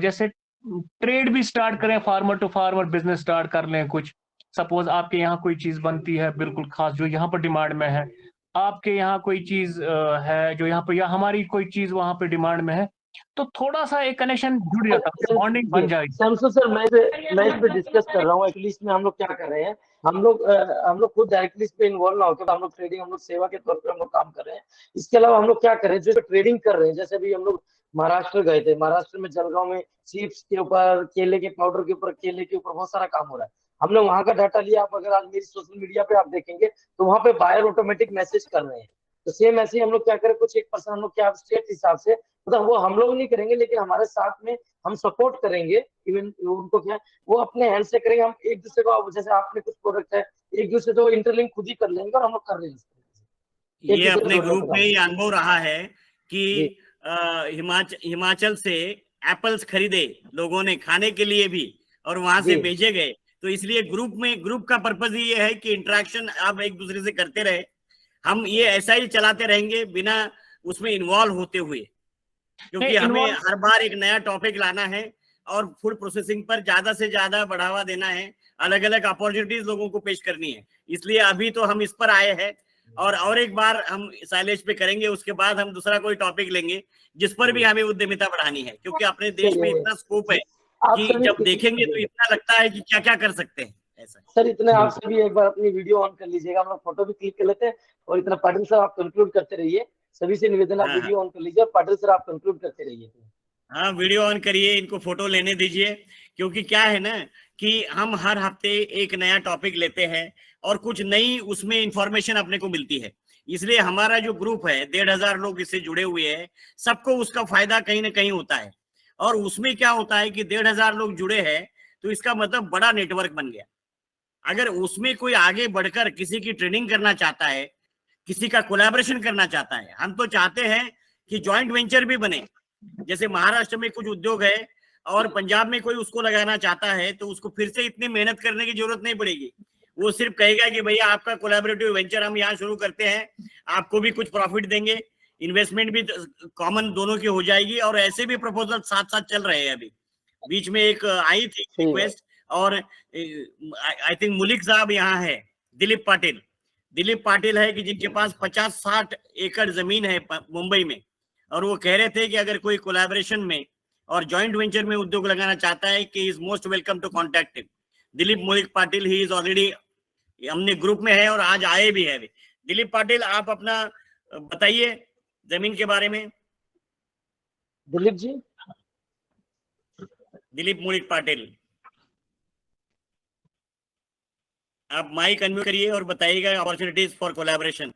जैसे ट्रेड भी स्टार्ट करें, farmer to farmer business start कर लें कुछ। सपोज आपके यहाँ कोई चीज बनती है बिल्कुल खास जो यहाँ पर डिमांड में है, आपके यहाँ कोई चीज है जो यहाँ पर, या हमारी कोई चीज वहां पे डिमांड में है, तो थोड़ा सा एक कनेक्शन जुड़ जाता है, बॉन्डिंग बन जाएगी। शमसू सर, मैं इस पे डिस्कस कर रहा हूँ। एक्चुअली इसमें हम लोग क्या कर रहे हैं, हम लोग खुद डायरेक्टली इस पे इन्वॉल्व ना होकर हम लोग ट्रेडिंग, हम लोग सेवा के तौर पर हम लोग काम कर रहे हैं। इसके अलावा हम लोग क्या कर रहे हैं, जो ट्रेडिंग कर रहे हैं, जैसे अभी हम लोग महाराष्ट्र गए थे, महाराष्ट्र में जलगांव में चिप्स के ऊपर, केले के पाउडर के ऊपर, केले के ऊपर बहुत सारा काम हो रहा है। हमने वहां का डाटा लिया। आप अगर आज मेरी सोशल मीडिया पे आप देखेंगे तो वहां पे बायर ऑटोमेटिक मैसेज कर रहे हैं। तो सेम ऐसे ही हम लोग क्या करें, कुछ 1% हम लोग क्या स्टेट हिसाब से, मतलब वो हम लोग नहीं करेंगे, लेकिन हमारे साथ में हम सपोर्ट करेंगे। इवन उनको क्या, वो अपने हैंड से करेंगे, हम एक दूसरे को, जैसे आपने कुछ प्रोडक्ट है, एक दूसरे को इंटरलिंक खुद ही कर लेंगे, और हम लोग कर रहे हैं। ये अपने ग्रुप में ही अनुभव रहा है कि हिमाचल से एप्पल्स खरीदे लोगों ने खाने के लिए भी, और वहां से भेजे गए। तो इसलिए ग्रुप का पर्पज ये है कि इंटरेक्शन आप एक दूसरे से करते रहे। हम ये ऐसा ही चलाते रहेंगे बिना उसमें इन्वॉल्व होते हुए, क्योंकि हमें हर बार एक नया टॉपिक लाना है और फूड प्रोसेसिंग पर ज्यादा से ज्यादा बढ़ावा देना है, अलग अलग अपॉर्चुनिटीज लोगों को पेश करनी है। इसलिए अभी तो हम इस पर आए हैं, और एक बार हम साइलेज पे करेंगे, उसके बाद हम दूसरा कोई टॉपिक लेंगे जिस पर भी हमें उद्यमिता बढ़ानी है, क्योंकि अपने देश में इतना स्कोप है कि जब देखेंगे तो इतना लगता है कि क्या क्या कर सकते हैं। ऐसा सर, इतने आप सभी एक बार अपनी वीडियो ऑन कर लीजिएगा, हम लोग फोटो भी क्लिक कर लेते हैं। और इतना पाटिल सर आप कंक्लूड करते रहिए, सभी से निवेदन आप हाँ, हाँ। वीडियो ऑन कर लीजिए। पाटिल सर आप कंक्लूड करते रहिए। हाँ, वीडियो ऑन करिए, इनको फोटो लेने दीजिए, क्योंकि क्या है ना कि हम हर हफ्ते एक नया टॉपिक लेते हैं और कुछ नई उसमें इंफॉर्मेशन अपने को मिलती है। इसलिए हमारा जो ग्रुप है 1,500 लोग इससे जुड़े हुए हैं, सबको उसका फायदा कहीं ना कहीं होता है। और उसमें क्या होता है कि 1,500 लोग जुड़े हैं तो इसका मतलब बड़ा नेटवर्क बन गया। अगर उसमें कोई आगे बढ़कर किसी की ट्रेनिंग करना चाहता है, किसी का कोलैबोरेशन करना चाहता है, हम तो चाहते हैं कि जॉइंट वेंचर भी बने। जैसे महाराष्ट्र में कुछ उद्योग है और पंजाब में कोई उसको लगाना चाहता है, तो उसको फिर से इतनी मेहनत करने की जरूरत नहीं पड़ेगी। वो सिर्फ कहेगा कि भैया आपका कोलैबोरेटिव वेंचर हम यहाँ शुरू करते हैं, आपको भी कुछ प्रॉफिट देंगे, इन्वेस्टमेंट भी कॉमन दोनों की हो जाएगी। और ऐसे भी प्रपोजल साथ साथ चल रहे हैं। अभी बीच में एक आई थी रिक्वेस्ट, और आई थिंक मुलिक साहब यहाँ है, दिलीप पाटिल है कि जिनके पास 50-60 एकड़ जमीन है मुंबई में, और वो कह रहे थे कि अगर कोई कोलैबोरेशन में और जॉइंट वेंचर में उद्योग लगाना चाहता है कि is most welcome to contact him. Dilip Mulik Patil, he is already हमने ग्रुप में है और आज आए भी है। दिलीप पाटिल, आप अपना बताइए जमीन के बारे में। दिलीप जी, दिलीप मुलिक पाटिल, आप माइक अनम्यूट करिए और बताइएगा अपॉर्चुनिटीज फॉर कोलैबोरेशन।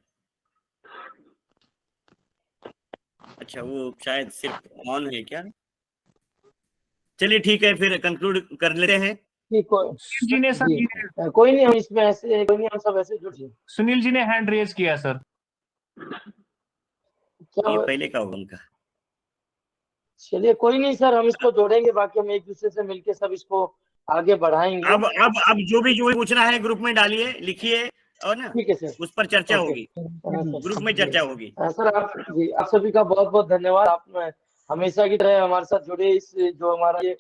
अच्छा, वो शायद सिर्फ ऑन है क्या? चलिए ठीक है, फिर कंक्लूड कर लेते हैं। जी ने सर, कोई नहीं, हम इसमें ऐसे कोई नहीं, हम सब ऐसे जुड़ जाए। सुनील जी ने हैंड रेज किया सर। ये पहले का होगा उनका। चलिए कोई नहीं सर, हम इसको जोड़ेंगे, बाकी हम एक दूसरे से मिलके सब इसको आगे बढ़ाएंगे। अब जो भी पूछना है ग्रुप में डालिए, लिखिए, और ना ठीक है सर, उस पर चर्चा ओके। होगी, ग्रुप में चर्चा होगी। सर आप सभी का बहुत बहुत धन्यवाद। आप हमेशा की तरह हमारे साथ जुड़े। इस जो हमारा ये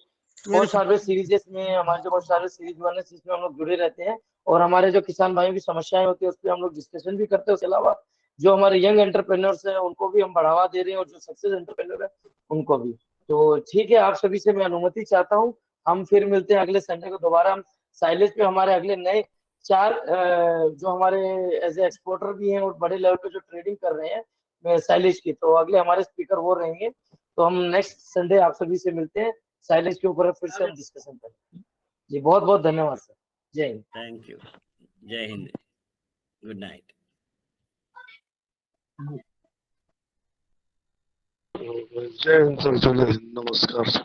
पोस्ट हार्वेस्ट सीरीज में, हमारे जो पोस्ट हार्वेस्ट सीरीज वन है, जिसमें हम लोग जुड़े रहते हैं और हमारे जो किसान भाइयों की समस्याएं होती है उस पर हम लोग डिस्कशन भी करते हैं। उसके अलावा जो हमारे यंग एंटरप्रेन्योर्स हैं उनको भी हम बढ़ावा दे रहे हैं, और जो सक्सेस एंटरप्रेन्योर है उनको भी। तो ठीक है, आप सभी से मैं अनुमति चाहता हूँ। हम फिर मिलते हैं अगले संडे को दोबारा। हम साइलेज पे हमारे अगले नए 4 जो हमारे एज ए एक्सपोर्टर भी हैं और बड़े लेवल पे जो ट्रेडिंग कर रहे हैं साइलेज की, तो अगले हमारे स्पीकर वो रहेंगे। तो हम नेक्स्ट संडे आप सभी से मिलते हैं, साइलेज के ऊपर फिर से हम डिस्कशन करेंगे। जी बहुत बहुत धन्यवाद सर। जय हिंद। Thank you. जय हिंद। Good night. जय हिंद सर, जय हिंद, नमस्कार।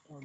और